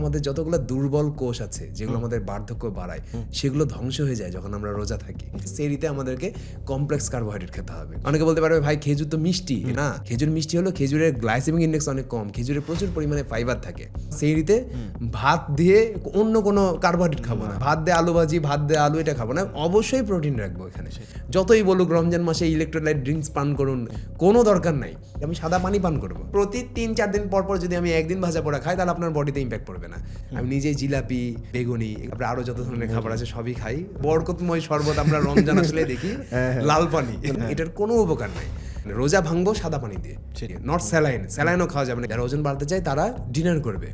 আমাদের যতগুলো দুর্বল কোষ আছে যেগুলো আমাদের বার্ধক্য বাড়ায় সেগুলো ধ্বংস হয়ে যায় যখন আমরা রোজা থাকি। সেরিতে আমাদেরকে কমপ্লেক্স কার্বোহাইড্রেট খেতে হবে। অনেকে বলতে পারবে ভাই খেজুর তো মিষ্টি, না, খেজুর মিষ্টি হলো খেজুরের গ্লাইসেমিক ইন্ডেক্স অনেক কম, খেজুরে প্রচুর পরিমাণে ফাইবার থাকে। সেরিতে ভাত দিয়ে অন্য কোনো কার্বোহাইড্রেট খাবো না, ভাত দিয়ে আলু ভাজি, ভাত দিয়ে আলু এটা খাবো না, অবশ্যই প্রোটিন রাখবো এখানে। যতই বলুক রমজান মাসে ইলেকট্রোলাইট ড্রিঙ্কস পান করুন, কোনো দরকার নাই, আমি সাদা পানি পান করবো। প্রতি 3-4 দিন পর পর যদি আমি একদিন ভাজা পোড়া খাই তাহলে আপনার বডিতে ইম্প্যাক্ট পড়বে না। আমি নিজেই জিলাপি, বেগুনি, তারপরে আরো যত ধরনের খাবার আছে সবই খাই। বরকতময় শরবত আমরা রমজান আসলে দেখি, লাল পানি, এটার কোনো উপকার নাই। রোজা ভাঙবো সাদা পানি দিয়ে, নট স্যালাইন। স্যালাইনও খাওয়া যাবে না। যারা ওজন বাড়তে চায় তারা ডিনার করবে,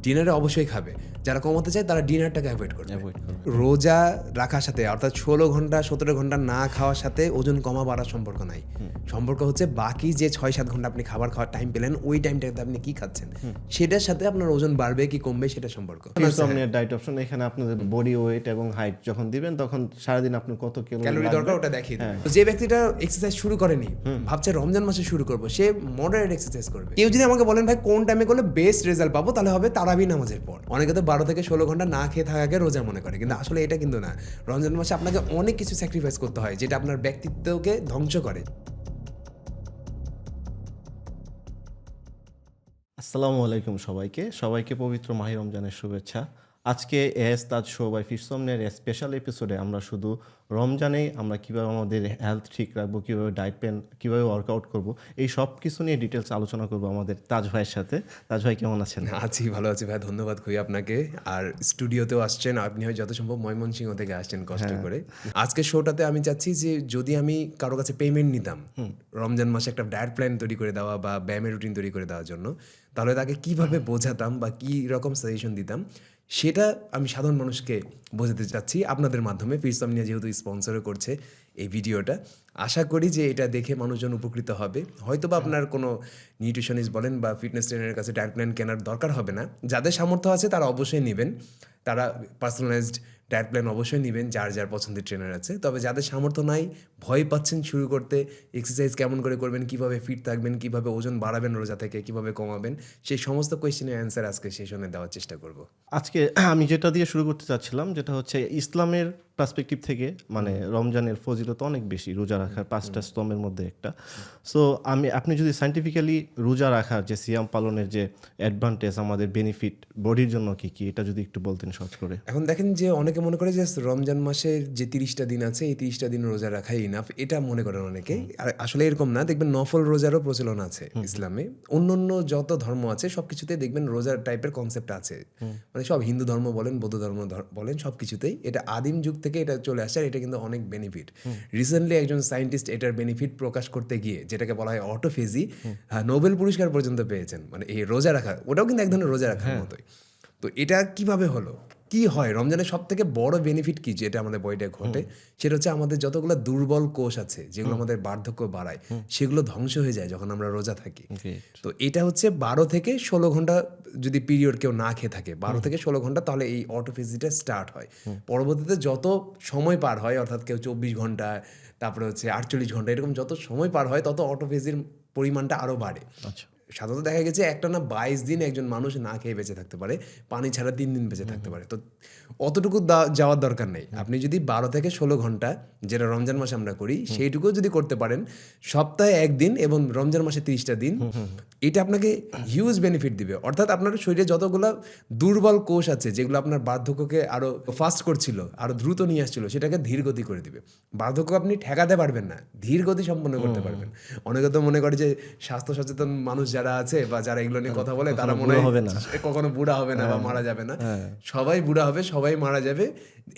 ডিনারে অবশ্যই খাবে। যারা কমাতে চায় তারা ডিনারটাকে অ্যাভয়েড করবে। রোজা রাখার সাথে অর্থাৎ 16 ঘন্টা 17 ঘন্টা না খাওয়ার সাথে ওজন কমা বাড়ার সম্পর্ক নাই। সম্পর্ক হচ্ছে বাকি যে 6-7 ঘন্টা আপনি খাবার খাওয়ার টাইম পেলেন, ওই টাইমটাতে আপনি কি খাচ্ছেন সেটার সাথে আপনার ওজন বাড়বে কি কমবে সেটা সম্পর্ক। ডায়েট অপশন এখানে আপনাদের বডি ওয়েট এবং হাইট যখন দিবেন তখন সারাদিন আপনার কত ক্যালোরি দরকার ওটা দেখিয়ে দেবে। তো যে ব্যক্তিটা এক্সারসাইজ শুরু করেনি, ভাবছে রমজান মাসে শুরু করবো, সে মডারেট এক্সারসাইজ করবে। কেউ যদি আমাকে বলেন ভাই কোন টাইমে করলে বেস্ট রেজাল্ট পাবো, তাহলে হবে তারাবি নামাজের পর। অনেকে তো 12 থেকে 16 ঘন্টা না খেয়ে থাকাকে রোজা মনে করে, কিন্তু আসলে এটা কিন্তু না। রমজান মাসে আপনাকে অনেক কিছু স্যাক্রিফাইস করতে হয় যেটা আপনার ব্যক্তিত্বকে ধ্বংস করে। আসসালামু আলাইকুম সবাইকে পবিত্র মাহে রমজানের শুভেচ্ছা। আজকে এস তাজ শো বাই ফিরসমনের স্পেশাল এপিসোডে আমরা শুধু রমজানেই আমরা কীভাবে আমাদের হেলথ ঠিক রাখবো, কীভাবে ডায়েট প্ল্যান, কীভাবে ওয়ার্কআউট করবো, এই সব কিছু নিয়ে ডিটেলস আলোচনা করবো আমাদের তাজ ভাইয়ের সাথে। তাজ ভাই কেমন আছেন? আছি, ভালো আছি ভাই, ধন্যবাদ খুবই আপনাকে। আর স্টুডিওতেও আসছেন আপনি, হয় যত সম্ভব ময়মনসিংহ থেকে আসছেন কষ্ট করে। আজকের শোটাতে আমি চাচ্ছি যে যদি আমি কারো কাছে পেমেন্ট নিতাম রমজান মাসে একটা ডায়েট প্ল্যান তৈরি করে দেওয়া বা ব্যায়ামের রুটিন তৈরি করে দেওয়ার জন্য, তাহলে তাকে কিভাবে বোঝাতাম বা কী রকম সাজেশন দিতাম সেটা আমি সাধারণ মানুষকে বোঝাতে চাচ্ছি আপনাদের মাধ্যমে। ফিরসমনিয়া যেহেতু স্পন্সরও করছে এই ভিডিওটা, আশা করি যে এটা দেখে মানুষজন উপকৃত হবে। হয়তো বা আপনার কোনো নিউট্রিশনিস্ট বলেন বা ফিটনেস ট্রেনারের কাছে ডায়েট প্ল্যান কেনার দরকার হবে না। যাদের সামর্থ্য আছে তারা অবশ্যই নেবেন, তারা পার্সোনালাইজড ডায়েট প্ল্যান অবশ্যই নেবেন, যার যার পছন্দের ট্রেনার আছে। তবে যাদের সামর্থ্য নাই, ভয় পাচ্ছেন শুরু করতে, এক্সারসাইজ কেমন করে করবেন, কীভাবে ফিট থাকবেন, কীভাবে ওজন বাড়াবেন রোজা থেকে, কীভাবে কমাবেন, সেই সমস্ত কোয়েশ্চেনের অ্যান্সার আজকে সেশনে দেওয়ার চেষ্টা করব। আজকে আমি যেটা দিয়ে শুরু করতে চাচ্ছিলাম যেটা হচ্ছে ইসলামের পার্সপেক্টিভ থেকে, মানে রমজানের ফজিলত অনেক বেশি, রোজা রাখার 5টা স্তম্ভের মধ্যে একটা। সো আপনি যদি সায়েন্টিফিক্যালি রোজা রাখার যে সিয়াম পালনের যে অ্যাডভান্টেজ, আমাদের বেনিফিট বডির জন্য কি কি, এটা যদি একটু বলতেন শর্ট করে। এখন দেখেন যে অনেকে মনে করে যে রমজান মাসের যে 30টা দিন আছে এই 30টা দিন রোজা রাখাই ইনাফ, এটা মনে করেন অনেকেই। আর আসলে এরকম না। দেখবেন নফল রোজারও প্রচলন আছে ইসলামে। অন্য যত ধর্ম আছে সব কিছুতেই দেখবেন রোজার টাইপের কনসেপ্ট আছে। মানে সব হিন্দু ধর্ম বলেন, বৌদ্ধ ধর্ম বলেন, সব কিছুতেই এটা আদিম যুগ থেকে এটা চলে আসছে। আর এটা কিন্তু অনেক বেনিফিট। রিসেন্টলি একজন সায়েন্টিস্ট এটার বেনিফিট প্রকাশ করতে গিয়ে, যেটাকে বলা হয় অটোফেজি, নোবেল পুরস্কার পর্যন্ত পেয়েছেন। মানে এই রোজা রাখা, ওটাও কিন্তু এক ধরনের রোজা রাখার মতোই। তো এটা কিভাবে হলো, কি হয় রমজানের সব থেকে বড় বেনিফিট কি যেটা আমাদের বডিতে ঘটে, সেটা হচ্ছে আমাদের যতগুলো দুর্বল কোষ আছে যেগুলো আমাদের বার্ধক্য বাড়ায় সেগুলো ধ্বংস হয়ে যায় যখন আমরা রোজা থাকি। তো এটা হচ্ছে 12 থেকে 16 ঘন্টা যদি পিরিয়ড কেউ না খেয়ে থাকে, 12 থেকে 16 ঘন্টা, তাহলে এই অটোফেজিটা স্টার্ট হয়। পরবর্তীতে যত সময় পার হয়, অর্থাৎ কেউ 24 ঘন্টা, তারপরে হচ্ছে 48 ঘন্টা, এরকম যত সময় পার হয় তত অটোফেজির পরিমাণটা আরও বাড়ে। আচ্ছা, সাধারণত দেখা গেছে একটানা 22 দিন একজন মানুষ না খেয়ে বেঁচে থাকতে পারে, পানি ছাড়া 3 দিন বেঁচে থাকতে পারে। তো অতটুকু যাওয়ার দরকার নেই। আপনি যদি 12 থেকে 16 ঘন্টা, যেটা রমজান মাসে আমরা করি, সেইটুকু যদি করতে পারেন সপ্তাহে 1 দিন এবং রমজান মাসে 30টা দিন, এটা আপনাকে হিউজ বেনিফিট দিবে। অর্থাৎ আপনার শরীরে যতগুলো দুর্বল কোষ আছে যেগুলো আপনার বার্ধক্যকে আরও ফাস্ট করছিল, আরও দ্রুত নিয়ে আসছিল, সেটাকে ধীর গতি করে দিবে। বার্ধক্য আপনি ঠেকাতে পারবেন না, ধীর গতি সম্পন্ন করতে পারবেন। অনেকে তো মনে করে যে স্বাস্থ্য সচেতন মানুষ যারা আছে বা যারা এগুলো নিয়ে কথা বলে তারা মনে হয় কখনো বুড়া হবে না বা মারা যাবে না। সবাই বুড়া হবে, সবাই মারা যাবে,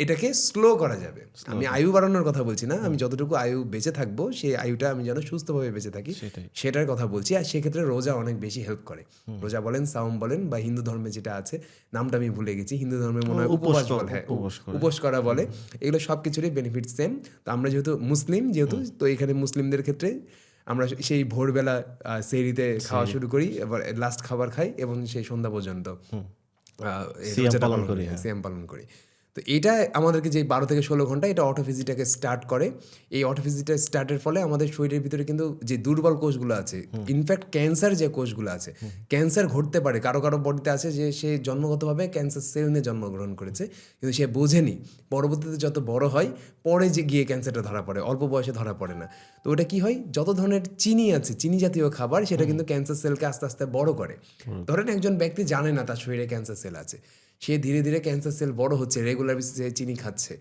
এটাকে স্লো করা যাবে। আমি আয়ু বাড়ানোর কথা বলছি না, আমি যতটুকু আয়ু বেঁচে থাকবো সেই আয়ুটা আমি যেন সুস্থভাবে বেঁচে থাকি সেটার কথা বলছি। আর সেক্ষেত্রে রোজা অনেক বেশি হেল্প করে। রোজা বলেন, সাওম বলেন, বা হিন্দু ধর্মে যেটা আছে, নামটা আমি ভুলে গেছি, হিন্দু ধর্মে মনে হয় উপবাস বলে, হ্যাঁ উপোস করা বলে, এগুলো সব কিছুরই বেনিফিট সেম। তো আমরা যেহেতু মুসলিম, তো এখানে মুসলিমদের ক্ষেত্রে আমরা সেই ভোরবেলা সেহরিতে খাওয়া শুরু করি, এবার লাস্ট খাবার খাই এবং সেই সন্ধ্যা পর্যন্ত সিয়াম পালন করি। তো এটা আমাদেরকে যে 12 থেকে 16 ঘন্টা এটা অটোফেজিটাকে স্টার্ট করে। এই অটোফেজিটা স্টার্টের ফলে আমাদের শরীরের ভিতরে কিন্তু যে দুর্বল কোষগুলো আছে, ইনফ্যাক্ট ক্যান্সার যে কোষগুলো আছে, ক্যান্সার ঘটতে পারে কারো কারো বডিতে আছে যে সে জন্মগতভাবে ক্যান্সার সেল নিয়ে জন্মগ্রহণ করেছে, কিন্তু সে বোঝেনি, পরবর্তীতে যত বড় হয় পরে যে গিয়ে ক্যান্সারটা ধরা পড়ে, অল্প বয়সে ধরা পড়ে না। তো ওটা কি হয়, যত ধরনের চিনি আছে, চিনি জাতীয় খাবার, সেটা কিন্তু ক্যান্সার সেলকে আস্তে আস্তে বড় করে। ধরেন একজন ব্যক্তি জানে না তার শরীরে ক্যান্সার সেল আছে, সে ধীরে ধীরে ক্যান্সার সেল বড় হচ্ছে, রেগুলার বেসিসে চিনি খাচ্ছে।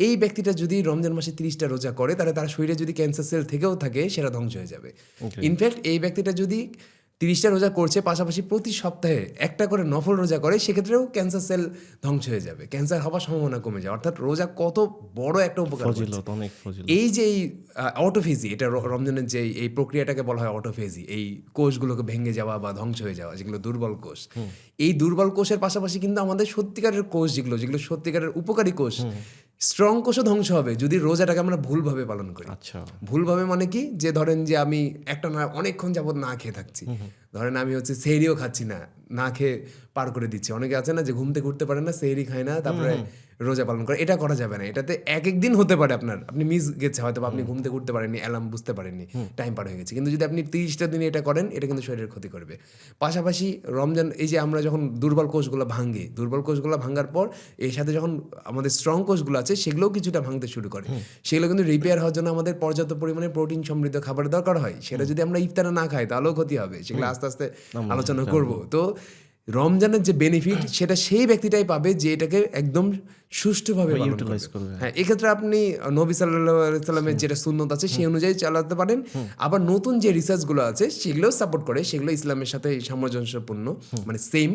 এই ব্যক্তিটা যদি রমজান মাসে 30টা রোজা করে, তাহলে তার শরীরে যদি ক্যান্সার সেল থেকেও থাকে সেটা ধ্বংস হয়ে যাবে। ইনফ্যাক্ট এই ব্যক্তিটা যদি 30টা রোজা করছে, পাশাপাশি প্রতি সপ্তাহে একটা করে নফল রোজা করে, সেক্ষেত্রেও ক্যান্সার সেল ধ্বংস হয়ে যাবে, ক্যান্সার হওয়ার সম্ভাবনা কমে যায়। অর্থাৎ রোজা কত বড় একটা উপকার করছে। ফজিলত, অনেক ফজিলত। এই যে এই অটোফেজি, এটা রমজানের যে এই প্রক্রিয়াটাকে বলা হয় অটোফেজি, এই কোষগুলোকে ভেঙে যাওয়া বা ধ্বংস হয়ে যাওয়া, যেগুলো দুর্বল কোষ। এই দুর্বল কোষের পাশাপাশি কিন্তু আমাদের সত্যিকারের কোষ, যেগুলো সত্যিকারের উপকারী কোষ, স্ট্রং কোষও ধ্বংস হবে যদি রোজাটাকে আমরা ভুলভাবে পালন করি। আচ্ছা, ভুলভাবে মানে কি, যে ধরেন যে আমি একটা না অনেকক্ষণ যাবত না খেয়ে থাকছি, ধরেন আমি হচ্ছে সেহরিও খাচ্ছি না, না খেয়ে পার করে দিচ্ছি। অনেকে আছে না যে ঘুম থেকে উঠতে পারে না, সেহরি খায় না, তারপরে রোজা পালন করে। এটা করা যাবে না। এটাতে এক দিন হতে পারে আপনি মিস গেছে, হয়তো আপনি ঘুম থেকে উঠতে পারেননি, অ্যালার্ম বুঝতে পারেননি, টাইম পার হয়ে গেছে। কিন্তু যদি আপনি 30টা দিনে এটা করেন, এটা কিন্তু শরীরের ক্ষতি করবে। পাশাপাশি রমজান, এই যে আমরা যখন দুর্বল কোষগুলো ভাঙি, দুর্বল কোষগুলো ভাঙার পর এর সাথে যখন আমাদের স্ট্রং কোষগুলো আছে, সেগুলোও কিছুটা ভাঙতে শুরু করে। সেগুলো কিন্তু রিপেয়ার হওয়ার জন্য আমাদের পর্যাপ্ত পরিমাণে প্রোটিন সমৃদ্ধ খাবারের দরকার হয়। সেটা যদি আমরা ইফতারে না খাই, তাহলেও ক্ষতি হবে। সেগুলো আস্তে আস্তে আলোচনা করব। তো রমজানের যে বেনিফিট, সেটা সেই ব্যক্তিটাই পাবে যে এটাকে একদম সুষ্ঠুভাবে পালন করবে। হ্যাঁ, এক্ষেত্রে আপনি নবী সাল্লাল্লাহু আলাইহি সাল্লামের যেটা সুন্নত আছে সেই অনুযায়ী চালাতে পারেন। আবার নতুন যে রিসার্চগুলো আছে সেগুলো সাপোর্ট করে, সেগুলো ইসলামের সাথে সামঞ্জস্যপূর্ণ, মানে সেম।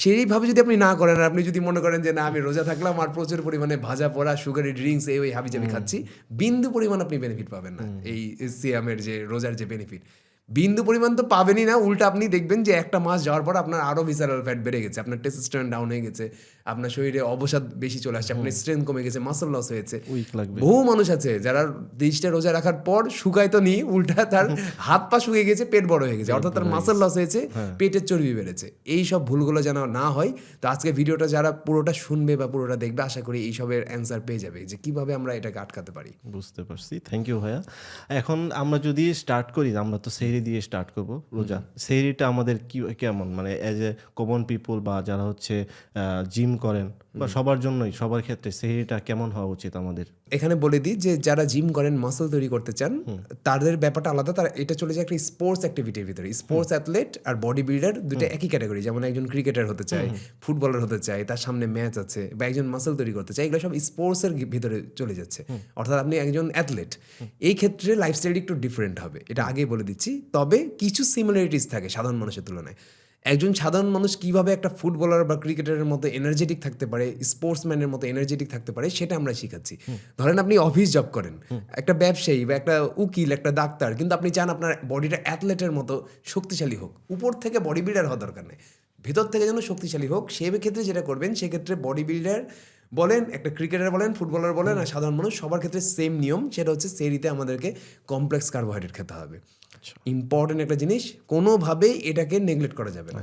সেইভাবে যদি আপনি না করেন, আপনি যদি মনে করেন যে না আমি রোজা থাকলাম আর প্রচুর পরিমাণে ভাজা পোড়া সুগারি ড্রিঙ্কস এই ওই হাবিজাবি খাচ্ছি, বিন্দু পরিমাণ আপনি বেনিফিট পাবেন না। এই সিয়ামের যে রোজার যে বেনিফিট, বিন্দু পরিমাণ তো পাবেনই না, উল্টা আপনি দেখবেন যে একটা মাস যাওয়ার পর আপনার আরো ভিসারাল ফ্যাট বেড়ে গেছে, আপনার টেস্টোস্টেরন ডাউন হয়ে গেছে, আপনার শরীরে অবসাদ বেশি চলে আসছে, আপনার স্ট্রেংথ কমে গেছে, মাসল লস হয়েছে। বহু মানুষ আছে যারা 30টা রোজা রাখার পর শুকায় তো নি, উল্টা তার হাত পা শুকিয়ে গেছে, পেট বড় হয়ে গেছে, অর্থাৎ তার মাসল লস হয়েছে, পেটের চর্বি বেড়েছে। এই সব ভুলগুলো যেন না হয়। তো আজকে ভিডিওটা যারা পুরোটা শুনবে বা পুরোটা দেখবে, আশা করি এই সবের অ্যান্সার পেয়ে যাবে যে কিভাবে আমরা এটাকে আটকাতে পারি। বুঝতে পারছি, থ্যাংক ইউ ভাইয়া। এখন আমরা যদি স্টার্ট করি, আমরা তো সেহরি দিয়ে স্টার্ট করব রোজা। সেহরিটা আমাদের কি কেমন, মানে অ্যাজ এ কমন পিপল বা যারা হচ্ছে জিম করেন বা সবার জন্যই, সবার ক্ষেত্রে সেহরিটা কেমন হওয়া উচিত আমাদের? এখানে বলে দিই যে যারা জিম করেন, মাসল তৈরি করতে চান, তাদের ব্যাপারটা আলাদা। তারা এটা চলে যায় একটা স্পোর্টস অ্যাক্টিভিটির ভিতরে। স্পোর্টস অ্যাথলেট আর বডি বিল্ডার দুটো একই ক্যাটাগরি। যেমন একজন ক্রিকেটার হতে চায়, ফুটবলার হতে চায়, তার সামনে ম্যাচ আছে, বা একজন মাসল তৈরি করতে চায়, এগুলো সব স্পোর্টসের ভিতরে চলে যাচ্ছে। অর্থাৎ আপনি একজন অ্যাথলেট, এই ক্ষেত্রে লাইফস্টাইল একটু ডিফারেন্ট হবে, এটা আগেই বলে দিচ্ছি। তবে কিছু সিমিলারিটিস থাকে সাধারণ মানুষের তুলনায়। একজন সাধারণ মানুষ কিভাবে একটা ফুটবলার বা ক্রিকেটারের মতো এনার্জেটিক থাকতে পারে, স্পোর্টসম্যানের মতো এনার্জেটিক থাকতে পারে, সেটা আমরা শিখাচ্ছি। ধরেন আপনি অফিস জব করেন, একটা ব্যবসায়ী বা একটা উকিল, একটা ডাক্তার, কিন্তু আপনি চান আপনার বডিটা অ্যাথলেটের মতো শক্তিশালী হোক। উপর থেকে বডি বিল্ডার হওয়ার দরকার নেই, ভেতর থেকে যেন শক্তিশালী হোক। সেই ক্ষেত্রে যেটা করবেন, সেক্ষেত্রে বডি বিল্ডার বলেন, একটা ক্রিকেটার বলেন, ফুটবলার বলেন, আর সাধারণ মানুষ, সবার ক্ষেত্রে সেম নিয়ম। সেটা হচ্ছে সেহরিতে আমাদেরকে কমপ্লেক্স কার্বোহাইড্রেট খেতে হবে। ইম্পর্টেন্ট একটা জিনিস, কোনোভাবেই এটাকে নেগলেক্ট করা যাবে না।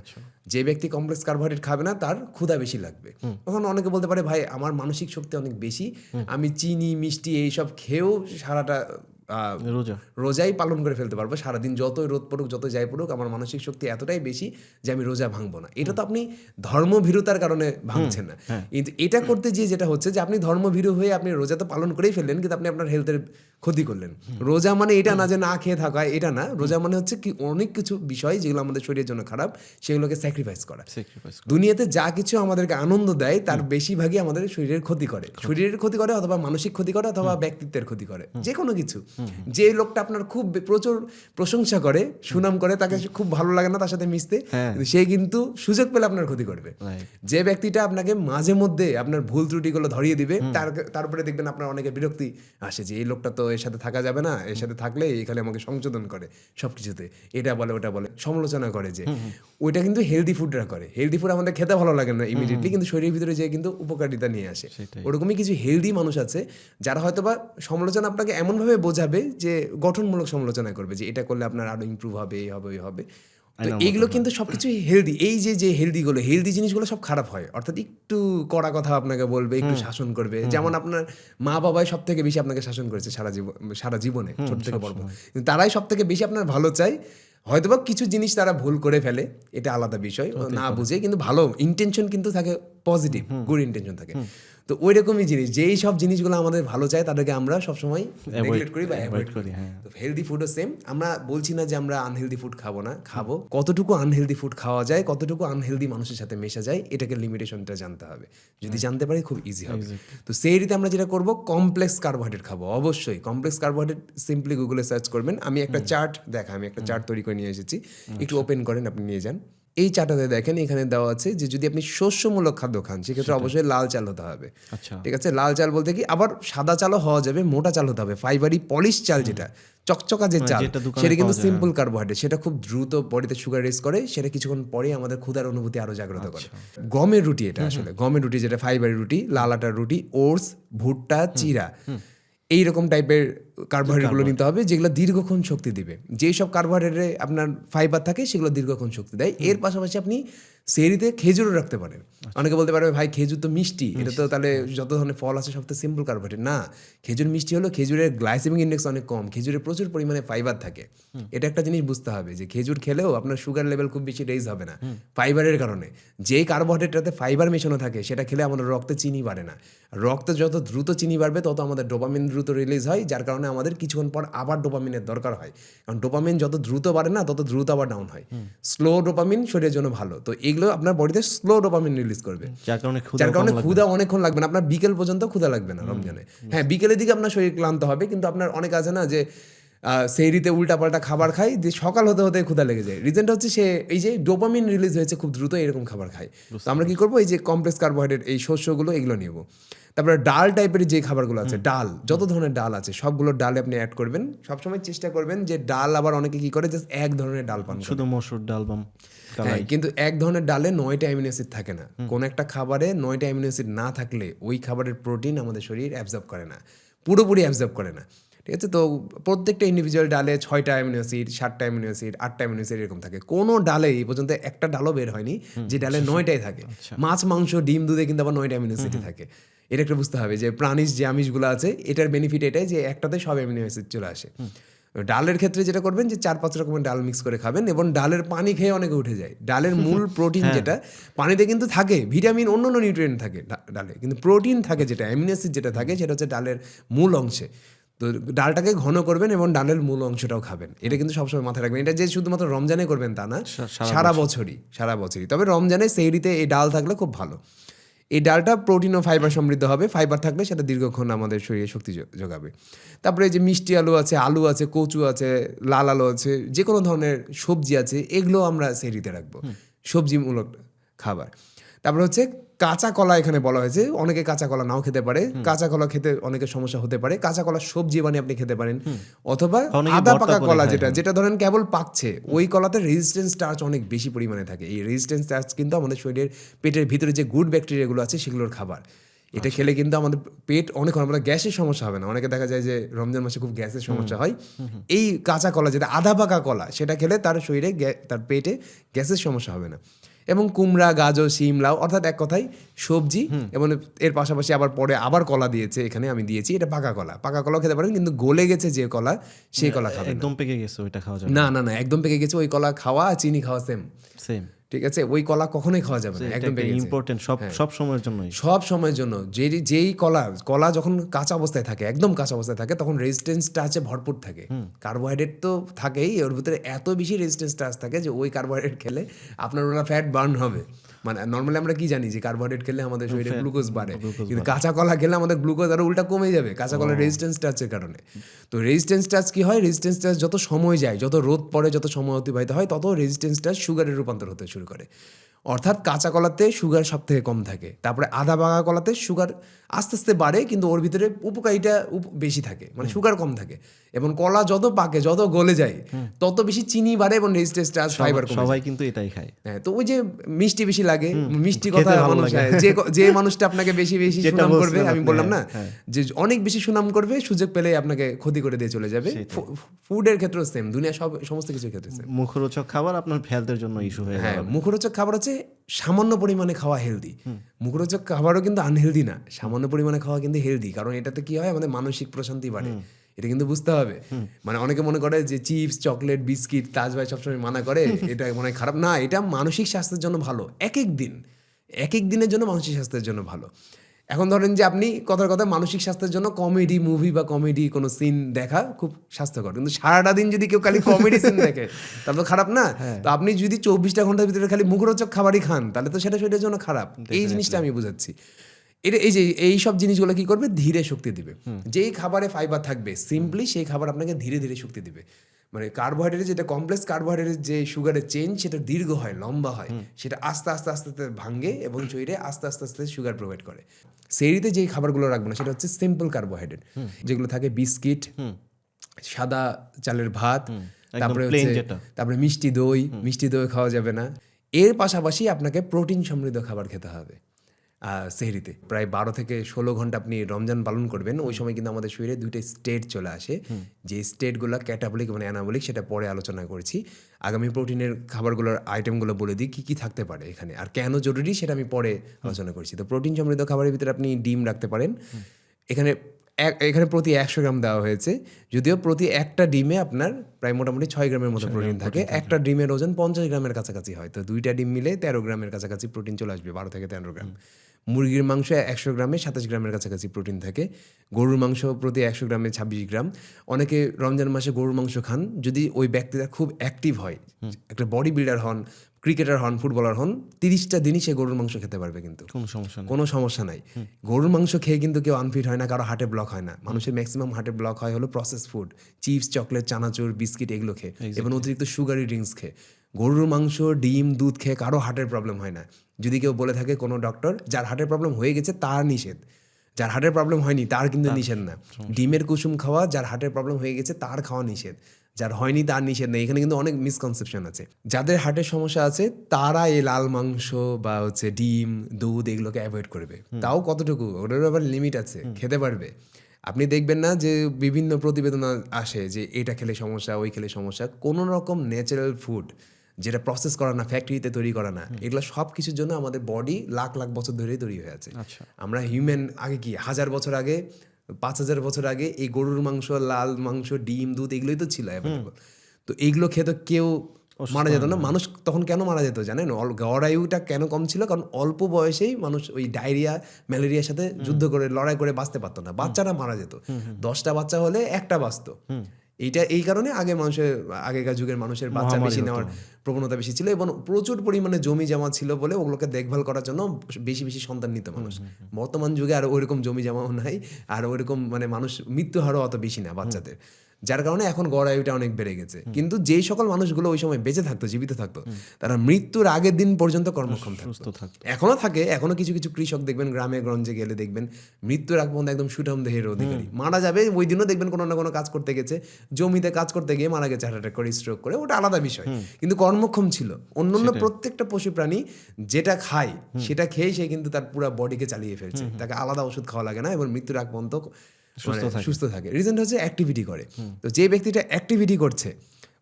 যে ব্যক্তি কমপ্লেক্স কার্বোহাইড্রেট খাবে না, তার ক্ষুধা বেশি লাগবে। তখন অনেকে বলতে পারে, ভাই আমার মানসিক শক্তি অনেক বেশি, আমি চিনি মিষ্টি এইসব খেয়েও সারাটা রোজাই পালন করে ফেলতে পারবো, সারাদিন যতই রোদ পড়ুক, যতই যাই পড়ুক, আমার মানসিক শক্তি এতটাই বেশি যে আমি রোজা ভাঙবো না। এটা তো আপনি ধর্মভীরুতার কারণে ভাঙছেন না। কিন্তু এটা করতে গিয়ে যেটা হচ্ছে যে আপনি ধর্মভীরু হয়ে আপনি রোজা তো পালন করেই ফেললেন, কিন্তু আপনি আপনার হেলথের ক্ষতি করলেন। রোজা মানে এটা না যে না খেয়ে থাকা, এটা না। রোজা মানে হচ্ছে কি, অনেক কিছু বিষয় যেগুলো আমাদের শরীরের জন্য খারাপ, সেগুলোকে স্যাক্রিফাইস করা। দুনিয়াতে যা কিছু আমাদেরকে আনন্দ দেয়, তার বেশিরভাগই আমাদের শরীরের ক্ষতি করে। শরীরের ক্ষতি করে, অথবা মানসিক ক্ষতি করে, অথবা ব্যক্তিত্বের ক্ষতি করে, যে কোনো কিছু। যে লোকটা আপনার খুব প্রচুর প্রশংসা করে, সুনাম করে, তাকে খুব ভালো লাগে না তার সাথে মিশতে, সে কিন্তু সুযোগ পেলে আপনার ক্ষতি করবে। যে ব্যক্তিটা আপনাকে মাঝে মধ্যে আপনার ভুল ত্রুটিগুলো ধরিয়ে দিবে, তারপরে দেখবেন আপনার অনেকে বিরক্তি আসে যে এই লোকটা তো এর সাথে থাকা যাবে না, এর সাথে থাকলে এখানে আমাকে সংশোধন করে সবকিছুতে, এটা বলে ওটা বলে, সমালোচনা করে, যে ওইটা কিন্তু হেলদি ফুডরা করে। হেলদি ফুড আমাদের খেতে ভালো লাগে না ইমিডিয়েটলি, কিন্তু শরীরের ভিতরে যে কিন্তু উপকারিতা নিয়ে আসে। ওরকমই কিছু হেলদি মানুষ আছে যারা হয়তো বা সমালোচনা আপনাকে এমনভাবে বোঝাবে যে গঠনমূলক সমালোচনা করবে, যে এটা করলে আপনার আরো ইমপ্রুভ হবে, এই হবে, ওই হবে। তো এইগুলো কিন্তু সবকিছুই হেলদি। এই যে হেলদি জিনিসগুলো সব খারাপ হয়, অর্থাৎ একটু কড়া কথা আপনাকে বলবে, একটু শাসন করবে। যেমন আপনার মা বাবাই সব থেকে বেশি আপনাকে শাসন করেছে সারা জীবনে, ছোট থেকে বড়। কিন্তু তারাই সব থেকে বেশি আপনার ভালো চায়। হয়তোবা কিছু জিনিস তারা ভুল করে ফেলে, এটা আলাদা বিষয়, না বুঝে, কিন্তু ভালো ইন্টেনশন কিন্তু থাকে, পজিটিভ গুড ইন্টেনশন থাকে। তো ওই রকমই জিনিস, যেই সব জিনিসগুলো আমাদের ভালো চায় তাদেরকে আমরা সবসময় নেগলেক্ট করি বা অ্যাভয়েড করি। তো হেলদি ফুডও সেম। আমরা বলছি না যে আমরা আনহেলদি ফুড খাবো না, খাবো। কতটুকু আনহেলদি ফুড খাওয়া যায়, কতটুকু আনহেলদি মানুষের সাথে মেশা যায়, এটাকে লিমিটেশনটা জানতে হবে। যদি জানতে পারি খুব ইজি হবে। তো সেই রীতি আমরা যেটা করবো, কমপ্লেক্স কার্বোহাইড্রেট খাবো। অবশ্যই কমপ্লেক্স কার্বোহাইড্রেট সিম্পলি গুগলে সার্চ করবেন। আমি একটা চার্ট আমি একটা চার্ট তৈরি করে নিয়ে এসেছি, একটু ওপেন করেন, আপনি নিয়ে যান। এই চাটাতে দেখেন এখানে দেওয়া আছে যে যদি আপনি শস্যমূলক খাদ্য খান সেক্ষেত্রে অবশ্যই লাল চাল হতে হবে। ঠিক আছে, লাল চাল বলতে কি, আবার সাদা চালও হওয়া যাবে, মোটা চাল হতে হবে। ফাইবারি পলিশ চাল, যেটা চকচকা যে চাল, সেটা কিন্তু সিম্পল কার্বোহাইড্রেট, সেটা খুব দ্রুত বডিতে সুগার রেজ করে, সেটা কিছুক্ষণ পরে আমাদের ক্ষুধার অনুভূতি আরো জাগ্রত করে। গমের রুটি, এটা আসলে গমের রুটি, যেটা ফাইবারি রুটি, লাল আটার রুটি, ওটস, ভুট্টা, চিরা, এইরকম টাইপের কার্বোহাইড্রেটগুলো নিতে হবে, যেগুলো দীর্ঘক্ষণ শক্তি দিবে। যেই সব কার্বোহাইড্রেটে আপনার ফাইবার থাকে সেগুলো দীর্ঘক্ষণ শক্তি দেয়। এর পাশাপাশি আপনি সেরিতে খেজুরও রাখতে পারেন। অনেকে বলতে পারবে ভাই খেজুর তো মিষ্টি, এটা তো তাহলে যত ধরনের ফল আছে সব তো সিম্পল কার্বোহাইড্রেট। না, খেজুর মিষ্টি হলো খেজুরের গ্লাইসেমিক ইন্ডেক্স অনেক কম, খেজুরে প্রচুর পরিমাণে ফাইবার থাকে। এটা একটা জিনিস বুঝতে হবে যে খেজুর খেলেও আপনার সুগার লেভেল খুব বেশি রেজ হবে না ফাইবারের কারণে। যেই কার্বোহাইড্রেটটাতে ফাইবার মেশানো থাকে সেটা খেলে আমাদের রক্তে চিনি বাড়ে না। রক্তে যত দ্রুত চিনি বাড়বে তত আমাদের ডোপামিন দ্রুত রিলিজ হয়, যার কারণে আমাদের কিছুক্ষণ পর আবার ডোপামিনের দরকার হয়। কারণ ডোপামিন যত দ্রুত বাড়ে না তত দ্রুত আবার ডাউন হয়। স্লো ডোপামিন শরীরের জন্য ভালো, তো এগুলো আপনার বডিতে স্লো ডোপামিন রিলিজ করবে, যার কারণে ক্ষুধা অনেকক্ষণ লাগবে না, আপনার বিকেল পর্যন্ত ক্ষুধা লাগবে না রমজানে। হ্যাঁ, বিকেলের দিকে আপনার শরীর ক্লান্ত হবে, কিন্তু আপনার অনেক আছে না যে সেইরিতে উল্টাপাল্টা খাবার খাই, যে সকাল হতে হতে ক্ষুধা লেগে যায়। রিজনটা হচ্ছে সে এই যে ডোপামিন রিলিজ হয়েছে খুব দ্রুত, এরকম খাবার খায়। তো আমরা কি করবো, এই যে কমপ্লেক্স কার্বোহাইড্রেট, এই শস্যগুলো, এগুলো নিব। তারপরে ডাল টাইপের যে খাবারগুলো আছে, ডাল, যত ধরনের ডাল আছে সবগুলো ডালে আপনি অ্যাড করবেন। সবসময় চেষ্টা করবেন যে ডাল, আবার অনেকে কি করে জাস্ট এক ধরনের ডাল পান, শুধু মসুর ডাল, হ্যাঁ, কিন্তু এক ধরনের ডালে 9টা অ্যামিনো অ্যাসিড থাকে না। কোন একটা খাবারে 9টা অ্যামিনো অ্যাসিড না থাকলে ওই খাবারের প্রোটিন আমাদের শরীর অ্যাবজর্ব করে না, পুরোপুরি অ্যাবজর্ব করে না। ঠিক আছে, তো প্রত্যেকটা ইন্ডিভিজুয়াল ডালে 6টা অ্যামিনো অ্যাসিড, 7টা অ্যামিনো অ্যাসিড, 8টা অ্যামিনো অ্যাসিড এরকম থাকে। কোনো ডালে এই পর্যন্ত একটা ডালও বের হয়নি যে ডালে 9টাই থাকে। মাছ, মাংস, ডিম, দুধে কিন্তু আবার 9টা অ্যামিনো অ্যাসিড থাকে। এটা একটা বুঝতে হবে যে প্রাণীজ যে আমিষগুলো আছে এটার বেনিফিট এটাই যে একটাতে সব অ্যামিনো অ্যাসিড চলে আসে। ডালের ক্ষেত্রে যেটা করবেন যে 4-5 রকমের ডাল মিক্স করে খাবেন, এবং ডালের পানি খেয়ে অনেকে উঠে যায়। ডালের মূল প্রোটিন যেটা পানিতে কিন্তু থাকে, ভিটামিন, অন্য নিউট্রিয়েন্ট থাকে ডালে, কিন্তু প্রোটিন থাকে যেটা, অ্যামিনো অ্যাসিড যেটা থাকে সেটা হচ্ছে ডালের মূল অংশে। তো ডালটাকে ঘন করবেন এবং ডালের মূল অংশটাও খাবেন, এটা কিন্তু সবসময় মাথায় রাখবেন। এটা যে শুধুমাত্র রমজানে করবেন তা না, সারা বছরই। তবে রমজানে সেইরিতে এই ডাল থাকলে খুব ভালো। এই ডালটা প্রোটিন ও ফাইবার সমৃদ্ধ হবে, ফাইবার থাকলে সেটা দীর্ঘক্ষণ আমাদের শরীরে শক্তি যোগাবে। তারপরে যে মিষ্টি আলু আছে, কচু আছে, লাল আলু আছে, যে কোনো ধরনের সবজি আছে, এগুলো আমরা সেহরিতে রাখবো, সবজিমূলক খাবার। তারপরে হচ্ছে কাঁচা কলা, এখানে বলা হয়েছে অনেকে কাঁচা কলা নাও খেতে পারে, কাঁচা কলা খেতে অনেকের সমস্যা হতে পারে। কাঁচা কলা সবজি বানিয়ে আপনি খেতে পারেন, অথবা আদা পাকা কলা, যেটা ধরেন কেবল পাকছে, ওই কলাতে রেজিস্ট্যান্স স্টার্চ অনেক বেশি পরিমাণে থাকে। এই রেজিস্ট্যান্স স্টার্চ কিন্তু আমাদের শরীরের পেটের ভিতরে যে গুড ব্যাকটেরিয়াগুলো আছে সেগুলোর খাবার। এটা খেলে কিন্তু আমাদের পেট অনেক, আমাদের গ্যাসের সমস্যা হবে না। অনেকে দেখা যায় যে রমজান মাসে খুব গ্যাসের সমস্যা হয়, এই কাঁচা কলা, যেটা আধা পাকা কলা, সেটা খেলে তার শরীরে, তার পেটে গ্যাসের সমস্যা হবে না। এবং কুমড়া, গাজর, শিম, লাউ, অর্থাৎ এক কথায় সবজি। এবং এর পাশাপাশি আবার কলা দিয়েছে, এখানে আমি দিয়েছি, এটা পাকা কলা খেতে পারেন, কিন্তু গলে গেছে যে কলা, সেই কলা খাবেন। একদম পেকে গেছে ওইটা খাওয়া যাবে না, একদম পেকে গেছে ওই কলা খাওয়া আর চিনি খাওয়া সেম। ঠিক আছে, ওই কলা কখনোই খাওয়া যাবে না, একদম ইম্পর্টেন্ট, সব সময়ের জন্য, সব সময়ের জন্য। যেই কলা যখন কাঁচা অবস্থায় থাকে, একদম কাঁচা অবস্থায় থাকে, তখন রেজিস্ট্যান্সটা আছে ভরপুর থাকে। কার্বোহাইড্রেট তো থাকেই, ওর ভিতরে এত বেশি রেজিস্ট্যান্সটা থাকে যে ওই কার্বোহাইড্রেট খেলে আপনার ওরা ফ্যাট বার্ন হবে। মানে নর্মালি আমরা কি জানি যে কার্বোহাইড্রেট খেলে আমাদের শরীরে গ্লুকোজ বাড়ে, কিন্তু কাঁচা কলা খেলে আমাদের গ্লুকোজ আরো উল্টা কমে যাবে, কাঁচা কলার রেজিস্ট্যান্স টাচের কারণে। তো রেজিস্ট্যান্স টাচ কি হয়, রেজিস্ট্যান্স টাচ যত সময় যায়, যত রোদ পড়ে, যত সময় অতিবাহিত হয়, তত রেজিস্ট্যান্স টাচ সুগারের রূপান্তর হতে শুরু করে। অর্থাৎ কাঁচা কলাতে সুগার সব থেকে কম থাকে, তারপরে আধা পাকা কলাতে সুগার আস্তে আস্তে বাড়ে, কিন্তু ওর ভিতরে উপকারিতা বেশি থাকে, মানে সুগার কম থাকে। এবং কলা যত পাকে, যত গলে যায়, তত বেশি চিনি বাড়ে এবং রেজিস্ট্যান্স টাচ, ফাইবার কমে। সবাই কিন্তু এটাই খায়। হ্যাঁ, তো ওই যে মিষ্টি বেশি লাগে লাগে, মিষ্টি কথা মানুষ যে মানুষটা আপনাকে বেশি বেশি সুনাম করবে, আমি বললাম না যে অনেক বেশি সুনাম করবে, সুযোগ পেলে আপনাকে ক্ষতি করে দিয়ে চলে যাবে। ফুডের ক্ষেত্রেও সেম, দুনিয়া সমস্ত কিছুর ক্ষেত্রে সেম। মুখরোচক খাবার আপনার হেলথের জন্য ইস্যু হয়ে হ্যাঁ, মুখরোচক খাবার হচ্ছে সামান্য পরিমাণে খাওয়া হেলদি। মুখরোচক খাবারও কিন্তু আনহেলদি না, সামান্য পরিমাণে খাওয়া কিন্তু হেলদি। কারণ এটাতে কি হয়, আমাদের মানসিক প্রশান্তি বাড়ে, এটা কিন্তু বুঝতে হবে। মানে অনেকে মনে করে যে চিপস, চকলেট, বিস্কিট, তাজ ভাই সবসময় মানা করে, এটা মনে হয় খারাপ না, এটা মানসিক স্বাস্থ্যের জন্য ভালো। এক এক দিনের জন্য মানসিক স্বাস্থ্যের জন্য ভালো। এখন ধরেন যে আপনি কথার কথা মানসিক স্বাস্থ্যের জন্য কমেডি মুভি বা কমেডি কোনো সিন দেখা খুব স্বাস্থ্যকর, কিন্তু সারাটা দিন যদি কেউ খালি কমেডি সিন দেখে তাহলে তো খারাপ না। তো আপনি যদি 24টা ঘন্টার ভিতরে খালি মুখরোচক খাবারই খান তাহলে তো সেটা শরীরের জন্য খারাপ। এই জিনিসটা আমি বুঝাচ্ছি। এটা এই যে এই সব জিনিসগুলো কি করবে, ধীরে শক্তি দিবে। যেই খাবারে ফাইবার থাকবে সিম্পলি সেই খাবার আপনাকে ধীরে ধীরে শক্তি দিবে। মানে কার্বোহাইড্রেট, যেটা কমপ্লেক্স কার্বোহাইড্রেটের যে সুগারের চেইন, সেটা দীর্ঘ হয়, লম্বা হয়, সেটা আস্তে আস্তে আস্তে আস্তে ভাঙে এবং শরীরে আস্তে আস্তে আস্তে সুগার প্রোভাইড করে। সেরিতে যেই খাবারগুলো রাখবো না সেটা হচ্ছে সিম্পল কার্বোহাইড্রেট, যেগুলো থাকে বিস্কিট, সাদা চালের ভাত, তারপরে মিষ্টি দই খাওয়া যাবে না। এর পাশাপাশি আপনাকে প্রোটিন সমৃদ্ধ খাবার খেতে হবে। সেহরিতে প্রায় 12 থেকে 16 ঘন্টা আপনি রমজান পালন করবেন, ওই সময় কিন্তু আমাদের শরীরে দুইটা স্টেট চলে আসে, যে স্টেটগুলো ক্যাটাবলিক এবং অ্যানাবলিক, সেটা পরে আলোচনা করছি। আগামী প্রোটিনের খাবারগুলোর আইটেমগুলো বলে দিই কী কী থাকতে পারে এখানে আর কেন জরুরি, সেটা আমি পরে আলোচনা করছি। তো প্রোটিন সমৃদ্ধ খাবারের ভিতরে আপনি ডিম রাখতে পারেন। এখানে প্রতি 100 গ্রাম দেওয়া হয়েছে, যদিও প্রতি একটা ডিমে আপনার প্রায় মোটামুটি 6 গ্রামের মতো প্রোটিন থাকে। একটা ডিমের ওজন 50 গ্রামের কাছাকাছি হয়, তো 2টা ডিম মিলে 13 গ্রামের কাছাকাছি প্রোটিন চলে আসবে, 12 থেকে 13 গ্রাম। মুরগির মাংস 100 গ্রামে 27 গ্রামের কাছাকাছি প্রোটিন থাকে। গরুর মাংস প্রতি 100 গ্রামে 26 গ্রাম। অনেকে রমজান মাসে গরুর মাংস খান, যদি ওই ব্যক্তিরা খুব অ্যাক্টিভ হয়, একটা বডি বিল্ডার হন, ক্রিকেটার হন, ফুটবলার হন, 30টা দিনই সে গরুর মাংস খেতে পারবে, কিন্তু কোনো সমস্যা নাই। গরুর মাংস খেয়ে কিন্তু কেউ আনফিট হয় না, কারো হার্টে ব্লক হয় না। মানুষের ম্যাক্সিমাম হার্টে ব্লক হয় হলো প্রসেস ফুড, চিপস, চকলেট, চানাচুর, বিস্কিট এগুলো খেয়ে এবং অতিরিক্ত সুগারি ড্রিঙ্কস খেয়ে। গরুর মাংস, ডিম, দুধ খেয়ে কারো হার্টের প্রবলেম হয় না। যদি কেউ বলে থাকে কোনো ডক্টর, যার হার্টের প্রবলেম হয়ে গেছে তার নিষেধ, যার হার্টের প্রবলেম হয়নি তার কিন্তু নিষেধ না। ডিমের কুসুম খাওয়া যার হার্টের প্রবলেম হয়ে গেছে তার খাওয়া নিষেধ, যার হয়নি তার নিষেধ নেই। এখানে কিন্তু অনেক মিসকনসেপশন আছে। যাদের হার্টের সমস্যা আছে তারা এই লাল মাংস বা ডিম, দুধ এগুলোকে অ্যাভয়েড করবে। তাও কতটুকু, ওটার আবার লিমিট আছে, খেতে পারবে। আপনি দেখবেন না যে বিভিন্ন প্রতিবেদন আসে যে এটা খেলে সমস্যা, ওই খেলে সমস্যা। কোনো রকম ন্যাচারাল ফুড যেটা প্রসেস করা না, ফ্যাক্টরিতে তৈরি করা না, এগুলো সব কিছুর জন্য আমাদের বডি লাখ লাখ বছর ধরেই তৈরি হয়ে আছে। আমরা হিউম্যান আগে কি 1000 বছর আগে, 5000 বছর আগে এই গরুর মাংস, লাল মাংস, ডিম, দুধ এগুলোই তো ছিল অ্যাভেলেবল। তো এইগুলো খেয়ে তো কেউ মারা যেত না। মানুষ তখন কেন মারা যেত জানেন? গড় আয়ুটা কেন কম ছিল? কারণ অল্প বয়সেই মানুষ ওই ডায়রিয়া, ম্যালেরিয়ার সাথে যুদ্ধ করে, লড়াই করে বাঁচতে পারতো না, বাচ্চারা মারা যেত। 10টা বাচ্চা হলে একটা বাঁচত। এইটা এই কারণে আগেকার যুগের মানুষের বাচ্চা বেশি নেওয়ার প্রবণতা বেশি ছিল এবং প্রচুর পরিমাণে জমি জমা ছিল বলে ওগুলোকে দেখভাল করার জন্য বেশি বেশি সন্তান নিত মানুষ। বর্তমান যুগে আর ওইরকম জমি জমাও নাই, আর ওইরকম মানে মানুষ মৃত্যু হারও অত বেশি না বাচ্চাদের, যার কারণে এখন গড় আয়ুটা অনেক বেড়ে গেছে। কিন্তু যেই সকল মানুষগুলো ওই সময় বেঁচে থাকতো, জীবিত থাকতো, তারা মৃত্যুর আগের দিন পর্যন্ত কর্মক্ষম থাকতো। এখনো থাকে, এখনো কিছু কিছু কৃষক দেখবেন গ্রামে গঞ্জে গেলে দেখবেন মৃত্যুর আগ পর্যন্ত একদম সুঠাম দেহের অধিকারী, মারা যাবে ওই দিনও দেখবেন কোনো না কোনো কাজ করতে গেছে, জমিতে কাজ করতে গিয়ে মারা গেছে হার্ট অ্যাটাক করে, স্ট্রোক করে, ওটা আলাদা বিষয়, কিন্তু কর্মক্ষম ছিল। অন্যান্য প্রত্যেকটা পশু প্রাণী যেটা খায় সেটা খেয়ে সে কিন্তু তার পুরো বডিকে চালিয়ে ফেলছে, তাকে আলাদা ওষুধ খাওয়া লাগে না এবং মৃত্যুর আগ পর্যন্ত সুস্থ থাকে। রিজনটা হচ্ছে অ্যাক্টিভিটি করে। তো যে ব্যক্তিটা অ্যাক্টিভিটি করছে,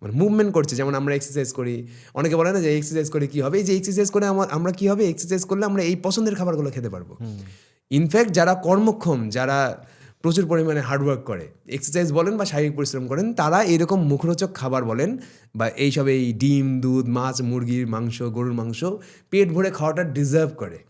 মানে মুভমেন্ট করছে, যেমন আমরা এক্সারসাইজ করি, অনেকে বলে না যে এক্সারসাইজ করে কি হবে, এই যে এক্সারসাইজ করে আমরা কি হবে, এক্সারসাইজ করলে আমরা এই পছন্দের খাবারগুলো খেতে পারবো। ইনফ্যাক্ট যারা কর্মক্ষম, যারা প্রচুর পরিমাণে হার্ডওয়ার্ক করে, এক্সারসাইজ বলেন বা শারীরিক পরিশ্রম করেন, তারা এরকম মুখরোচক খাবার বলেন বা এইসব এই ডিম, দুধ, মাছ, মুরগির মাংস, গরুর মাংস পেট ভরে খাওয়াটা ডিজার্ভ করে।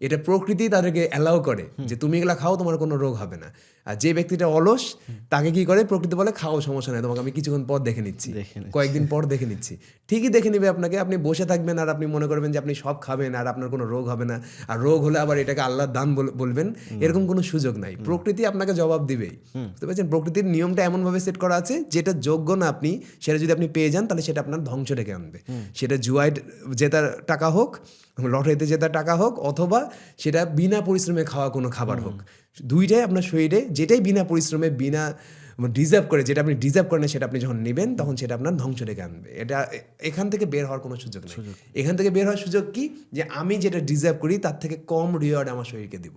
এটা প্রকৃতি তাদেরকে অ্যালাউ করে যে তুমি এগুলা খাও, তোমার কোনো রোগ হবে না। আর যে ব্যক্তিটা অলস, তাকে কি করে প্রকৃতি বলে খাও, সমস্যা নেই, তোমাকে আমি কিছুক্ষণ পর দেখে নিচ্ছি, কয়েকদিন পর দেখে নিচ্ছি। ঠিকই দেখে নেবে আপনাকে, আপনি বসে থাকবেন আর আপনি মনে করবেন যে আপনি সব খাবেন আর আপনার কোনো রোগ হবে না, আর রোগ হলে আবার এটাকে আল্লাহর দান বলবেন, এরকম কোনো সুযোগ নাই। প্রকৃতি আপনাকে জবাব দিবেই, বুঝতে পারছেন? প্রকৃতির নিয়মটা এমনভাবে সেট করা আছে, যেটা যোগ্য না আপনি, সেটা যদি আপনি পেয়ে যান তাহলে সেটা আপনার ধ্বংস ডেকে আনবে। সেটা জুয়ায় জেতার টাকা হোক, লটারিতে জেতার টাকা হোক, অথবা সেটা বিনা পরিশ্রমে খাওয়া কোনো খাবার হোক, দুইটাই আপনার শরীরে, যেটাই বিনা পরিশ্রমে, বিনা ডিজার্ভ করে, যেটা আপনি ডিজার্ভ করেন না সেটা আপনি যখন নেবেন তখন সেটা আপনার ধ্বংস ডেকে আনবে। এটা এখান থেকে বের হওয়ার কোনো সুযোগ নেই। এখান থেকে বের হওয়ার সুযোগ কি, যে আমি যেটা ডিজার্ভ করি তার থেকে কম রিওয়ার্ড আমার শরীরকে দিব,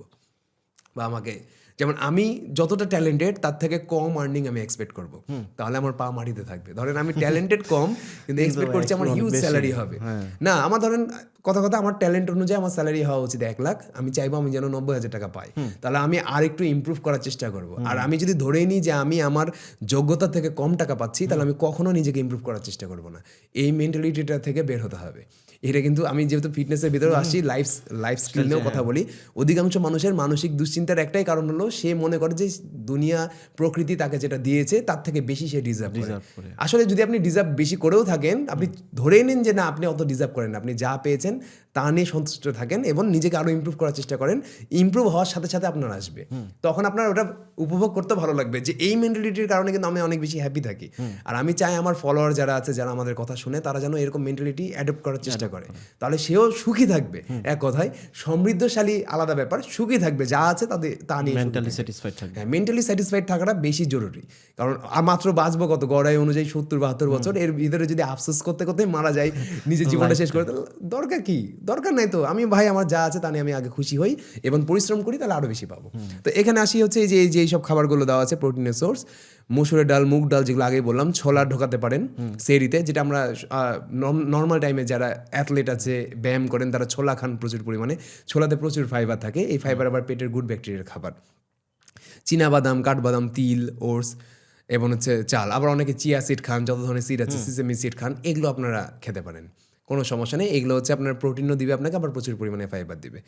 বা আমাকে, যেমন আমি যতটা ট্যালেন্টেড তার থেকে কম আর্নিং আমি এক্সপেক্ট করব, তাহলে আমার পা মাটিতে থাকবে। ধরেন আমি ট্যালেন্টেড কম কিন্তু এক্সপেক্ট করছি আমার হিউজ স্যালারি হবে। না, আমার ধরেন কথা আমার ট্যালেন্ট অনুযায়ী আমার স্যালারি হওয়া উচিত 1 লাখ, আমি চাইবো আমি যেন 90,000 টাকা পাই, তাহলে আমি আর একটু ইমপ্রুভ করার চেষ্টা করব। আর আমি যদি ধরেই নিই যে আমি আমার যোগ্যতা থেকে কম টাকা পাচ্ছি, তাহলে আমি কখনো নিজেকে ইমপ্রুভ করার চেষ্টা করব না। এই মেন্টালিটিটা থেকে বের হতে হবে। এটা কিন্তু আমি যেহেতু ফিটনেসের ভিতরে আসছি, লাইফ স্কিল নিয়েও কথা বলি, অধিকাংশ মানুষের মানসিক দুশ্চিন্তার একটাই কারণ হলো সে মনে করে যে দুনিয়া প্রকৃতি তাকে যেটা দিয়েছে তার থেকে বেশি সে ডিজার্ভ করে। আসলে যদি আপনি ডিজার্ভ বেশি করেও থাকেন, আপনি ধরেই নিন যে না আপনি অত ডিজার্ভ করেন, আপনি যা পেয়েছেন তা নিয়ে সন্তুষ্ট থাকেন এবং নিজেকে আরও ইমপ্রুভ করার চেষ্টা করেন। ইমপ্রুভ হওয়ার সাথে সাথে আপনার আসবে, তখন আপনার ওটা উপভোগ করতে ভালো লাগবে, যে এই মেন্টালিটির কারণে কিন্তু আমি অনেক বেশি হ্যাপি থাকি। আর আমি চাই আমার ফলোয়ার যারা আছে, যারা আমাদের কথা শুনে, তারা যেন এরকম মেন্টালিটি অ্যাডপ্ট করার চেষ্টা করে, তাহলে সেও সুখী থাকবে। এক কথায় সমৃদ্ধশালী আলাদা ব্যাপার, সুখী থাকবে, যা আছে তাদের তা নিয়ে মেন্টালি স্যাটিসফাইড থাকবে। হ্যাঁ, মেন্টালি স্যাটিসফাইড থাকাটা বেশি জরুরি। কারণ মাত্র বাঁচবো কত, গড়াই অনুযায়ী 70-72 বছর, এর ভিতরে যদি আফসোস করতে করতে মারা যায়, নিজের জীবনটা শেষ করে, তাহলে দরকার কি? দরকার নাই তো। আমি ভাই আমার যা আছে তা নিয়ে আমি আগে খুশি হই এবং পরিশ্রম করি, তাহলে আরও বেশি পাবো। তো এখানে আসি হচ্ছে যে এইসব খাবারগুলো দেওয়া আছে প্রোটিনের সোর্স, মসুরের ডাল, মুগ ডাল, যেগুলো আগেই বললাম, ছোলা ঢোকাতে পারেন সেরিতে, যেটা আমরা নর্মাল টাইমে যারা অ্যাথলেট আছে, ব্যায়াম করেন, তারা ছোলা খান প্রচুর পরিমাণে। ছোলাতে প্রচুর ফাইবার থাকে, এই ফাইবার আবার পেটের গুড ব্যাকটেরিয়ার খাবার। চীনাবাদাম, কাঠবাদাম, তিল, ওটস এবং হচ্ছে চাল। আবার অনেকে চিয়া সিড খান, যত ধরনের সিড আছে, সিসেমি সিড খান, এগুলো আপনারা খেতে পারেন, কোনো সমস্যা নেই। এগুলো হচ্ছে আপনার প্রোটিনও দিবে আপনাকে, আবার প্রচুর পরিমাণে ফাইবার দিবে।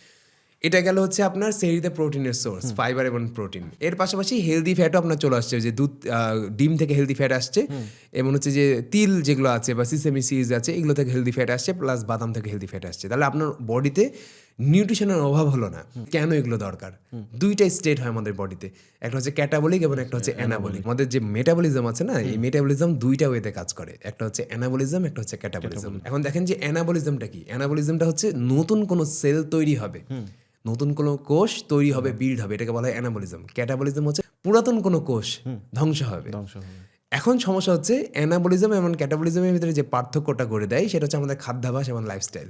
এটা গেল হচ্ছে আপনার সেহরিতে প্রোটিনের সোর্স, ফাইবার এবং প্রোটিন। এর পাশাপাশি হেলদি ফ্যাটও আপনার চলে আসছে, যে দুধ, ডিম থেকে হেলদি ফ্যাট আসছে, এবং হচ্ছে যে তিল যেগুলো আছে বা সিসেমি সিডস আছে, এগুলো থেকে হেলদি ফ্যাট আসছে, প্লাস বাদাম থেকে হেলদি ফ্যাট আসছে। তাহলে আপনার বডিতে নিউট্রিশনের অভাব হলো না। কেন এগুলো দরকার? দুইটা স্টেট হয় আমাদের বডিতে, একটা হচ্ছে ক্যাটাবলিক এবং একটা হচ্ছে অ্যানাবলিক। আমাদের যে মেটাবলিজম আছে না, এই মেটাবলিজম দুইটা ওয়েতে কাজ করে, একটা হচ্ছে অ্যানাবলিজম, একটা হচ্ছে ক্যাটাবলিজম। এখন দেখেন যে অ্যানাবলিজমটা কি? অ্যানাবলিজমটা হচ্ছে নতুন কোনো সেল তৈরি হবে, নতুন কোনো কোষ তৈরি হবে, বিল্ড হবে, এটাকে বলা হয় অ্যানাবলিজম। ক্যাটাবলিজম হচ্ছে পুরাতন কোনো কোষ ধ্বংস হবে। এখন সমস্যা হচ্ছে অ্যানাবলিজম এবং ক্যাটাবলিজমের ভিতরে যে পার্থক্যটা করে দেয় সেটা হচ্ছে আমাদের খাদ্যাভ্যাস এবং লাইফস্টাইল।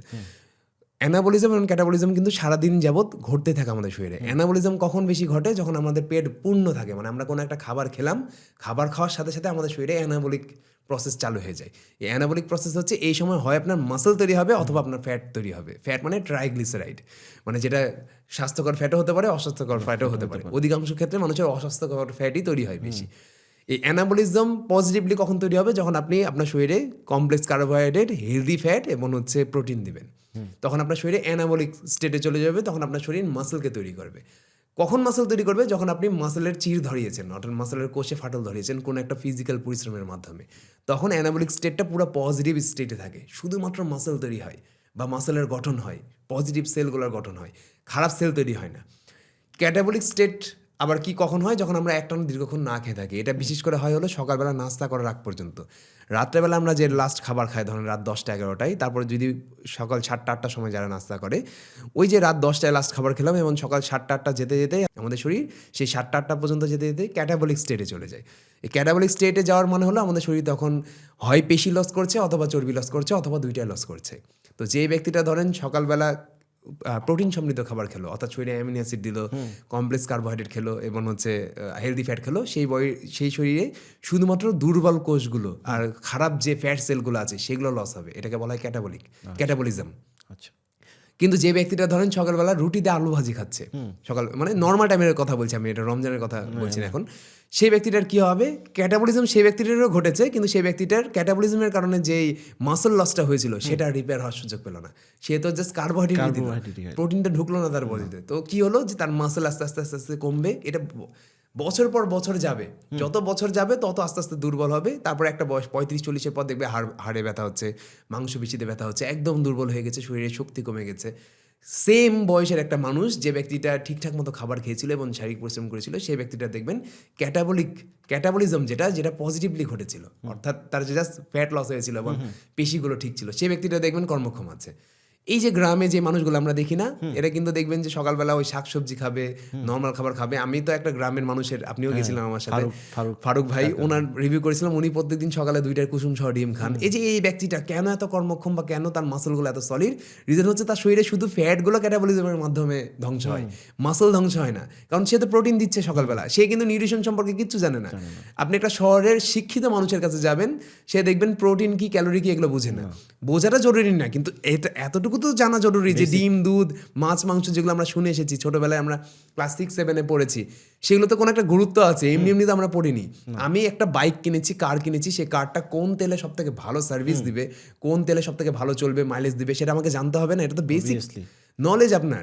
অ্যানাবলিজম এবং ক্যাটাবলিজম কিন্তু সারাদিন যাবৎ ঘটতে থাকে আমাদের শরীরে। অ্যানাবলিজম কখন বেশি ঘটে? যখন আমাদের পেট পূর্ণ থাকে, মানে আমরা কোনো একটা খাবার খেলাম, খাবার খাওয়ার সাথে সাথে আমাদের শরীরে অ্যানাবলিক প্রসেস চালু হয়ে যায়। এই অ্যানাবলিক প্রসেস হচ্ছে এই সময় হয় আপনার মাসল তৈরি হবে অথবা আপনার ফ্যাট তৈরি হবে। ফ্যাট মানে ট্রাইগ্লিসারাইড, মানে যেটা স্বাস্থ্যকর ফ্যাটও হতে পারে, অস্বাস্থ্যকর ফ্যাটও হতে পারে। অধিকাংশ ক্ষেত্রে মানুষের অস্বাস্থ্যকর ফ্যাটই তৈরি হয় বেশি। এই অ্যানাবলিজম পজিটিভলি কখন তৈরি হবে? যখন আপনি আপনার শরীরে কমপ্লেক্স কার্বোহাইড্রেট, হেলদি ফ্যাট এবং হচ্ছে প্রোটিন দিবেন, তখন আপনার শরীরে অ্যানাবলিক স্টেটে চলে যাবে, তখন আপনার শরীর মাসলকে তৈরি করবে। কখন মাসল তৈরি করবে? যখন আপনি মাসলের চির ধরিয়েছেন, অর্থাৎ মাসলের কোষে ফাটল ধরিয়েছেন কোনো একটা ফিজিক্যাল পরিশ্রমের মাধ্যমে, তখন অ্যানাবলিক স্টেটটা পুরো পজিটিভ স্টেটে থাকে, শুধুমাত্র মাসল তৈরি হয় বা মাসলের গঠন হয়, পজিটিভ সেলগুলোর গঠন হয়, খারাপ সেল তৈরি হয় না। ক্যাটাবলিক স্টেট আবার কি কখন হয়? যখন আমরা একটানা দীর্ঘক্ষণ না খেয়ে থাকি। এটা বিশেষ করে হয় হলো সকালবেলা নাস্তা করার আগ পর্যন্ত। রাত্রেবেলা আমরা যে লাস্ট খাবার খাই, ধরেন রাত 10টা-11টায়, তারপরে যদি সকাল 7টা-8টার সময় যারা নাস্তা করে, ওই যে রাত 10টায় লাস্ট খাবার খেলাম এবং সকাল 7টা-8টা যেতে যেতে আমাদের শরীর সেই 7টা-8টা পর্যন্ত যেতে যেতে ক্যাটাবলিক স্টেটে চলে যায়। এই ক্যাটাবলিক স্টেটে যাওয়ার মানে হলো আমাদের শরীর তখন হয় পেশি লস করছে, অথবা চর্বি লস করছে, অথবা দুইটাই লস করছে। তো যে ব্যক্তিটা ধরেন সকালবেলা প্রোটিন সমৃদ্ধ খাবার খেলো, অর্থাৎ শরীরে অ্যামিনো অ্যাসিড দিল, কমপ্লেক্স কার্বোহাইড্রেট খেলো এবং হচ্ছে হেলদি ফ্যাট খেলো, সেই শরীরে শুধুমাত্র দুর্বল কোষগুলো আর খারাপ যে ফ্যাট সেলগুলো আছে সেগুলো লস হবে। এটাকে বলা হয় ক্যাটাবলিজম। আচ্ছা, কিন্তু যে ব্যক্তিটা ধরেন সকালবেলা রুটিতে আলু ভাজি খাচ্ছে, সকাল মানে নর্মাল টাইমের কথা বলছি আমি, এটা রমজানের কথা বলছি না এখন, সেই ব্যক্তিটার কী হবে? ক্যাটাবলিজম সেই ব্যক্তিটারও ঘটেছে, কিন্তু সেই ব্যক্তিটার ক্যাটাবলিজমের কারণে যেই মাসল লসটা হয়েছিল সেটা রিপেয়ার হওয়ার সুযোগ পেল না। সে তো জাস্ট কার্বোহাইড্রেট দিল, প্রোটিনটা ঢুকলো না তার বডিতে। তো কি হলো? যে তার মাসল আস্তে আস্তে আস্তে আস্তে কমবে। এটা বছর পর বছর যাবে, যত বছর যাবে তত আস্তে আস্তে দুর্বল হবে। তারপর একটা বয়স 35-40-এর পর দেখবে হাড়ে ব্যথা হচ্ছে, মাংসপেশিতে ব্যথা হচ্ছে, একদম দুর্বল হয়ে গেছে, শরীরে শক্তি কমে গেছে। সেম বয়সের একটা মানুষ, যে ব্যক্তিটা ঠিকঠাক মতো খাবার খেয়েছিল এবং শারীরিক পরিশ্রম করেছিল, সেই ব্যক্তিটা দেখবেন ক্যাটাবলিজম যেটা পজিটিভলি ঘটেছিল, অর্থাৎ তার যে জাস্ট ফ্যাট লস হয়েছিল এবং পেশিগুলো ঠিক ছিল, সেই ব্যক্তিটা দেখবেন কর্মক্ষম আছে। এই যে গ্রামে যে মানুষগুলো আমরা দেখি না, এরা কিন্তু দেখবেন যে সকালবেলা ওই শাকসবজি খাবে, নর্মাল খাবার খাবে। আমি তো একটা গ্রামের মানুষের, আপনিও গেছিলেন আমার সাথে, ফারুক ভাই, ওনার রিভিউ করেছিলাম, উনি প্রত্যেকদিন সকালে 2টা কুসুম সহ ডিম খান। এই যে এই ব্যক্তিটা কেন এত কর্মক্ষম বা কেন তার মাসলগুলো এত সলিড, রিজন হচ্ছে তার শরীরে শুধু ফ্যাটগুলো ক্যাটাবলিজমের মাধ্যমে ধ্বংস হয়, মাসল ধ্বংস হয় না, কারণ সে তো প্রোটিন দিচ্ছে সকালবেলা, সে কিন্তু নিউট্রিশন সম্পর্কে কিচ্ছু জানে না। আপনি একটা শহরের শিক্ষিত মানুষের কাছে যাবেন, সে দেখবেন প্রোটিন কি ক্যালোরি কি এগুলো বুঝে না। বোঝাটা জরুরি না, কিন্তু এটা এতটুকু তো জানা জরুরি যে ডিম, দুধ, মাছ, মাংস যেগুলো আমরা শুনে এসেছি ছোটবেলায়, আমরা ক্লাস 6-7 পড়েছি, সেগুলো তো কোনো একটা গুরুত্ব আছে, এমনি এমনি তো আমরা পড়িনি। আমি একটা বাইক কিনেছি, কার কিনেছি, সেই কারটা কোন তেলে সব থেকে ভালো সার্ভিস দিবে, কোন তেলে সব থেকে ভালো চলবে, মাইলেজ দিবে, সেটা আমাকে জানতে হবে না? এটা তো বেসিক নলেজ আপনার।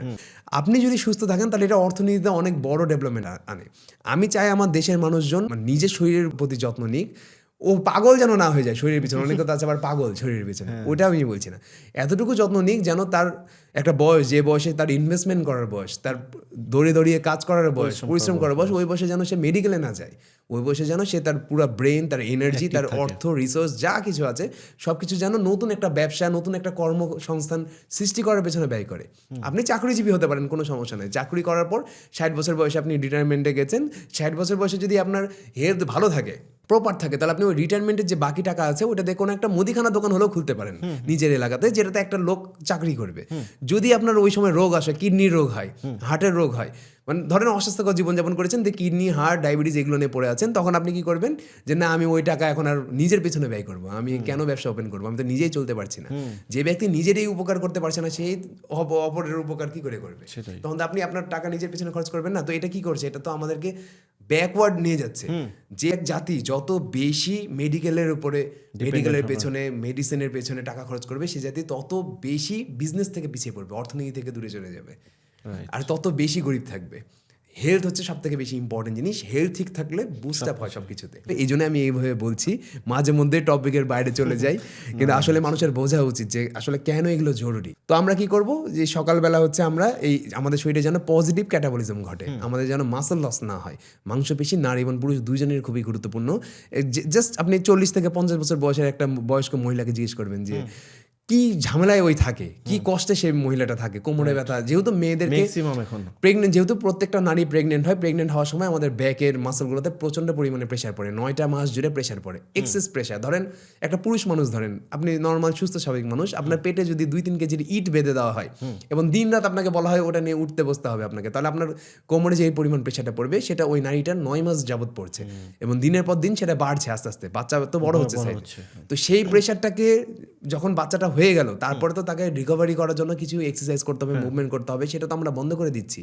আপনি যদি সুস্থ থাকেন তাহলে এটা অর্থনীতিতে অনেক বড় ডেভেলপমেন্ট আনে। আমি চাই আমার দেশের মানুষজন নিজের শরীরের প্রতি যত্ন নিক, ও পাগল যেন না হয়ে যায় শরীরের পিছনে, অনেকে তো আছে আবার পাগল শরীরের পিছনে, ওটা আমি বলছি না। এতটুকু যত্ন নিক যেন তার একটা বয়স, যে বয়সে তার ইনভেস্টমেন্ট করার বয়স, তার দৌড়িয়ে কাজ করার বয়স, পরিশ্রম করার বয়স, ওই বয়সে যেন সে মেডিকেলে না যায়, ওই বয়সে যেন সে তার পুরো ব্রেন, তার এনার্জি, তার অর্থ, রিসোর্স যা কিছু আছে সব কিছু যেন নতুন একটা ব্যবসা, নতুন একটা কর্মসংস্থান সৃষ্টি করার পেছনে ব্যয় করে। আপনি চাকরিজীবী হতে পারেন, কোনো সমস্যা নেই। চাকরি করার পর 60 বছর বয়সে আপনি রিটায়ারমেন্টে গেছেন, 60 বছর বয়সে যদি আপনার হেলথ ভালো থাকে, প্রপার থাকে, তাহলে আপনি ওই রিটায়ারমেন্টের যে বাকি টাকা আছে ওটা দিয়ে কোনো একটা মুদিখানা দোকান হলেও খুলতে পারেন নিজের এলাকাতে, যেটাতে একটা লোক চাকরি করবে। যদি আপনার ওই সময় রোগ আসে, কিডনির রোগ হয়, হার্টের রোগ হয়, মানে ধরেন অস্বাস্থ্যকর জীবনযাপন করেছেন, যে কিডনি, হার্ট, ডায়াবেটিস এগুলো নিয়ে পড়ে আছেন, তখন আপনি কি করবেন যে না আমি ওই টাকা এখন আর নিজের পেছনে ব্যয় করবো, আমি কেন ব্যবসা ওপেন করবো, আমি তো নিজেই চলতে পারছি না। যে ব্যক্তি নিজেরই উপকার করতে পারছে না, সেই অপরের উপকার কি করে করবে? তখন তো আপনি আপনার টাকা নিজের পেছনে খরচ করবেন না। তো এটা কি করছে? এটা তো আমাদেরকে ব্যাকওয়ার্ড নিয়ে যাচ্ছে। যে এক জাতি যত বেশি মেডিকেলের উপরে, মেডিকেলের পেছনে, মেডিসিনের পেছনে টাকা খরচ করবে, সে জাতি তত বেশি বিজনেস থেকে পিছিয়ে পড়বে, অর্থনীতি থেকে দূরে চলে যাবে, আর তত বেশি গরিব থাকবে। হেলথ হচ্ছে সব থেকে বেশি ইম্পর্টেন্ট জিনিস। হেলথ ঠিক থাকলে বুস্ট আপ হয় সব কিছুতে। এই জন্য আমি এইভাবে বলছি, মাঝে মধ্যে টপিকের বাইরে চলে যাই, কিন্তু আসলে মানুষের বোঝা উচিত যে আসলে কেন এগুলো জরুরি। তো আমরা কি করব, যে সকালবেলা হচ্ছে আমরা এই আমাদের শরীরে যেন পজিটিভ ক্যাটাবলিজম ঘটে, আমাদের যেন মাসল লস না হয়। মাংসপেশি নারী এবং পুরুষ দুইজনের খুবই গুরুত্বপূর্ণ। জাস্ট আপনি 40 থেকে 50 বছর বয়সের একটা বয়স্ক মহিলাকে জিজ্ঞেস করবেন যে কি ঝামেলায় ওই থাকে, কি কষ্টে সেই মহিলাটা থাকে, কোমরে ব্যথা, যেহেতু মেয়েদেরকে প্রেগনেন্ট, যেহেতু প্রত্যেকটা নারী প্রেগনেন্ট হয়, প্রেগনেন্ট হওয়ার সময় আমাদের ব্যাকের মাসলগুলোতে প্রচন্ড পরিমাণে প্রেশার পড়ে, 9টা মাস জুড়ে প্রেশার পড়ে, এক্সেস প্রেশার। ধরেন একটা পুরুষ মানুষ, ধরেন আপনি নর্মাল সুস্থ স্বাভাবিক মানুষ, আপনার পেটে যদি 2-3 কেজির ইট বেঁধে দেওয়া হয় এবং দিন রাত আপনাকে বলা হয় ওটা নিয়ে উঠতে বসতে হবে আপনাকে, তাহলে আপনার কোমরে যে পরিমাণ প্রেশারটা পড়বে সেটা ওই নারীটার 9 মাস যাবত পড়ছে, এবং দিনের পর দিন সেটা বাড়ছে আস্তে আস্তে, বাচ্চা তো বড় হচ্ছে। তো সেই প্রেশারটাকে যখন বাচ্চাটা হয়ে গেল, তারপরে তো তাকে রিকভারি করার জন্য কিছু এক্সারসাইজ করতে হবে, মুভমেন্ট করতে হবে, সেটা তো আমরা বন্ধ করে দিচ্ছি।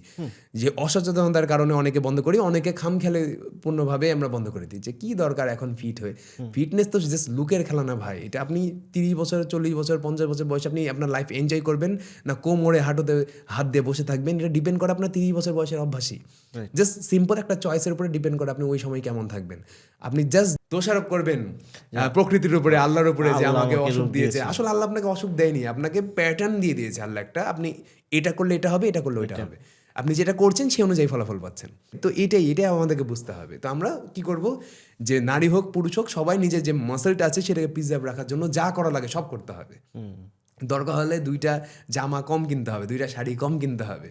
যে অসচেতনতার কারণে অনেকে বন্ধ করি, অনেকে খামখেয়ালি পূর্ণভাবে আমরা বন্ধ করে দিই, যে কি দরকার এখন ফিট হয়ে। ফিটনেস তো জাস্ট লুকের খেলা না ভাই, এটা আপনি 30 বছর, 40 বছর, 50 বছর বয়সে আপনি আপনার লাইফ এনজয় করবেন না কোমরে হাঁটুতে হাত দিয়ে বসে থাকবেন, এটা ডিপেন্ড করে আপনার 30 বছর বয়সের অভ্যাসই। জাস্ট সিম্পল একটা চয়েসের উপরে ডিপেন্ড করে আপনি ওই সময় কেমন থাকবেন। আপনি জাস্ট দোষারোপ করবেন প্রকৃতির উপরে, আল্লাহর উপরে, যে আমাকে অসুখ দিয়েছে। আসলে আল্লাহ আপনাকে অসুখ দেয়নি, আপনাকে প্যাটার্ন দিয়ে দিয়েছে আল্লাহ একটা, আপনি এটা করলে এটা হবে, এটা করলে ওইটা হবে, আপনি যেটা করছেন সেই অনুযায়ী ফলাফল পাচ্ছেন। তো এটাই আমাদেরকে বুঝতে হবে। তো আমরা কি করব, যে নারী হোক পুরুষ হোক, সবাই নিজের যে মাসলটা আছে সেটাকে প্রিজার্ভ রাখার জন্য যা করা লাগে সব করতে হবে। দরকার হলে 2টা জামা কম কিনতে হবে, 2টা শাড়ি কম কিনতে হবে,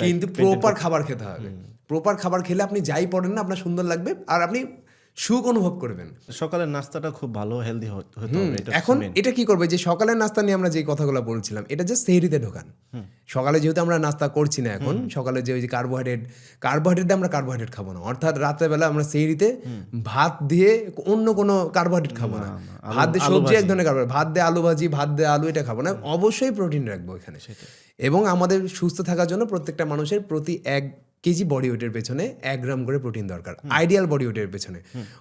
কিন্তু প্রপার খাবার খেতে হবে। প্রপার খাবার খেলে আপনি যাই পড়েন না, আপনার সুন্দর লাগবে আর আপনি সুখ অনুভব করবেন। সকালের নাস্তাটা খুব ভালো, হেলদি হতে হবে। এখন এটা কি করবে, যে সকালের নাস্তা নিয়ে আমরা যে কথাগুলো বলছিলাম, এটা জাস্ট সেহরিতে ঢোকান। সকালে যেহেতু আমরা নাস্তা করছি না এখন, সকালে যে ওই যে কার্বোহাইড্রেট দিয়ে আমরা কার্বোহাইড্রেট খাবো না, অর্থাৎ রাত্রেবেলা আমরা সেহরিতে ভাত দিয়ে অন্য কোনো কার্বোহাইড্রেট খাবো না, ভাত দিয়ে সবজি, এক ধরনের কার্বোহাইড্রেট, ভাত দিয়ে আলু ভাজি, ভাত দিয়ে আলু, এটা খাবো না, অবশ্যই প্রোটিন রাখবো এখানে। এবং আমাদের সুস্থ থাকার জন্য প্রত্যেকটা মানুষের প্রতি 1 কেজি বডি ওয়েটের পেছনে 1 গ্রাম করে প্রোটিন দরকার, আইডিয়াল বডি ওয়েটের পেছনে।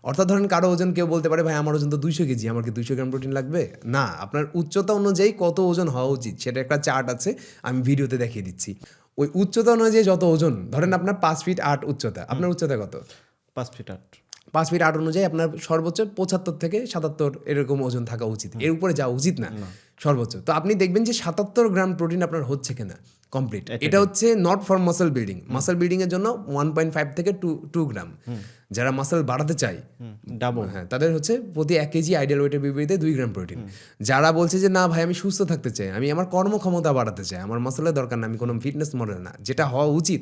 অর্থাৎ ধরেন কারো ওজন, কেউ বলতে পারে ভাই আমার ওজন তো 200 কেজি, আমার কি 200 গ্রাম প্রোটিন লাগবে? না, আপনার উচ্চতা অনুযায়ী কত ওজন হওয়া উচিত সেটা একটা চার্ট আছে, আমি ভিডিওতে দেখিয়ে দিচ্ছি। ওই উচ্চতা অনুযায়ী যত ওজন, ধরেন আপনার 5 ফিট 8 উচ্চতা, আপনার উচ্চতা কত? 5 ফিট 8। 5 ফিট 8 অনুযায়ী আপনার সর্বোচ্চ 75 থেকে 77 এরকম ওজন থাকা উচিত, এর উপরে যাওয়া উচিত না সর্বোচ্চ। তো আপনি দেখবেন যে 77 গ্রাম প্রোটিন আপনার হচ্ছে কিনা কমপ্লিট। এটা হচ্ছে not for muscle building. Muscle building এর জন্য 1.5 থেকে 2 গ্রাম। যারা মাসল বাড়াতে চায় ডাবল। হ্যাঁ, তাদের হচ্ছে প্রতি 1 কেজি আইডিয়াল ওয়েটের বিপরীতে 2 গ্রাম প্রোটিন। যারা বলছে যে না ভাই আমি সুস্থ থাকতে চাই, আমি আমার কর্মক্ষমতা বাড়াতে চাই, আমার মাসলের দরকার না, আমি কোনো ফিটনেস মডেল না, যেটা হওয়া উচিত,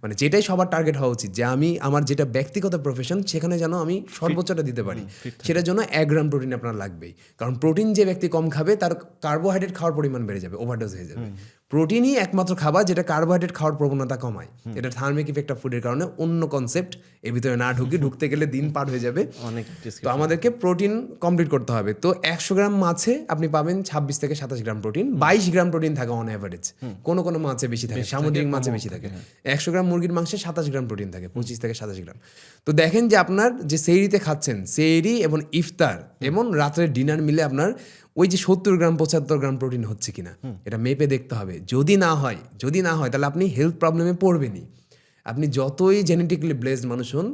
মানে যেটাই সবার টার্গেট হওয়া উচিত, যে আমি আমার যেটা ব্যক্তিগত প্রফেশন সেখানে যেন আমি সর্বোচ্চটা দিতে পারি, সেটার জন্য 1 গ্রাম প্রোটিন আপনার লাগবেই। কারণ প্রোটিন যে ব্যক্তি কম খাবে তার কার্বোহাইড্রেট খাওয়ার পরিমাণ বেড়ে যাবে, ওভারডোজ হয়ে যাবে। প্রোটিনই একমাত্র খাবার যেটা কার্বোহাইড্রেট খাওয়ার প্রবণতা কমায়। এটা থার্মিক ইফেক্ট অফ ফুডের কারণে, অন্য কনসেপ্ট এর ভিতরে না ঢুকতে গেলে দিন পার হয়ে যাবে। অনেক তো আমাদেরকে প্রোটিন কমপ্লিট করতে হবে। তো 100 গ্রাম মাছে আপনি পাবেন 26 থেকে 27 গ্রাম প্রোটিন, 22 গ্রাম প্রোটিন থাকে অন অ্যাভারেজ। কোনো কোনো মাছে বেশি থাকে, সামুদ্রিক মাছে বেশি থাকে। 100 গ্রাম মুরগির মাংসে 27 গ্রাম প্রোটিন থাকে, 25 থেকে 27 গ্রাম। তো দেখেন যে আপনার যে সেহরিতে খাচ্ছেন, সেহরি এবং ইফতার এবং রাত্রের ডিনার মিলে আপনার ওই যে 70 গ্রাম 75 গ্রাম প্রোটিন হচ্ছে কিনা এটা মেপে দেখতে হবে। যদি না হয় তাহলে আপনি হেলথ প্রবলেমে পড়বেনই। আপনি যতই জেনেটিক্যালি ব্লেসড মানুষ হন,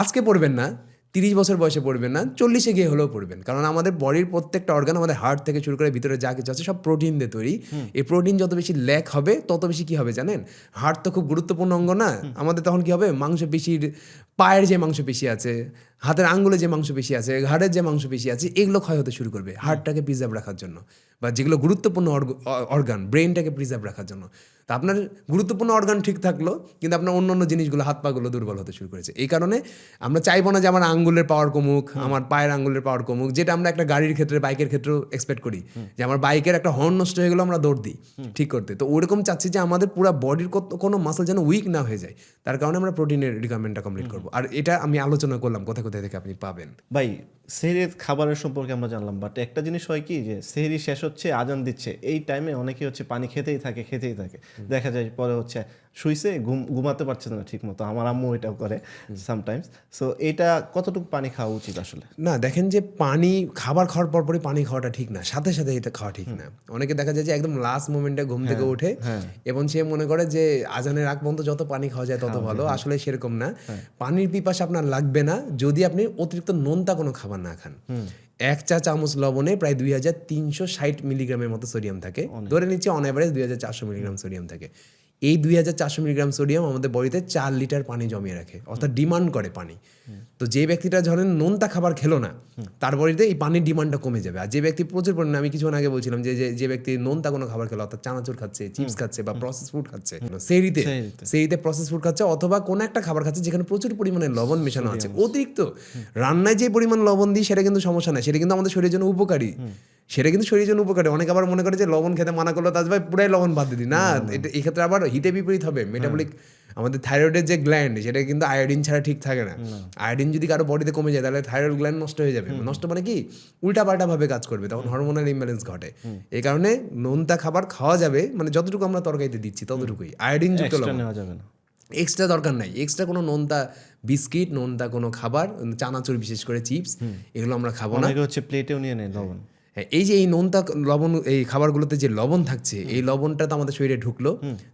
আজকে পড়বেন না, 30 বছর বয়সে পড়বেন না, 40-এ গিয়ে হলেও পড়বেন। কারণ আমাদের বডির প্রত্যেকটা অর্গান, আমাদের হার্ট থেকে শুরু করে ভিতরে যা কিছু আছে সব প্রোটিন দিয়ে তৈরি। এই প্রোটিন যত বেশি ল্যাক হবে তত বেশি কি হবে জানেন? হার্ট তো খুব গুরুত্বপূর্ণ অঙ্গ না আমাদের, তখন কি হবে? মাংসপেশির, পায়ের যে মাংসপেশি আছে, হাতের আঙ্গুলে যে মাংসপেশি আছে, ঘাড়ের যে মাংসপেশি আছে, এগুলো ক্ষয় হতে শুরু করবে হার্টটাকে প্রিজার্ভ রাখার জন্য, বা যেগুলো গুরুত্বপূর্ণ অর্গান, ব্রেনটাকে প্রিজার্ভ রাখার জন্য। তা আপনার গুরুত্বপূর্ণ অর্গান ঠিক থাকলো, কিন্তু আপনার অন্য অন্য জিনিসগুলো, হাত পাগুলো দুর্বল হতে শুরু করেছে। এই কারণে আমরা চাইবো না যে আমার আঙ্গুলের পাওয়ার কমুক, আমার পায়ের আঙ্গুলের পাওয়ার কমুক, যেটা আমরা একটা গাড়ির ক্ষেত্রে, বাইকের ক্ষেত্রেও এক্সপেক্ট করি, যে আমার বাইকের একটা হর্ন নষ্ট হয়ে গেলো আমরা দৌড় দিই ঠিক করতে। তো ওরকম চাচ্ছি যে আমাদের পুরো বডির কোনো মাসল যেন উইক না হয়ে যায়, তার কারণে আমরা প্রোটিনের রিকোয়ারমেন্টটা কমপ্লিট করবো। আর এটা আমি আলোচনা করলাম কোথায় কোথায় থেকে আপনি পাবেন। ভাই সেহরির খাবারের সম্পর্কে আমরা জানলাম, বাট একটা জিনিস হয় কি, যে সেহরি শেষ হচ্ছে, আজান দিচ্ছে, এই টাইমে অনেকে হচ্ছে পানি খেতেই থাকে। দেখা যায় পরে হচ্ছে শুইছে, ঘুমাতে পারছে না ঠিক মতো। আমার আম্মু এটাও করে সামটাইমস। সো এটা কতটুকু পানি খাওয়া উচিত আসলে? না, দেখেন যে পানি খাবার খাওয়ার পরপরই পানি খাওয়াটা ঠিক না, সাথে সাথে এটা খাওয়া ঠিক না। অনেকে দেখা যায় যে একদম লাস্ট মোমেন্টে ঘুম থেকে ওঠে এবং সে মনে করে যে আজানের আগ পর্যন্ত যত পানি খাওয়া যায় তত ভালো। আসলে সেরকম না। পানির পিপাসা আপনার লাগবে না যদি আপনি অতিরিক্ত নোনতা কোনো খাবার না খান। 1 চা চামচ লবণে প্রায় 2360 মিলিগ্রামের মতো সোডিয়াম থাকে। ধরে নিচ্ছে অন অ্যাভারেজ 2400 মিলিগ্রাম সোডিয়াম থাকে। এই 2400 মিলিগ্রাম সোডিয়াম আমাদের বডিতে 4 লিটার পানি জমিয়ে রাখে, অর্থাৎ ডিমান্ড করে পানি। তো যে ব্যক্তিটা ধরেন নোনতা খাবার খেলো না, তার বডিতে এই পানির ডিমান্ডটা কমে যাবে। আর যে ব্যক্তি প্রচুর পরিমাণে, আমি কিছুক্ষণ আগে বলছিলাম যে ব্যক্তি নোনতা কোনো খাবার খেলো, অর্থাৎ চানাচুর খাচ্ছে, চিপস খাচ্ছে বা প্রসেস ফুড খাচ্ছে, সেহরিতে প্রসেস ফুড খাচ্ছে, অথবা কোনো একটা খাবার খাচ্ছে যেখানে প্রচুর পরিমাণে লবণ মেশানো আছে অতিরিক্ত। রান্নায় যে পরিমাণ লবণ দিই সেটা কিন্তু সমস্যা না, সেটা কিন্তু আমাদের শরীরের জন্য উপকারী। অনেকে আবার মনে করে যে লবণ খেতে মানা করলো তাজ ভাই পুরাই লবণ বাদ দিই না, এটা এক্ষেত্রে আবার হিতে বিপরীত হবে। মেটাবলিক, আমাদের থাইরয়েডের যে গ্ল্যান্ড, সেটা কিন্তু আয়োডিন ছাড়া ঠিক থাকে না। আয়োডিন যদি কারো বডিতে কমে যায় তাহলে থাইরয়েড গ্ল্যান্ড নষ্ট হয়ে যাবে। নষ্ট মানে কি, উল্টাপাল্টা ভাবে কাজ করবে, তখন হরমোনাল ইমব্যালেন্স ঘটে। এই কারণে নোনতা খাবার খাওয়া যাবে, মানে যতটুকু আমরা তরকারিতে দিচ্ছি ততটুকুই, আয়োডিন যুক্ত লবণ নেওয়া যাবে না, এক্সট্রা দরকার নাই। এক্সট্রা কোনো নোনতা বিস্কিট, নোনতা কোনো খাবার, চানাচুর বিশেষ করে চিপস, এগুলো আমরা খাবো না। হচ্ছে প্লেটেও নিয়ে নেয় লবণ। এই যে এই নোনতা লবণ, এই খাবারগুলোতে যে লবণ থাকছে, এই লবণটা তো আমাদের শরীরে ঢুকলো।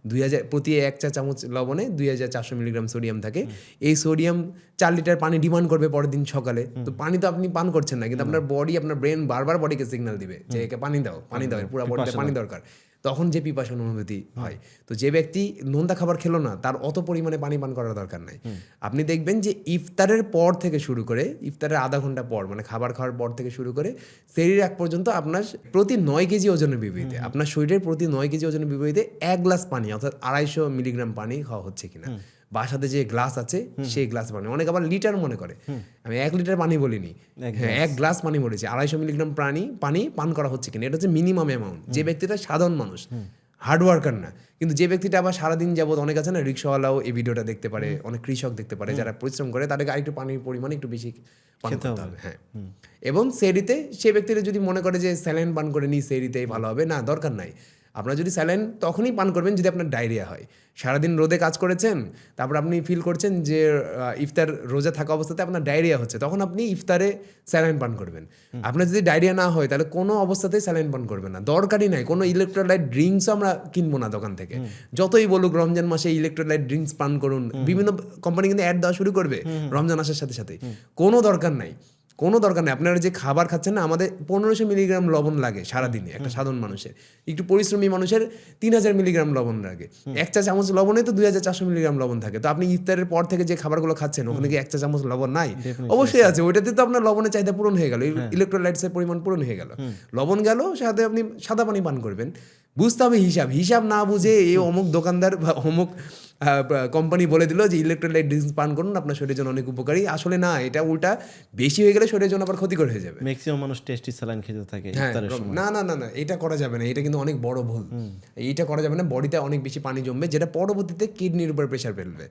2000 প্রতি 1 চা চামচ লবণে 2400 মিলিগ্রাম সোডিয়াম থাকে। এই সোডিয়াম 4 লিটার পানি ডিমান্ড করবে পরের দিন সকালে। তো পানি তো আপনি পান করছেন না, কিন্তু আপনার বডি, আপনার ব্রেন বারবার বডিকে সিগন্যাল দিবে যে একে পানি দাও, পুরো বডিতে পানি দরকার। তখন যে পিপাসার অনুভূতি হয়। তো যে ব্যক্তি নোনতা খাবার খেলো না, তার অত পরিমাণে পানি পান করার দরকার নাই। আপনি দেখবেন যে ইফতারের পর থেকে শুরু করে, ইফতারের আধা ঘন্টা পর, মানে খাবার খাওয়ার পর থেকে শুরু করে সেহরির আগ পর্যন্ত আপনার প্রতি 9 কেজি ওজনের বিপরীতে, আপনার শরীরের প্রতি 9 কেজি ওজনের বিপরীতে 1 গ্লাস পানি, অর্থাৎ 250 মিলিগ্রাম পানি খাওয়া হচ্ছে কিনা। বাসাতে যে গ্লাস আছে সেই গ্লাস পানি, অনেকে আবার লিটার মনে করে, আমি 1 লিটার পানি বলিনি, 1 গ্লাস পানি বলেছি। 250 মিলিগ্রাম পানি পান করা হচ্ছে কিনা, এটা হচ্ছে মিনিমাম অ্যামাউন্ট। যে ব্যক্তিটা সাধারণ মানুষ, হার্ড ওয়ার্কার না, কিন্তু যে ব্যক্তিটা আবার সারাদিন যাবত, অনেক আছে না রিক্সাওয়ালাও এই ভিডিওটা দেখতে পারে, অনেক কৃষক দেখতে পারে যারা পরিশ্রম করে, তাদেরকে আরেকটু পানির পরিমাণ একটু বেশি পান করতে হবে। হ্যাঁ, এবং সেহরিতে সে ব্যক্তিটা যদি মনে করে যে স্যালাইন পান করে নিই সেহরিতেই ভালো হবে, না, দরকার নাই। আপনার যদি স্যালাইন তখনই পান করবেন যদি আপনার ডায়রিয়া হয়। সারাদিন রোদে কাজ করেছেন, তারপর আপনি ফিল করছেন যে ইফতার রোজা থাকা অবস্থাতে আপনার ডায়রিয়া হচ্ছে, তখন আপনি ইফতারে স্যালাইন পান করবেন। আপনার যদি ডায়রিয়া না হয় তাহলে কোনো অবস্থাতেই স্যালাইন পান করবেন না, দরকারই নাই। কোনো ইলেকট্রোলাইট ড্রিঙ্কসও আমরা কিনবো না দোকান থেকে, যতই বলুক রমজান মাসে ইলেকট্রোলাইট ড্রিঙ্কস পান করুন, বিভিন্ন কোম্পানি কিন্তু অ্যাড দেওয়া শুরু করবে রমজান আসার সাথে সাথে। কোনো দরকার নাই। কোনো দরকার নেই। আপনারা যে খাবার খাচ্ছেন না, আমাদের 1500 মিলিগ্রাম লবণ লাগে সারাদিনে একটা সাধারণ মানুষের। একটু পরিশ্রমী মানুষের 3000 মিলিগ্রাম লবণ লাগে। 1 চা চামচ লবণে তো 2400 মিলিগ্রাম লবণ থাকে। তো আপনি ইফতারের পর থেকে যে খাবারগুলো খাচ্ছেন ওখানে কি 1 চা চামচ লবণ নাই? অবশ্যই আছে। ওইটাতে তো আপনার লবণের চাহিদা পূরণ হয়ে গেল, ইলেকট্রোলাইটসের পরিমাণ পূরণ হয়ে গেল। লবণ গেল, সাথে আপনি সাদা পানি পান করবেন। বুঝতে হবে হিসাব না বুঝে এই অমুক দোকানদার বা অমুক কোম্পানি বলে দিল যে ইলেকট্রোলাইট ড্রিঙ্কস পান করুন, আপনার শরীরের জন্য অনেক উপকারী। আসলে না, এটা উল্টা, বেশি হয়ে গেলে শরীরের জন্য আবার ক্ষতিকর হয়ে যাবে। ম্যাক্সিমাম মানুষ টেস্টি স্যালাইন খেতে থাকে হ্যাঁ, ইফতারের সময়। না, এটা করা যাবে না। এটা কিন্তু অনেক বড় ভুল। এইটা করা যাবে না। বডিতে অনেক বেশি পানি জমবে, যেটা পরবর্তীতে কিডনির উপর প্রেশার ফেলবে।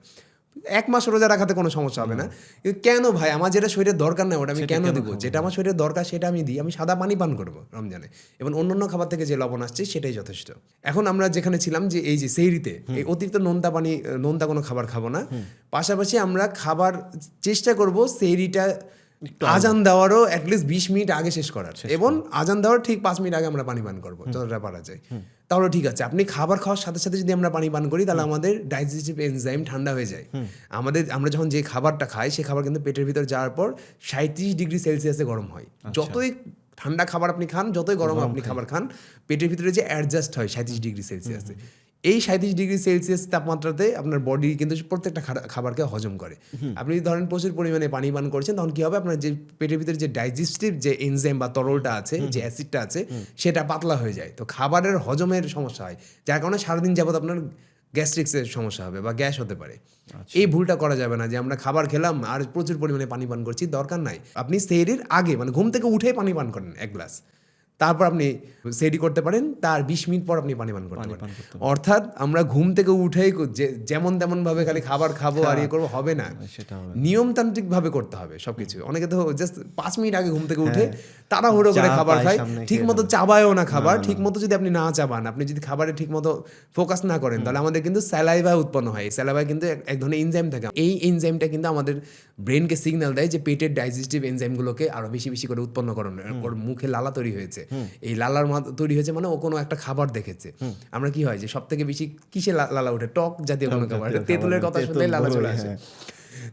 1 মাস রোজা রাখাতে কোনো সমস্যা হবে না। কিন্তু কেন ভাই, আমার যেটা শরীরের দরকার নেই ওটা আমি কেন দেবো? যেটা আমার শরীরের দরকার সেটা আমি দিই। আমি সাদা পানি পান করবো রমজানে, এবং অন্যান্য খাবার থেকে যে লবণ আসছে সেটাই যথেষ্ট। এখন আমরা যেখানে ছিলাম, যে এই যে সেহরিতে এই অতিরিক্ত নোনতা কোনো খাবার খাবো না। পাশাপাশি আমরা খাবার চেষ্টা করব সেহরিটা আজান দেওয়ারও অ্যাটলিস্ট 20 মিনিট আগে শেষ করার, এবং আজান দেওয়ার ঠিক 5 মিনিট আগে আমরা পানি পান করবো যতটা পারা যায়। তাহলে ঠিক আছে। আপনি খাবার খাওয়ার সাথে সাথে যদি আমরা পানি পান করি, তাহলে আমাদের ডাইজেস্টিভ এনজাইম ঠান্ডা হয়ে যায়। আমরা যখন যে খাবারটা খাই, সেই খাবার কিন্তু পেটের ভিতর যাওয়ার পর 37 ডিগ্রি সেলসিয়াসে গরম হয়। যতই ঠান্ডা খাবার আপনি খান, যতই গরম আপনি খাবার খান, পেটের ভিতরে যে অ্যাডজাস্ট হয় 37 ডিগ্রি সেলসিয়াসে। এই 37 ডিগ্রি সেলসিয়াস তাপমাত্রাতে আপনার বডি কিন্তু প্রত্যেকটা খাবারকে হজম করে। আপনি ধরেন প্রচুর পরিমাণে পানি পান করছেন, তখন কি হবে, আপনার যে পেটের ভিতরে যে ডাইজেস্টিভ যে এনজাইম বা তরলটা আছে, যে অ্যাসিডটা আছে, সেটা পাতলা হয়ে যায়। তো খাবারের হজমের সমস্যা হয়, যার কারণে সারাদিন যাবত আপনার গ্যাস্ট্রিক্সের সমস্যা হবে বা গ্যাস হতে পারে। এই ভুলটা করা যাবে না যে আমরা খাবার খেলাম আর প্রচুর পরিমাণে পানি পান করছি, দরকার নাই। আপনি সেহরির আগে, মানে ঘুম থেকে উঠে পানি পান করেন 1 গ্লাস, তারপর আপনি সেহরি করতে পারেন, তার 20 মিনিট পর আপনি পানি পান করতে পারেন। অর্থাৎ আমরা ঘুম থেকে উঠেই যেমন তেমন ভাবে খালি খাবার খাবো আর ইয়ে করবো, হবে না। নিয়মতান্ত্রিক ভাবে করতে হবে সবকিছু। অনেকে তো জাস্ট 5 মিনিট আগে ঘুম থেকে উঠে তাড়াহুড়ো করে খাবার খায়, ঠিক মতো চাবায়ও না খাবার। ঠিক মতো যদি আপনি না চাবান, আপনি যদি খাবারে ঠিক মতো ফোকাস না করেন, তাহলে আমাদের কিন্তু স্যালাইভা উৎপন্ন হয়। স্যালাইভায় কিন্তু এক ধরনের এনজাইম থাকে। এই এনজাইমটা কিন্তু আমাদের ব্রেনকে সিগন্যাল দেয় যে পেটের ডাইজেস্টিভ এনজাইমগুলোকে আরো বেশি বেশি করে উৎপন্ন করুন। ওর মুখে লালা তৈরি হয়েছে, এই লালার তৈরি হয়েছে মানে ও কোনো একটা খাবার দেখেছে। আমরা কি হয় যে সব থেকে বেশি কিসে লালা ওঠে? টক জাতীয় কোনো খাবার। তেঁতুলের কথা শুনলেই লালা চলে আসে।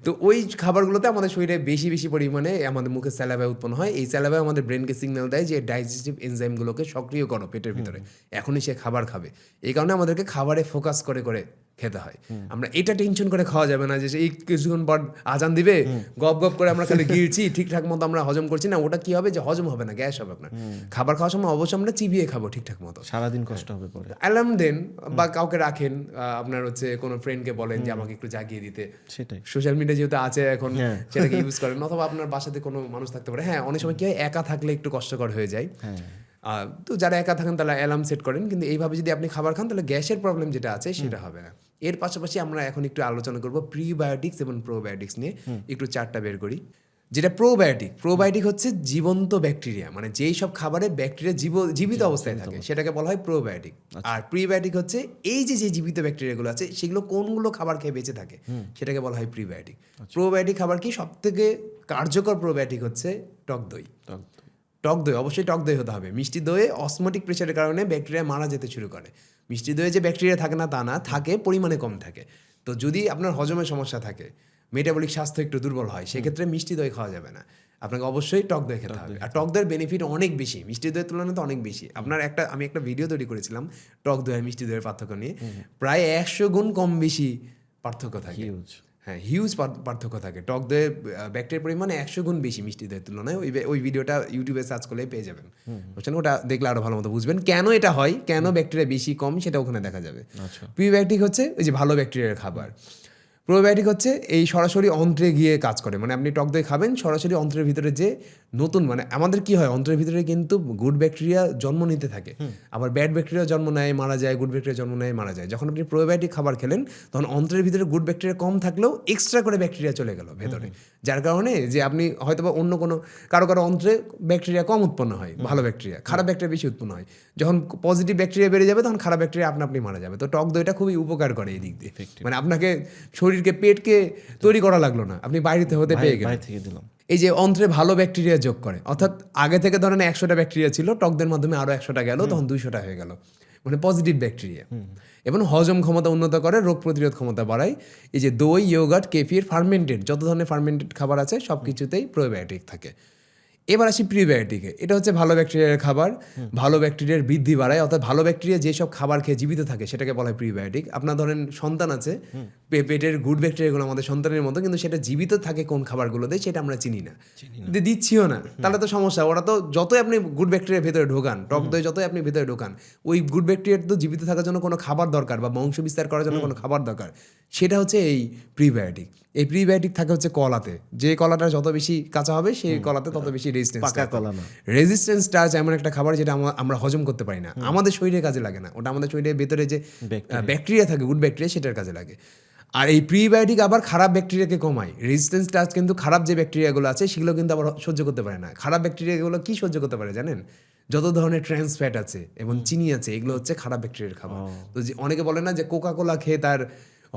তো ওই খাবারগুলোতে আমাদের শরীরে বেশি বেশি পরিমাণে আমাদের মুখে স্যালাইভা উৎপন্ন হয়। এই স্যালাইভা আমাদের ব্রেনকে সিগন্যাল দেয় যে ডাইজেস্টিভ এনজাইমগুলোকে সক্রিয় করো পেটের ভিতরে, এখনই সে খাবার খাবে। এই কারণে আমাদেরকে খাবারে ফোকাস করে করে খেতে হয়। আমরা এটা টেনশন করে খাওয়া যাবে না যে এই কিছুক্ষণ পর আজান দিবে, গপ গপ করে আমরা খালি গিলছি, ঠিকঠাক মতো আমরা হজম করছি না। ওটা কি হবে যে হজম হবে না, গ্যাস হবে আপনার। খাবার খাওয়ার সময় অবশ্যই আমরা চিবিয়ে খাবো ঠিকঠাক মতো। সারাদিন কষ্ট হবে পরে। অ্যালার্ম দেন বা কাউকে রাখেন, আপনার কোনো ফ্রেন্ডকে বলেন যে আমাকে একটু জাগিয়ে দিতে। সেটাই, সোশ্যাল মিডিয়া যেহেতু আছে এখন, সেটাকে ইউজ করেন। অথবা আপনার বাসাতে কোনো মানুষ থাকতে পারে। হ্যাঁ, অনেক সময় কি হয়, একা থাকলে একটু কষ্টকর হয়ে যায়। তো যারা একা থাকেন তারা অ্যালার্ম সেট করেন। কিন্তু এইভাবে যদি আপনি খাবার খান, তাহলে গ্যাসের প্রবলেম যেটা আছে সেটা হবে না। এর পাশাপাশি আমরা এখন একটু আলোচনা করব প্রিবায়োটিক্স এবং প্রোবায়োটিক্স নিয়ে। একটু চারটা বের করি। যেটা প্রোবায়োটিক হচ্ছে জীবন্ত ব্যাকটেরিয়া, মানে যেই সব খাবারে ব্যাকটেরিয়া জীবিত অবস্থায় থাকে সেটাকে বলা হয় প্রোবায়োটিক। আর প্রিবায়োটিক হচ্ছে এই যে জীবিত ব্যাকটেরিয়াগুলো আছে সেগুলো কোনগুলো খাবার খেয়ে বেঁচে থাকে সেটাকে বলা হয় প্রিবায়োটিক। প্রোবায়োটিক খাবার কি? সব থেকে কার্যকর প্রোবায়োটিক হচ্ছে টক দই। অবশ্যই টক দই হতে হবে। মিষ্টি দইয়ে অসমোটিক প্রেশারের কারণে ব্যাকটেরিয়া মারা যেতে শুরু করে। মিষ্টি দইয়ে যে ব্যাকটেরিয়া থাকে না তা না, থাকে, পরিমাণে কম থাকে। তো যদি আপনার হজমের সমস্যা থাকে, মেটাবলিক স্বাস্থ্য একটু দুর্বল হয়, সেক্ষেত্রে মিষ্টি দই খাওয়া যাবে না। আপনাকে অবশ্যই টক দই খেতে হবে। আর টক দইয়ের বেনিফিট অনেক বেশি, মিষ্টি দইয়ের তুলনায় তো অনেক বেশি। আমি একটা ভিডিও তৈরি করেছিলাম টক দই আর মিষ্টি দইয়ের পার্থক্য নিয়ে। প্রায় 100 গুণ কম বেশি পার্থক্য থাকে। হ্যাঁ, হিউজ পার্থক্য থাকে। টক দইয়ের ব্যাকটেরিয়ার পরিমাণে 100 গুণ বেশি মিষ্টি দইয়ের তুলনায়। ওই ভিডিওটা ইউটিউবে সার্চ করলে পেয়ে যাবেন, বুঝছেন? ওটা দেখলে আরো ভালো মতো বুঝবেন কেন এটা হয়, কেন ব্যাকটেরিয়া বেশি কম সেটা ওখানে দেখা যাবে। প্রিবায়োটিক হচ্ছে ওই যে ভালো ব্যাকটেরিয়ার খাবার। প্রোবায়োটিক হচ্ছে এই সরাসরি অন্ত্রে গিয়ে কাজ করে। মানে আপনি টক দই খাবেন, সরাসরি অন্ত্রের ভিতরে যে নতুন, মানে আমাদের কি হয়, অন্ত্রের ভিতরে কিন্তু গুড ব্যাকটেরিয়া জন্ম নিতে থাকে, আবার ব্যাড ব্যাকটেরিয়া জন্ম নেয়, মারা যায়, গুড ব্যাকটেরিয়া জন্ম নেয়, মারা যায়। যখন আপনি প্রোবায়োটিক খাবার খেলেন, তখন অন্ত্রের ভিতরে গুড ব্যাকটেরিয়া কম থাকলেও এক্সট্রা করে ব্যাকটেরিয়া চলে গেল ভেতরে, যার কারণে যে আপনি হয়তো বা অন্য কোনো কারো অন্ত্রে ব্যাকটেরিয়া কম উৎপন্ন হয়, ভালো ব্যাকটেরিয়া, খারাপ ব্যাকটেরিয়া বেশি উৎপন্ন হয়। যখন পজিটিভ ব্যাকটেরিয়া বেড়ে যাবে, তখন খারাপ ব্যাকটেরিয়া আপনি মারা যাবে। তো টক দইটা খুবই উপকার করে এই দিক দিয়ে। মানে আপনাকে শরীরকে, পেটকে তৈরি করা লাগলো না, আপনি বাইরে হতে পেয়ে গেলেন। এই যে অন্ত্রে ভালো ব্যাকটেরিয়া যোগ করে, অর্থাৎ আগে থেকে ধরেন 100টা ব্যাকটেরিয়া ছিল, টকদের মাধ্যমে আরো 100টা গেল, তখন 200টা হয়ে গেল, মানে পজিটিভ ব্যাকটেরিয়া। এবং হজম ক্ষমতা উন্নত করে, রোগ প্রতিরোধ ক্ষমতা বাড়ায়। এই যে দই, ইয়োগার্ট, কেফির, ফার্মেন্টেড, যত ধরনের ফার্মেন্টেড খাবার আছে সব কিছুতেই প্রোবায়োটিক থাকে। এবার আসি প্রিবায়োটিকে। এটা হচ্ছে ভালো ব্যাকটেরিয়ার খাবার, ভালো ব্যাকটেরিয়ার বৃদ্ধি বাড়ায়, অর্থাৎ ভালো ব্যাকটেরিয়া যেসব খাবার খেয়ে জীবিত থাকে সেটাকে বলা হয় প্রিবায়োটিক। আপনার ধরেন সন্তান আছে, পেটের গুড ব্যাকটেরিয়াগুলো আমাদের সন্তানের মতো, কিন্তু সেটা জীবিত থাকে কোন খাবারগুলোতে সেটা আমরা চিনি না, দিচ্ছিও না, তাহলে তো সমস্যা। ওরা তো যতই আপনি গুড ব্যাকটেরিয়া ভেতরে ঢোকান, টক দই যতই আপনি ভেতরে ঢোকান, ওই গুড ব্যাকটেরিয়ার তো জীবিত থাকার জন্য কোনো খাবার দরকার বা বংশ বিস্তার করার জন্য কোনো খাবার দরকার, সেটা হচ্ছে এই প্রিবায়োটিক। এই প্রিবায়োটিক থাকে হচ্ছে কলাতে, যে কলাটা যত বেশি কাঁচা হবে সেই কলাতে তত বেশি রেজিস্ট্যান্স। পাকা কলা না। রেজিস্ট্যান্স স্টার্চ এমন একটা খাবার যেটা আমরা হজম করতে পারি না, আমাদের শরীরে কাজে লাগে না, ওটা আমাদের শরীরের ভেতরে যে ব্যাকটেরিয়া থাকে, গুড ব্যাকটেরিয়া, সেটার কাজে লাগে। আর এই প্রিবায়োটিক আবার খারাপ ব্যাকটেরিয়াকে কমায়। রেজিস্ট্যান্স স্টার্চ কিন্তু খারাপ যে ব্যাকটেরিয়াগুলো আছে সেগুলো কিন্তু আবার সহ্য করতে পারে না। খারাপ ব্যাকটেরিয়াগুলো কি সহ্য করতে পারে জানেন? যত ধরনের ট্রান্স ফ্যাট আছে এবং চিনি আছে, এগুলো হচ্ছে খারাপ ব্যাকটেরিয়ার খাবার। তো যে অনেকে বলে না যে কোকা কোলা খেয়ে তার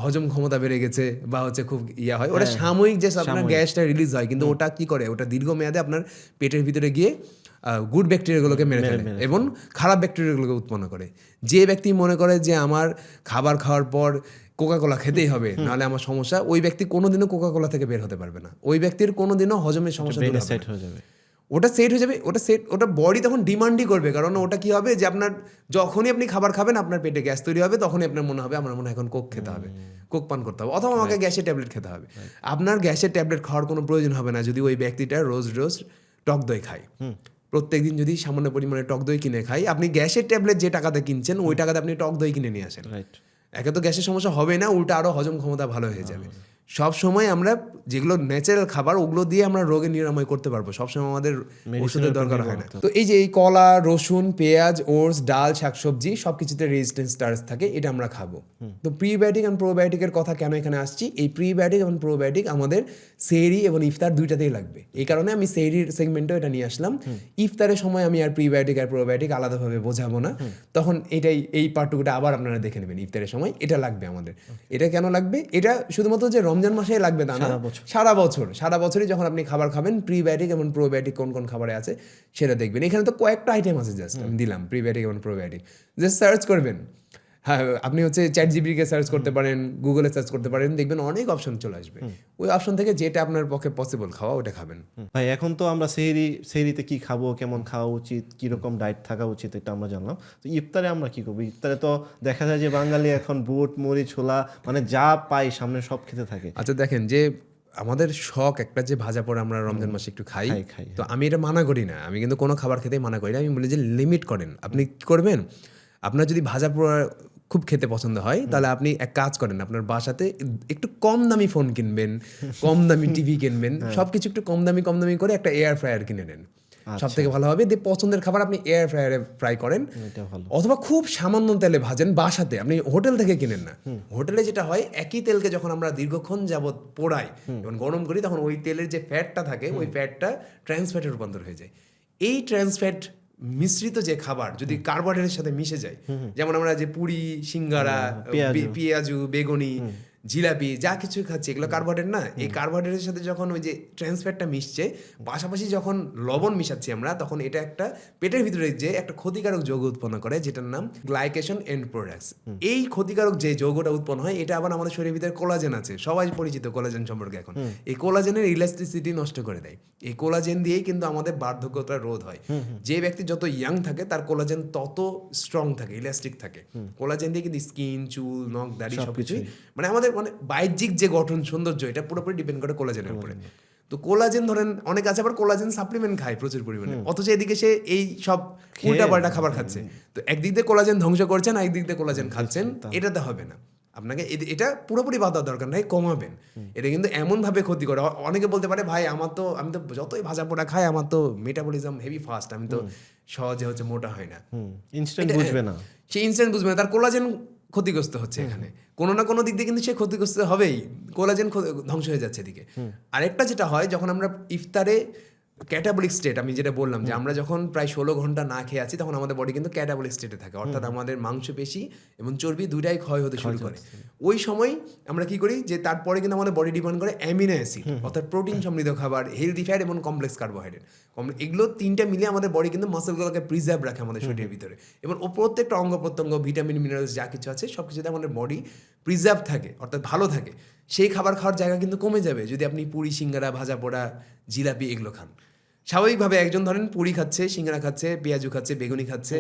হজম ক্ষমতা বেড়ে গেছে বা হচ্ছে খুব ইয়া হয়, ওটা সাময়িক যে আপনার গ্যাসটা রিলিজ হয়, কিন্তু ওটা কি করে, ওটা দীর্ঘমেয়াদে আপনার পেটের ভিতরে গিয়ে গুড ব্যাকটেরিয়াগুলোকে মেরে ফেলে এবং খারাপ ব্যাকটেরিয়াগুলোকে উৎপন্ন করে। যে ব্যক্তি মনে করে যে আমার খাবার খাওয়ার পর কোকা কোলা খেতেই হবে নাহলে আমার সমস্যা, ওই ব্যক্তি কোনোদিনও কোকা কোলা থেকে বের হতে পারবে না। ওই ব্যক্তির কোনোদিনও হজমের সমস্যা দূর হবে না। সেট হয়ে যাবে, ওটা সেট হয়ে যাবে, ওটা বডি তখন ডিমান্ডই করবে, কারণ ওটা কি হবে যে আপনার যখনই আপনি খাবার খাবেন আপনার পেটে গ্যাস তৈরি হবে, তখনই আপনার মনে হবে আমার মনে হয় এখন কোক খেতে হবে, কোক পান করতে হবে, অথবা আমাকে গ্যাসের ট্যাবলেট খেতে হবে। আপনার গ্যাসের ট্যাবলেট খাওয়ার কোনো প্রয়োজন হবে না যদি ওই ব্যক্তিটা রোজ রোজ টক দই খায়। প্রত্যেকদিন যদি সামান্য পরিমাণে টক দই কিনে খাই, আপনি গ্যাসের ট্যাবলেট যে টাকাতে কিনছেন ওই টাকাতে আপনি টক দই কিনে নিয়ে আসেন, একে তো গ্যাসের সমস্যা হবে না, উল্টা আরও হজম ক্ষমতা ভালো হয়ে যাবে। সব সময় আমরা যেগুলো ন্যাচারাল খাবার ওগুলো দিয়ে আমরা রোগের নিরাময় করতে পারবো, সবসময় আমাদের ওষুধের দরকার হয় না। তো এই যে এই কলা, রসুন, পেঁয়াজ, ওটস, ডাল, শাকসবজি সবকিছুতে রেজিস্ট্যান্স স্টার্চ থাকে, এটা আমরা খাবো। তো প্রিবায়োটিক এবং প্রোবায়োটিকের কথা কেন এখানে আসছি, এই প্রিবায়োটিক এবং প্রোবায়োটিক আমাদের সেহরি এবং ইফতার দুইটাতেই লাগবে, এই কারণে আমি সেহরির সেগমেন্টেও এটা নিয়ে আসলাম। ইফতারের সময় আমি আর প্রিবায়োটিক আর প্রোবায়োটিক আলাদাভাবে বোঝাবো না, তখন এই পার্টটুকুটা আবার আপনারা দেখে নেবেন। ইফতারের সময় এটা লাগবে আমাদের। এটা কেন লাগবে? এটা শুধুমাত্র যে রমজান মাসে লাগবে তা না, সারা বছরই যখন আপনি খাবার খাবেন প্রিবায়োটিক এবং প্রোবায়োটিক কোন কোন খাবারে আছে সেটা দেখবেন। এখানে তো কয়েকটা আইটেম আছে, জাস্ট আমি দিলাম প্রিবায়োটিক এবং প্রোবায়োটিক, জাস্ট সার্চ করবেন। হ্যাঁ, আপনি হচ্ছে চ্যাটজিপিটিকে সার্চ করতে পারেন, গুগলে সার্চ করতে পারেন, দেখবেন অনেক অপশন চলে আসবে। ওই অপশন থেকে যেটা আপনার পক্ষে পসিবল খাওয়া ওটা খাবেন। ভাই এখন তো আমরা সেহরিতে কি খাবো, কেমন খাওয়া উচিত, কিরকম ডায়েট থাকা উচিত, এটা আমরা জানলাম। তো ইফতারে আমরা কি করবো? ইফতারে তো দেখা যায় যে বাঙালি এখন বুট, মুড়ি, ছোলা, মানে যা পাই সামনে সব খেতে থাকে। আচ্ছা দেখেন, যে আমাদের শখ একটা যে ভাজা পড়া আমরা রমজান মাসে একটু খাই, তো আমি এটা মানা করি না, আমি কিন্তু কোনো খাবার খেতেই মানা করি না, আমি বলি যে লিমিট করেন। আপনি কি করবেন, আপনার যদি ভাজা পোড়া খুব খেতে পছন্দ হয় তাহলে আপনি এক কাজ করেন, আপনার বাসাতে একটু কম দামি ফোন কিনবেন, কম দামি টিভি কিনবেন, সবকিছু একটু কম দামি করে একটা এয়ার ফ্রায়ার কিনে নেন, সব থেকে ভালো হবে। দিয়ে পছন্দের খাবার আপনি এয়ার ফ্রায়ারে ফ্রাই করেন, অথবা খুব সামান্য তেলে ভাজেন বাসাতে, আপনি হোটেল থেকে কিনেন না। হোটেলে যেটা হয়, একই তেলকে যখন আমরা দীর্ঘক্ষণ যাবৎ পোড়াই এবং গরম করি, তখন ওই তেলের যে ফ্যাটটা থাকে ওই ফ্যাটটা ট্রান্স ফ্যাটে রূপান্তর হয়ে যায়। এই ট্রান্স ফ্যাট মিশ্রিত যে খাবার যদি কার্বোহাইড্রেটের সাথে মিশে যায়, যেমন আমরা যে পুরি, সিঙ্গারা, পেঁয়াজু, বেগুনি, জিলাপি যা কিছু খাচ্ছি, এগুলো কার্বোহাইড্রেট না? এই কার্বোহাইড্রেটের সাথে যখন ওই যে ট্রান্স ফ্যাটটা মিশছে, পাশাপাশি যখন লবণ মিশাচ্ছি আমরা, তখন এটা একটা পেটের ভিতরে যে একটা ক্ষতিকারক যৌগ উৎপন্ন করে, যেটার নাম গ্লাইকেশন এন্ড প্রোডাক্টস। এই ক্ষতিকারক যে যৌগটা উৎপন্ন হয়, এটা আবার আমাদের শরীরের ভিতরে কোলাজেন আছে, সবাই পরিচিত কোলাজেন সম্পর্কে। এখন এই কোলাজেনের ইলাস্টিসিটি নষ্ট করে দেয়। এই কোলাজেন দিয়েই কিন্তু আমাদের বার্ধক্যতা রোধ হয়। যে ব্যক্তি যত ইয়াং থাকে তার কোলাজেন তত স্ট্রং থাকে, ইলাস্টিক থাকে। কোলাজেন দিয়ে কিন্তু স্কিন, চুল, নখ, দাড়ি সবকিছুই, মানে আমাদের মানে বাহ্যিক যে গঠন, সৌন্দর্য, এটা পুরোপুরি ডিপেন্ড করে কোলাজেনের উপরে। তো কোলাজেন ধরেন অনেক আছে আবার কোলাজেন সাপ্লিমেন্ট খায় প্রচুর পরিমাণে, অথচ এদিকে সে এই সব উল্টাপাল্টা খাবার খাচ্ছে। তো একদিক দিয়ে কোলাজেন ধ্বংস করছেন, একদিক দিয়ে কোলাজেন খাচ্ছেন, এটাতে হবে না। আপনাকে এটা পুরোপুরি বাদ দেওয়ার দরকার নাই, কমাবেন। এটা কিন্তু এমনভাবে ক্ষতি করে, অনেকে বলতে পারে ভাই আমি তো যতই ভাজা পোড়া খাই আমার তো মেটাবলিজম হেভি ফাস্ট, আমি তো সহজে হচ্ছে মোটা হয় না। ইনস্ট্যান্ট বুঝবে না, সে ইনস্ট্যান্ট বুঝবে না, তার কোলাজেন ক্ষতিগ্রস্ত হচ্ছে এখানে, কোনো না কোনো দিক দিয়ে কিন্তু সে ক্ষতিগ্রস্ত হবেই, কোলাজেন ধ্বংস হয়ে যাচ্ছে এদিকে। আরেকটা যেটা হয়, যখন আমরা ইফতারে ক্যাটাবলিক স্টেট, আমি যেটা বললাম যে আমরা যখন প্রায় 16 ঘন্টা না খেয়ে আছি, তখন আমাদের বডি কিন্তু ক্যাটাবলিক স্টেটে থাকে, অর্থাৎ আমাদের মাংসপেশি এবং চর্বি দুইটাই ক্ষয় হতে শুরু করে। ওই সময় আমরা কি করি, যে তারপরে কিন্তু আমাদের বডি ডিমান্ড করে অ্যামিনো অ্যাসিড, অর্থাৎ প্রোটিন সমৃদ্ধ খাবার, হেলদি ফ্যাট এবং কমপ্লেক্স কার্বোহাইড্রেট। এগুলো তিনটা মিলে আমাদের বডি কিন্তু মাসেলগুলোকে প্রিজার্ভ রাখে আমাদের শরীরের ভিতরে, এবং ও প্রত্যেকটা অঙ্গ প্রত্যঙ্গ, ভিটামিন, মিনারেলস যা কিছু আছে সব কিছুতে আমাদের বডি প্রিজার্ভ থাকে, অর্থাৎ ভালো থাকে। সেই খাবার খাওয়ার জায়গা কিন্তু কমে যাবে যদি আপনি পুরি, সিঙ্গারা, ভাজা পোড়া, জিলাপি এগুলো খান। স্বাভাবিকভাবে একজন ধরেন পুরি খাচ্ছে, সিঙ্গারা খাচ্ছে, পেঁয়াজু খাচ্ছে, বেগুনি খাচ্ছে,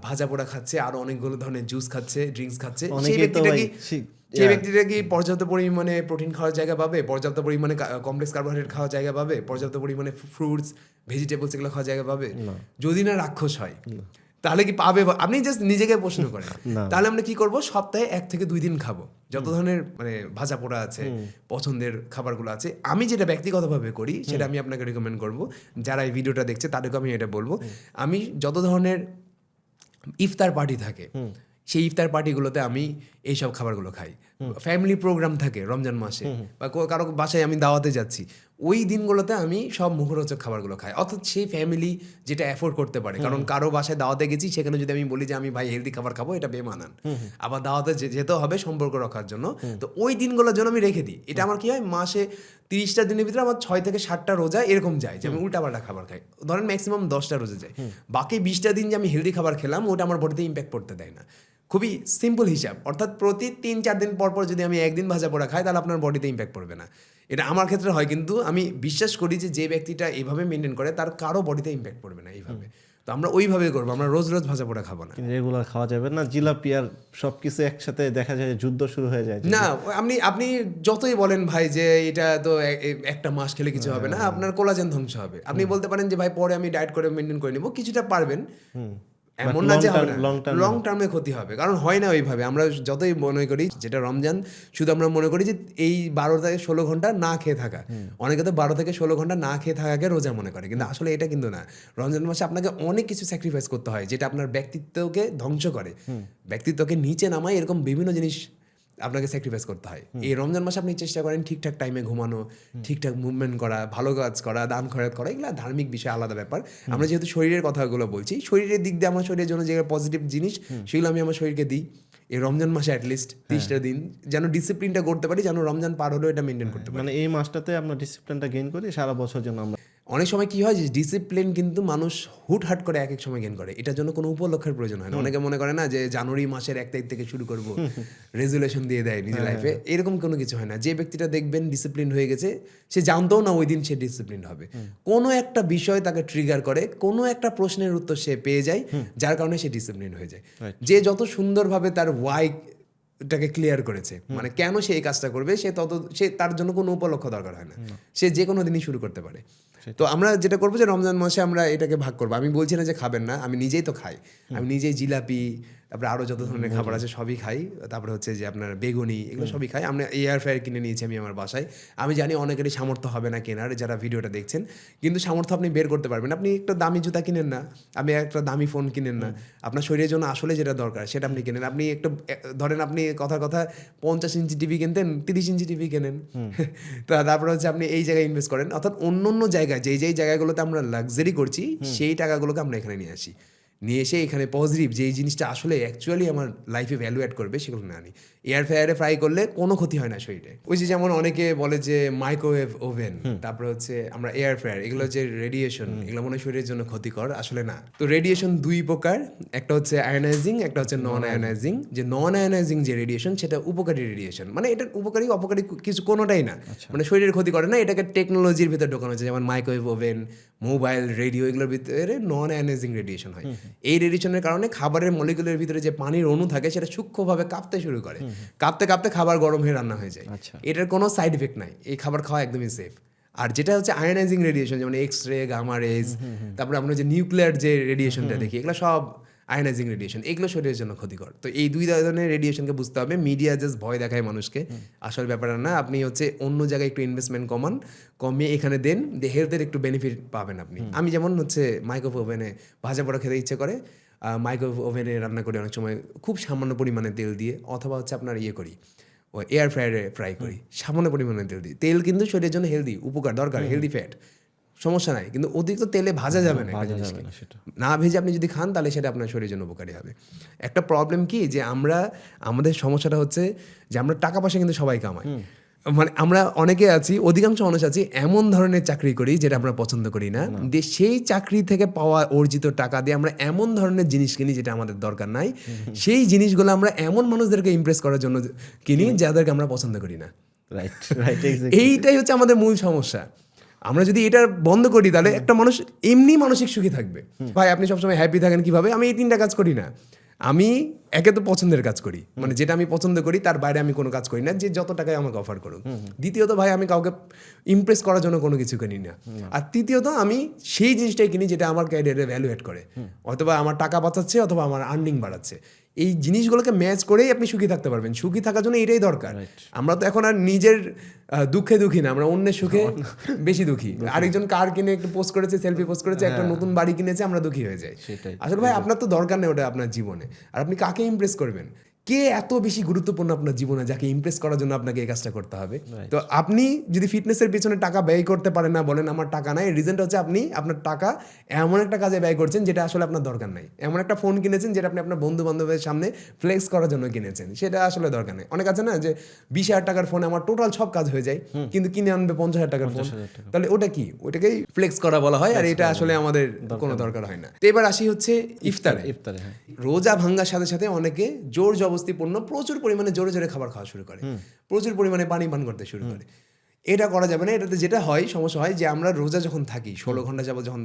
ভাজা পোড়া খাচ্ছে, আরো অনেকগুলো ধরনের জুস খাচ্ছে, ড্রিঙ্কস খাচ্ছে, সেই অনেকেই তো ব্যক্তিটা ভাই কি সেই ব্যক্তিটা কি পর্যাপ্ত পরিমাণে প্রোটিন খাওয়ার জায়গা পাবে, পর্যাপ্ত পরিমাণে কমপ্লেক্স কার্বোহাইড্রেট খাওয়ার জায়গা পাবে, পর্যাপ্ত পরিমাণে ফ্রুটস ভেজিটেবলস এগুলো খাওয়ার জায়গা পাবে? যদি না রাক্ষস হয় তাহলে কি পাবে? আপনি জাস্ট নিজেকে প্রশ্ন করেন। তাহলে আমরা কি করব, সপ্তাহে 1 থেকে 2 দিন খাবো, যত ধরনের মানে ভাজা পোড়া আছে, পছন্দের খাবারগুলো আছে। আমি যেটা ব্যক্তিগতভাবে করি সেটা আমি আপনাকে রেকমেন্ড করব, যারা এই ভিডিওটা দেখছে তাদেরকে আমি এটা বলবো। আমি যত ধরনের ইফতার পার্টি থাকে সেই ইফতার পার্টিগুলোতে আমি এইসব খাবারগুলো খাই। ফ্যামিলি প্রোগ্রাম থাকে রমজান মাসে, বা কারো বাসায় আমি দাওয়াতে যাচ্ছি, ওই দিনগুলোতে আমি সব মুখরোচক খাবারগুলো খাই। অর্থাৎ সেই ফ্যামিলি যেটা অ্যাফোর্ড করতে পারে, কারণ কারো বাসায় দাওয়াতে গেছি, সেখানে যদি আমি বলি যে আমি ভাই হেলদি খাবার খাবো, এটা বেমানান। আবার দাওয়াতে যেতে হবে সম্পর্ক রক্ষার জন্য, তো ওই দিনগুলোর জন্য আমি রেখে দিই। এটা আমার কি হয়, মাসে 30টা দিনের ভিতরে আমার 6 থেকে 7টা রোজা এরকম যায় যে আমি উল্টাপাল্টা খাবার খাই। ধরেন ম্যাক্সিমাম 10টা রোজা যায়, বাকি 20টা দিন যে আমি হেলদি খাবার খেলাম ওটা আমার বডিতে ইম্প্যাক্ট পড়তে দেয় না। খুবই সিম্পল হিসাব, অর্থাৎ প্রতি 3-4 দিন পর পর যদি আমি একদিন ভাজা পোড়া খাই তাহলে আপনার বডিতে ইম্প্যাক্ট পড়বে না। এটা আমার ক্ষেত্রে হয়, কিন্তু আমি বিশ্বাস করি যে যে ব্যক্তিটা এইভাবে মেনটেন করে তার কারো বডিতে ইম্প্যাক্ট পড়বে না এইভাবে। তো আমরা ওইভাবে করবো, আমরা রোজ রোজ ভাজা পোড়া খাবো না। রেগুলার খাওয়া যাবে না, জিলাপি আর সবকিছু একসাথে দেখা যায় যুদ্ধ শুরু হয়ে যায়। না, আপনি যতই বলেন ভাই যে এটা তো একটা মাস খেলে কিছু হবে না, আপনার কোলাজেন ধ্বংস হবে। আপনি বলতে পারেন যে ভাই পরে আমি ডায়েট করে মেনটেন করে নিব, কিছুটা পারবেন, এমন না যে হবে না, লং টার্মে ক্ষতি হবে। কারণ হয় না ওইভাবে। আমরা যতই মনে করি যেটা রমজান, শুধু আমরা মনে করি যে এই 12 থেকে 16 ঘন্টা না খেয়ে থাকা, অনেকে তো 12 থেকে 16 ঘন্টা না খেয়ে থাকাকে রোজা মনে করে, কিন্তু আসলে এটা কিন্তু না। রমজান মাসে আপনাকে অনেক কিছু স্যাক্রিফাইস করতে হয়, যেটা আপনার ব্যক্তিত্বকে ধ্বংস করে, ব্যক্তিত্বকে নিচে নামায়, এরকম বিভিন্ন জিনিস আপনাকে স্যাক্রিফাইস করতে হয়। এই রমজান মাসে আপনি চেষ্টা করেন ঠিকঠাক টাইমে ঘুমানো, ঠিকঠাক মুভমেন্ট করা, ভালো কাজ করা, দান খয়রাত করা, এগুলো ধার্মিক বিষয়, আলাদা ব্যাপার। আমরা যেহেতু শরীরের কথাগুলো বলছি, শরীরের দিক দিয়ে আমার শরীরের জন্য যে পজিটিভ জিনিস সেগুলো আমি আমার শরীরকে দিই। এই রমজান মাসে অ্যাটলিস্ট 30টা দিন যেন ডিসিপ্লিনটা করতে পারি, যেন রমজান পার হলেও এটা মেনটেন করতে পারি। মানে এই মাসটাতে আমরা ডিসিপ্লিনটা গেইন করি, সারা বছর জন্য আমরা অনেক সময় কি হয় যে ডিসিপ্লিন কিন্তু মানুষ হুটহাট করে এক এক সময় গেন করে, এটার জন্য কোনো উপলক্ষের প্রয়োজন হয় না। অনেকে মনে করে না যে জানুয়ারি মাসের 1 তারিখ থেকে শুরু করব, রেজুলেশন দিয়ে দেয় নিজের লাইফে, এরকম কোনো কিছু হয় না। যে ব্যক্তিটা দেখবেন ডিসিপ্লিন হয়ে গেছে, সে জানতেও না ওই দিন সে ডিসিপ্লিন হবে। কোনো একটা বিষয় তাকে ট্রিগার করে, কোনো একটা প্রশ্নের উত্তর সে পেয়ে যায়, যার কারণে সে ডিসিপ্লিন হয়ে যায়। যে যত সুন্দরভাবে তার ওয়াইটাকে ক্লিয়ার করেছে, মানে কেন সে এই কাজটা করবে, সে তার জন্য কোনো উপলক্ষ দরকার হয় না, সে যে কোনো দিনই শুরু করতে পারে। তো আমরা যেটা করবো যে রমজান মাসে আমরা এটাকে ভাগ করবো। আমি বলছি না যে খাবেন না, আমি নিজেই তো খাই, আমি নিজেই জিলাপি, তারপরে আরও যত ধরনের খাবার আছে সবই খাই। তারপরে হচ্ছে যে আপনার বেগুনি, এগুলো সবই খাই। আমরা এয়ার ফ্রায়ার কিনে নিয়েছি আমি আমার বাসায়। আমি জানি অনেকেরই সামর্থ্য হবে না কেনার, যারা ভিডিওটা দেখছেন, কিন্তু সামর্থ্য আপনি বের করতে পারবেন। আপনি একটা দামি জুতা কিনেন না, আপনি একটা দামি ফোন কিনেন না, আপনার শরীরের জন্য আসলে যেটা দরকার সেটা আপনি কিনেন। আপনি একটা ধরেন আপনি কথা 50 ইঞ্চি টিভি কিনতেন, 30 ইঞ্চি টিভি কেনেন। তো তারপরে হচ্ছে আপনি এই জায়গায় ইনভেস্ট করেন, অর্থাৎ অন্য জায়গায় যেই জায়গাগুলোতে আমরা লাক্সারি করছি সেই টাকাগুলোকে আমরা এখানে নিয়ে আসি, নিয়ে এসে এখানে পজিটিভ যেই জিনিসটা আসলে অ্যাকচুয়ালি আমার লাইফে ভ্যালু অ্যাড করবে সেগুলো না আনি। এয়ার ফ্রায়ারে ফ্রাই করলে কোনো ক্ষতি হয় না শরীরে। ওই যে যেমন অনেকে বলে যে মাইক্রোওয়েভ ওভেন, তারপরে হচ্ছে আমরা এয়ার ফ্রায়ার, এগুলো যে রেডিয়েশন, এগুলো মনে হয় শরীরের জন্য ক্ষতিকর, আসলে না। তো রেডিয়েশন 2 প্রকার, একটা হচ্ছে আয়োনাইজিং, একটা হচ্ছে নন আয়োনাইজিং। যে নন আয়োনাইজিং যে রেডিয়েশন সেটা উপকারী রেডিয়েশন, মানে এটা উপকারী অপকারী কিছু কোনোটাই না, মানে শরীরের ক্ষতি করে না। এটাকে টেকনোলজির ভিতরে ঢোকানো হচ্ছে, যেমন মাইক্রোওয়েভ ওভেন, মোবাইল, রেডিও, এগুলোর ভিতরে নন আয়োনাইজিং রেডিয়েশন হয়। এই রেডিয়েশনের কারণে খাবারের মলিকুলের ভিতরে যে পানির অণু থাকে সেটা সূক্ষ্মভাবে কাঁপতে শুরু করে, কাঁপতে কাঁপতে খাবার গরম হয়ে রান্না হয়ে যায়। এটার কোনো সাইড এফেক্ট নাই, এই খাবার খাওয়া একদমই সেফ। আর যেটা হচ্ছে আয়োনাইজিং রেডিয়েশন, যেমন এক্স রে, গামা রেজ, তারপরে আমরা যে নিউক্লিয়ার যে রেডিয়েশনটা দেখি, এগুলো সব আয়োনাইজিং রেডিয়েশন, এগুলো শরীরের জন্য ক্ষতিকর। তো এই 2 ধরনের রেডিয়েশনকে বুঝতে হবে। মিডিয়া জাস্ট ভয় দেখায় মানুষকে, আসল ব্যাপারটা না। আপনি হচ্ছে অন্য জায়গায় একটু ইনভেস্টমেন্ট কমিয়ে এখানে দেন, হেলথের একটু বেনিফিট পাবেন আপনি। আমি যেমন হচ্ছে মাইক্রোওয়েভ ওভেনে ভাজা পোড়া খেতে ইচ্ছে করে, মাইক্রোওয়েভ ওভেনে রান্না করি অনেক সময় খুব সামান্য পরিমাণে তেল দিয়ে, অথবা হচ্ছে আপনার করি ও এয়ার ফ্রায়ারে ফ্রাই করি সামান্য পরিমাণে তেল দিই। তেল কিন্তু শরীরের জন্য হেলদি, উপকার, দরকার, হেলদি ফ্যাট, সমস্যা নাই, কিন্তু অতিরিক্ত তেলে ভাজা যাবে না। না ভেজে আপনি যদি খান তাহলে সেটা আপনার শরীরের জন্য উপকারী হবে। একটা প্রবলেম কি, যে আমাদের সমস্যাটা হচ্ছে যে আমরা টাকা পয়সা কিন্তু সবাই কামাই, মানে আমরা অনেকে আছি, অধিকাংশ মানুষ আছি এমন ধরনের চাকরি করি যেটা আমরা পছন্দ করি না, যে সেই চাকরি থেকে পাওয়া অর্জিত টাকা দিয়ে আমরা এমন ধরনের জিনিস কিনি যেটা আমাদের দরকার নাই। সেই জিনিসগুলো আমরা এমন মানুষদেরকে ইমপ্রেস করার জন্য কিনি যাদেরকে আমরা পছন্দ করি না। এইটাই হচ্ছে আমাদের মূল সমস্যা। আমরা যদি এটা বন্ধ করি তাহলে একটা মানুষ এমনি মানসিক সুখী থাকবে। ভাই আপনি সবসময় হ্যাপি থাকেন কিভাবে? আমি এই 3টা কাজ করি না। আমি একে তো পছন্দের কাজ করি, মানে যেটা আমি পছন্দ করি তার বাইরে আমি কোনো কাজ করি না, যে যত টাকায় আমাকে অফার করুক। দ্বিতীয়ত ভাই আমি কাউকে ইমপ্রেস করার জন্য কোনো কিছু কিনি না। আর তৃতীয়ত আমি সেই জিনিসটাই কিনি যেটা আমার ক্যারিয়ারে ভ্যালু অ্যাড করে, অথবা আমার টাকা বাঁচাচ্ছে অথবা আমার আর্নিং বাড়াচ্ছে। এই জিনিসগুলোকে ম্যাচ করেই আপনি সুখী থাকতে পারবেন। সুখী থাকার জন্য এটাই দরকার। আমরা তো এখন আর নিজের দুঃখে দুঃখী না, আমরা অন্যের সুখে বেশি দুঃখী। আরেকজন কার কিনে একটু পোস্ট করেছে, সেলফি পোস্ট করেছে, একটা নতুন বাড়ি কিনেছে, আমরা দুঃখী হয়ে যাই। আসলে ভাই আপনার তো দরকার নেই ওটা আপনার জীবনে। আর আপনি কাকে ইমপ্রেস করবেন? কে এত বেশি গুরুত্বপূর্ণ আপনার জীবনে যাকে ইমপ্রেস করার জন্য আপনাকে এই কাজটা করতে হবে? তো আপনি যদি ফিটনেসের পিছনে টাকা ব্যয় করতে পারেন না, বলেন আমার টাকা নাই, রিজনটা হচ্ছে আপনি আপনার টাকা এমন একটা কাজে ব্যয় করছেন যেটা আসলে আপনার দরকার নাই। এমন একটা ফোন কিনেছেন যেটা আপনি আপনার বন্ধু বান্ধবের সামনে ফ্লেক্স করার জন্য কিনেছেন, সেটা আসলে দরকার নেই। অনেক আছে না যে 20,000 টাকার ফোনে আমার টোটাল সব কাজ হয়ে যায়, কিন্তু কিনে আনবে 50,000 টাকার ফোন, তাহলে ওটা কি? ওটাকেই ফ্লেক্স করা বলা হয়, আর এটা আসলে আমাদের কোনো দরকার হয় না। তো এবার আসি হচ্ছে ইফতারে। রোজা ভাঙ্গার সাথে সাথে অনেকে জোর জবস্তিপূর্ণ প্রচুর পরিমাণে জোরে জোরে খাবার খাওয়া শুরু করে, প্রচুর পরিমাণে পানি পান করতে শুরু করে। এটা করা যাবে না। এটাতে যেটা হয়, সমস্যা হয় যে আমরা রোজা যখন থাকি 16 ঘন্টা যাবত যখন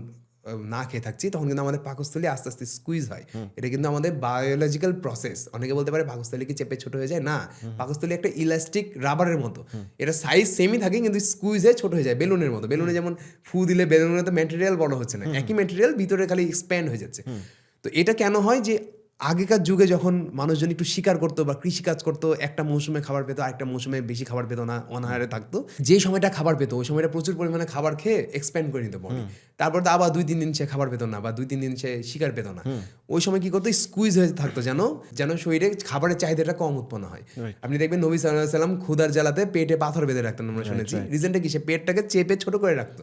না খেয়ে থাকছি, তখন কিন্তু আমাদের পাকস্থলী আস্তে আস্তে স্কুইজ হয়। এটা কিন্তু আমাদের বায়োলজিক্যাল প্রসেস। অনেকে বলতে পারে পাকস্থলী কি চেপে ছোট হয়ে যায়? না, পাকস্থলী একটা ইলাস্টিক রাবারের মতো, এটা সাইজ সেমই থাকে কিন্তু স্কুইজ হয়ে ছোট হয়ে যায়, বেলুনের মতো। বেলুনে যেমন ফু দিলে বেলুনের তো ম্যাটেরিয়াল বড় হচ্ছে না, একই ম্যাটেরিয়াল ভিতরে খালি এক্সপ্যান্ড হয়ে যাচ্ছে। তো এটা কেন হয়? যে আগেকার যুগে যখন মানুষজন একটু শিকার করতো বা কৃষিকাজ করতো, একটা মৌসুমে খাবার পেতো, আরেকটা মৌসুমে বেশি খাবার পেতো না, অনাহারে থাকতো। যে সময়টা খাবার পেতো ওই সময়টা প্রচুর পরিমাণে খাবার খেয়ে এক্সপ্যান্ড করে নিত বডি। তারপর তো আবার 2-3 দিন সে খাবার পেতো না, বা 2-3 দিন সে শিকার পেতো না। ওই সময় কি করতো? স্কুইজ হয়ে থাকতো, যেন শরীরে খাবারের চাহিদাটা কম উৎপন্ন হয়। আপনি দেখবেন নবী সাল্লাল্লাহু আলাইহি ওয়াসাল্লাম ক্ষুধার জ্বালাতে পেটে পাথর বেঁধে রাখতেন, আমরা শুনেছি। রিজনটা কি? সে পেটটাকে চেপে ছোট করে রাখতো।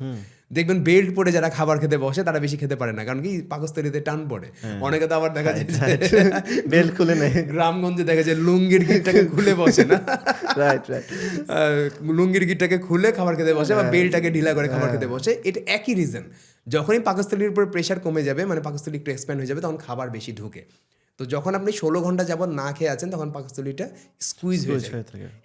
দেখবেন বেল্ট পরে যারা খাবার খেতে বসে তারা বেশি খেতে পারে না, কারণ কি? পাকস্থলীতে টান পড়ে। অনেকে তো আবার দেখা যায় বেল্ট খুলে নেয়, গ্রামগঞ্জে দেখা যায় লুঙ্গির গিটটাকে খুলে বসে না, রাইট রাইট, লুঙ্গির গিটটাকে খুলে খাবার খেতে বসে, বা বেল্টটাকে ঢিলা করে খাবার খেতে বসে। এটা একই রিজন। যখনই পাকস্থলীর উপর প্রেশার কমে যাবে, মানে পাকস্থলী একটু এক্সপ্যান্ড হয়ে যাবে, তখন খাবার বেশি ঢুকে। তো যখন আপনি 16 ঘন্টা যাবত না খেয়ে আছেন, তখন পাকস্থলীটা স্কুইজ হয়ে যায়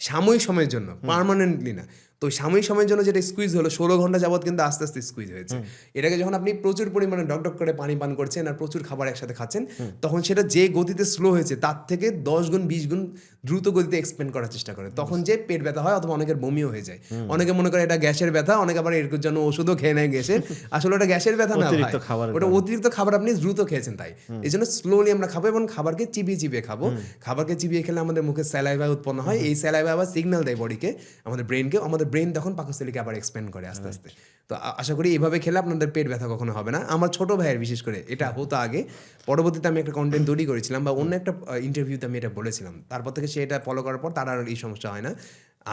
সাময়িক সময়ের জন্য, পার্মানেন্টলি না। তো সাময়িক সময়ের জন্য যেটা স্কুইজ হলো, 16 ঘন্টা যাবত কিন্তু আস্তে আস্তে স্কুইজ হয়েছে। এটাকে যখন আপনি প্রচুর পরিমাণে ডক করে পানি পান করছেন আর প্রচুর খাবার একসাথে খাচ্ছেন, তখন সেটা যে গতিতে স্লো হয়েছে তার থেকে 10 গুণ 20 গুণ দ্রুত গতিতে এক্সপ্যান্ড করার চেষ্টা করে। তখন যে পেট ব্যথা হয় অথবা অনেকের বমিও হয়ে যায়। অনেকে মনে করে এটা গ্যাসের ব্যথা, অনেকে আবার এর জন্য ওষুধও খেয়ে নেয় গ্যাসের। আসলে ওটা গ্যাসের ব্যথা না ভাই, ওটা অতিরিক্ত খাবার আপনি দ্রুত খেয়েছেন তাই। এই জন্য স্লোলি আমরা খাবো এবং খাবারকে চিবিয়ে চিবিয়ে খাবো। খাবারকে চিবিয়ে খেলে আমাদের মুখে স্যালাইভা উৎপন্ন হয়, এই স্যালাইভা আবার সিগন্যাল দেয় বডিকে, আমাদের ব্রেনকে, আমাদের ব্রেন তখন পাকস্থলীকে আবার এক্সপ্যান্ড করে আস্তে আস্তে। তো আশা করি এইভাবে খেলে আপনাদের পেট ব্যথা কখনো হবে না। আমার ছোট ভাইয়ের বিশেষ করে এটা হতো আগে, পরবর্তীতে আমি একটা কন্টেন্ট তৈরি করেছিলাম বা অন্য একটা ইন্টারভিউতে আমি এটা বলেছিলাম, তারপর থেকে সে এটা ফলো করার পর তার আর এই সমস্যা হয় না।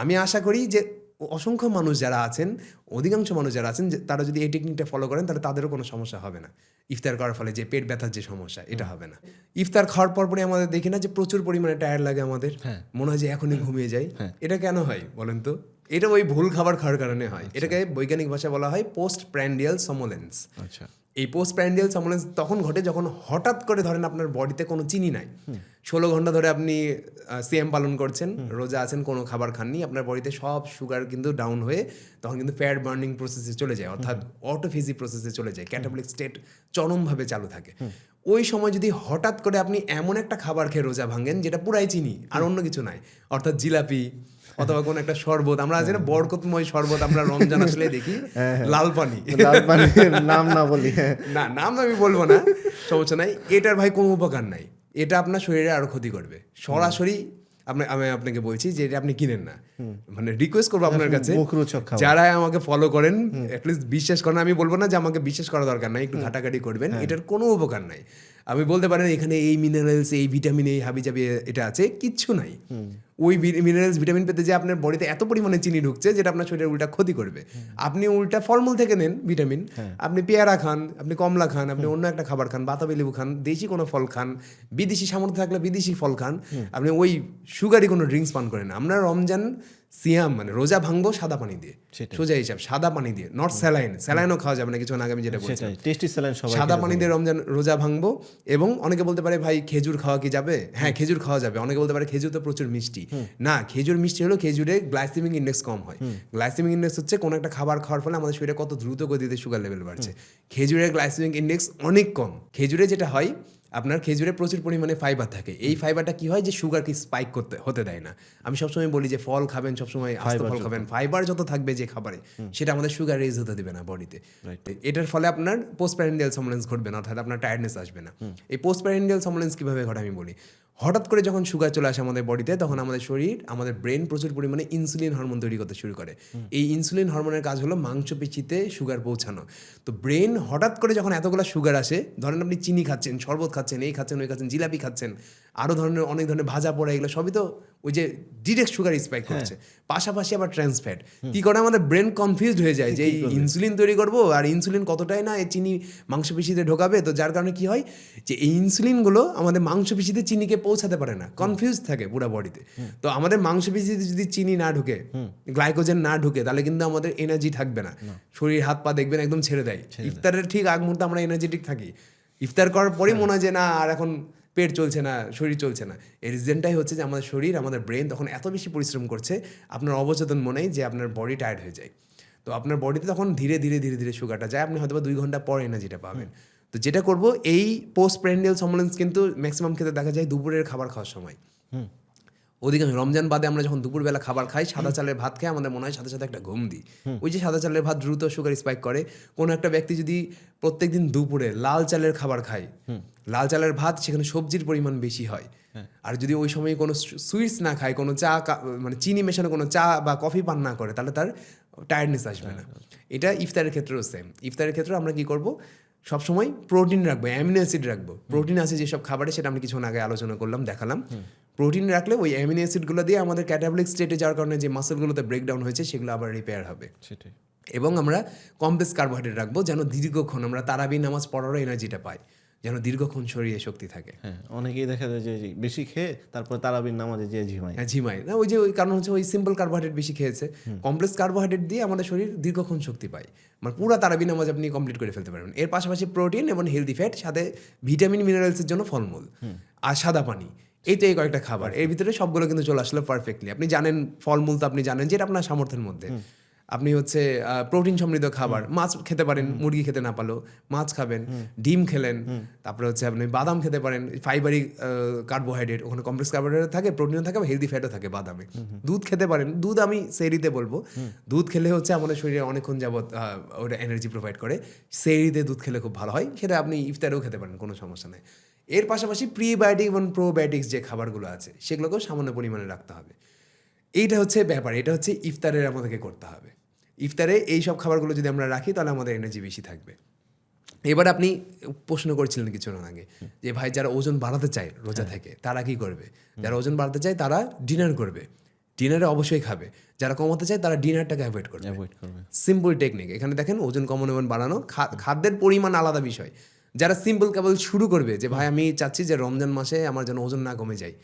আমি আশা করি যে অসংখ্য মানুষ যারা আছেন, অধিকাংশ মানুষ যারা আছেন, তারা যদি এই টেকনিকটা ফলো করেন তাহলে তাদেরও কোনো সমস্যা হবে না। ইফতার করার ফলে যে পেট ব্যথার যে সমস্যা, এটা হবে না। ইফতার খাওয়ার পরপরই আমাদের দেখি না যে প্রচুর পরিমাণে টায়ার্ড লাগে, আমাদের মনে হয় যে এখনই ঘুমিয়ে যাই। এটা কেন হয় বলেন তো? এটা ওই ভুল খাবার খাওয়ার কারণে হয়। এটাকে বৈজ্ঞানিক ভাষায় বলা হয় পোস্ট প্র্যান্ডিয়াল সমোলেন্স। আচ্ছা, এই পোস্ট প্র্যান্ডিয়াল সমোলেন্স তখন ঘটে যখন হঠাৎ করে ধরেন আপনার বডিতে কোনো চিনি নাই, 16 ঘন্টা ধরে আপনি সিএম পালন করছেন, রোজা আছেন, কোনো খাবার খাননি, আপনার বডিতে সব সুগার কিন্তু ডাউন হয়ে তখন কিন্তু ফ্যাট বার্নিং প্রসেসে চলে যায়, অর্থাৎ অটোফেজি প্রসেসে চলে যায়, ক্যাটাবলিক স্টেট চরমভাবে চালু থাকে। ওই সময় যদি হঠাৎ করে আপনি এমন একটা খাবার খেয়ে রোজা ভাঙেন যেটা পুরাই চিনি আর অন্য কিছু নাই, অর্থাৎ জিলাপি অথবা কোন একটা শরবত, আমরা আজ বরকতময় শরবত আমরা রমজান আসলে দেখি, লাল পানি, নাম না বলি, না নাম আমি বলবো না, সমস্যা নাই। এটার ভাই কোনো উপকার নাই, এটা আপনার শরীরে আরো ক্ষতি করবে সরাসরি। আমি আপনাকে বলছি যে এটা আপনি কিনেন না, মানে রিকোয়েস্ট করবো আপনার কাছে, যারা আমাকে ফলো করেন অ্যাটলিস্ট বিশ্বাস করেন, আমি বলবো না যে আমাকে বিশ্বাস করা দরকার নাই, একটু ঘাটাঘাটি করবেন, এটার কোনো উপকার নাই। আমি বলতে পারেন এখানে এই মিনারেলস, এই ভিটামিন, এই হাবিজাবি এটা আছে, কিচ্ছু নাই। ওই মিনারেলস ভিটামিন পেতে যে আপনার বডিতে এত পরিমাণে চিনি ঢুকছে যেটা আপনার শরীরের উল্টা ক্ষতি করবে। আপনি উল্টা ফলমূল থেকে নেন ভিটামিন, আপনি পেয়ারা খান, আপনি কমলা খান, আপনি অন্য একটা খাবার খান, বাতাবি লেবু খান, দেশি কোনো ফল খান, বিদেশি সামর্থ্য থাকলে বিদেশি ফল খান, আপনি ওই সুগারি কোনো ড্রিঙ্কস পান করেন না। আমরা রমজান সিয়াম মানে রোজা ভাঙবো সাদা পানি দিয়ে, সোজা হিসাব সাদা পানি দিয়ে, নট স্যালাইন। স্যালাইনও খাওয়া যাবে না, কিছু আগে আমি যেটা বলছি, সাদা পানি দিয়ে রোজা ভাঙবো। এবং অনেকে বলতে পারে ভাই খেজুর খাওয়া কি যাবে? হ্যাঁ, খেজুর খাওয়া যাবে। অনেকে বলতে পারে খেজুর তো প্রচুর মিষ্টি, না, খেজুর মিষ্টি হলো খেজুরে গ্লাইসেমিক ইন্ডেক্স কম হয়। গ্লাইসেমিক ইন্ডেক্স হচ্ছে কোনো একটা খাবার খাওয়ার ফলে আমাদের শরীরে কত দ্রুত গতিতে সুগার লেভেল বাড়ছে। খেজুরের গ্লাইসেমিক ইন্ডেক্স অনেক কম। খেজুরে যেটা হয়, আপনার খেজুরে প্রচুর পরিমাণে ফাইবার থাকে। এই ফাইবারটা কি হয় যে সুগারকে স্পাইক হতে দেয় না। আমি সবসময় বলি যে ফল খাবেন, সবসময় আস্ত ফল খাবেন, ফাইবার যত থাকবে যে খাবারে সেটা আমাদের সুগার রেজ হতে দেবে না বডিতে। এটার ফলে আপনার পোস্টপ্যারেন্ডিয়াল সমলেন্স ঘটবে না, অর্থাৎ আপনার টায়ার্ডনেস আসবে না। এই পোস্টপ্যারেন্ডিয়াল সমলেন্স কিভাবে ঘটে আমি বলি। হঠাৎ করে যখন সুগার চলে আসে আমাদের বডিতে, তখন আমাদের শরীর, আমাদের ব্রেন প্রচুর পরিমাণে ইনসুলিন হরমোন তৈরি করতে শুরু করে। এই ইনসুলিন হরমোনের কাজ হলো মাংসপেশিতে সুগার পৌঁছানো। তো ব্রেন হঠাৎ করে যখন এতগুলো সুগার আসে, ধরেন আপনি চিনি খাচ্ছেন, শরবত খাচ্ছেন, এই খাচ্ছেন, ওই খাচ্ছেন, জিলাপি খাচ্ছেন, আরও ধরনের অনেক ধরনের ভাজা পোড়া, এগুলো সবই তো ওই যে ডিরেক্ট সুগার স্পাইক করছে। পাশাপাশি আবার ট্রান্স ফ্যাট কি করে, আমাদের ব্রেন কনফিউজড হয়ে যায় যে এই ইনসুলিন তৈরি করবো, আর ইনসুলিন কতটাই না এই চিনি মাংসপেশিতে ঢোকাবে। তো যার কারণে কি হয় যে এই ইনসুলিনগুলো আমাদের মাংসপেশিতে চিনিকে পৌঁছাতে পারে না, কনফিউজ থাকে পুরো বডিতে। তো আমাদের মাংসপেশিতে যদি চিনি না ঢুকে, গ্লাইকোজেন না ঢুকে, তাহলে কিন্তু আমাদের এনার্জি থাকবে না। শরীর হাত পা দেখবেন একদম ছেড়ে দেয়। ইফতারের ঠিক আগ মুহূর্তে আমরা এনার্জেটিক থাকি, ইফতার করার পরেই মনে হয় যে না আর এখন পেট চলছে না, শরীর চলছে না। এর রিজনটাই হচ্ছে যে আমাদের শরীর, আমাদের ব্রেন তখন এত বেশি পরিশ্রম করছে, আপনার অবচেতন মনেই যে আপনার বডি টায়ার্ড হয়ে যায়। তো আপনার বডিতে তখন ধীরে ধীরে ধীরে ধীরে সুগারটা যায়, আপনি হয়তো 2 ঘন্টা পর এনার্জিটা পাবেন। তো যেটা করব, এই পোস্ট প্রেন্ডিয়াল সমলেন্স কিন্তু ম্যাক্সিমাম ক্ষেত্রে দেখা যায় দুপুরের খাবার খাওয়ার সময়। অধিকাংশ রমজান বাদে আমরা যখন দুপুরবেলা খাবার খাই, সাদা চালের ভাত খাই, আমাদের মনে হয় সাথে সাথে একটা ঘুম দিই। ওই যে সাদা চালের ভাত দ্রুত সুগার স্পাইক করে। কোনো একটা ব্যক্তি যদি প্রত্যেকদিন দুপুরে লাল চালের খাবার খায়, লাল চালের ভাত, সেখানে সবজির পরিমাণ বেশি হয়। আর যদি ওই সময় কোনো সুইটস না খায়, কোনো চা মানে চিনি মেশানো কোনো চা বা কফি পান না করে, তাহলে তার টায়ার্ডনেস আসবে না। এটা ইফতারের ক্ষেত্রেও সেম। ইফতারের ক্ষেত্রে আমরা কি করব, সবসময় প্রোটিন রাখবো, অ্যামিনো অ্যাসিড রাখবো। প্রোটিন আছে যেসব খাবারে, সেটা আমরা কিছুক্ষণ আগে আলোচনা করলাম, দেখালাম। প্রোটিন রাখলে ওই অ্যামিনো অ্যাসিডগুলো দিয়ে আমাদের ক্যাটাবলিক স্টেটে যাওয়ার কারণে যে মাসেলগুলোতে ব্রেকডাউন হয়েছে সেগুলো আবার রিপেয়ার হবে। সেটাই। এবং আমরা কমপ্লেক্স কার্বোহাইড্রেট রাখবো, যেন দীর্ঘক্ষণ আমরা তারাবি নামাজ পড়ারও এনার্জিটা পাই, যেন দীর্ঘক্ষণ শরীরে শক্তি থাকে। হ্যাঁ, অনেকেই দেখা যায় যে বেশি খেয়ে তারপর তারাবির নামাজে যে ঝিমায়। হ্যাঁ, ঝিমাই না, ওই যে ওই কারণ হচ্ছে ওই সিম্পল কার্বোহাইড্রেট বেশি খেয়েছে। কমপ্লেক্স কার্বোহাইড্রেট দিয়ে আমাদের শরীর দীর্ঘক্ষণ শক্তি পায়, মানে পুরো তারাবি নামাজ আপনি কমপ্লিট করে ফেলতে পারবেন। এর পাশাপাশি প্রোটিন এবং হেলদি ফ্যাট, সাথে ভিটামিন মিনারেলসের জন্য ফলমূল আর সাদা পানি, এই তো এই কয়েকটা খাবার। এর ভিতরে সবগুলো কিন্তু চলে আসলো পারফেক্টলি। আপনি জানেন ফলমূল তো আপনি জানেন যেটা আপনার সামর্থ্যের মধ্যে। আপনি হচ্ছে প্রোটিন সমৃদ্ধ খাবার, মাছ খেতে পারেন, মুরগি খেতে না পারলেও মাছ খাবেন, ডিম খেলেন, তারপরে হচ্ছে আপনি বাদাম খেতে পারেন, ফাইবারি কার্বোহাইড্রেট, ওখানে কমপ্লেক্স কার্বোহাইড্রেট থাকে, প্রোটিনও থাকে, হেলদি ফ্যাটও থাকে বাদামে। দুধ খেতে পারেন, দুধ আমি সেহরিতে বলবো, দুধ খেলে হচ্ছে আমাদের শরীরে অনেকক্ষণ যাবত ওটা এনার্জি প্রোভাইড করে। সেহরিতে দুধ খেলে খুব ভালো হয়, সেটা আপনি ইফতারেও খেতে পারেন, কোনো সমস্যা নেই। এর পাশাপাশি প্রিবায়োটিক এবং প্রোবায়োটিক্স যে খাবারগুলো আছে সেগুলোকেও সামান্য পরিমাণে রাখতে হবে। এইটা হচ্ছে ব্যাপার, এটা হচ্ছে ইফতারের আমাদেরকে করতে হবে। ইফতারে এই সব খাবারগুলো যদি আমরা রাখি, তাহলে আমাদের এনার্জি বেশি থাকবে। এবার আপনি প্রশ্ন করছিলেন কিছুক্ষণ আগে যে ভাই, যারা ওজন বাড়াতে চায় রোজা থেকে, তারা কি করবে? যারা ওজন বাড়াতে চায় তারা ডিনার করবে, ডিনারে অবশ্যই খাবে। যারা কমাতে চায় তারা ডিনারটাকে অ্যাভয়েড করবে। Simple technique. এখানে দেখেন, ওজন কমানো এবং বাড়ানো, খাদ্যের পরিমাণ আলাদা বিষয়। যারা সিম্পল কেবল শুরু করবে যে ভাই আমি চাচ্ছি যে রমজান মাসে আমার যেন ওজন না কমে যায়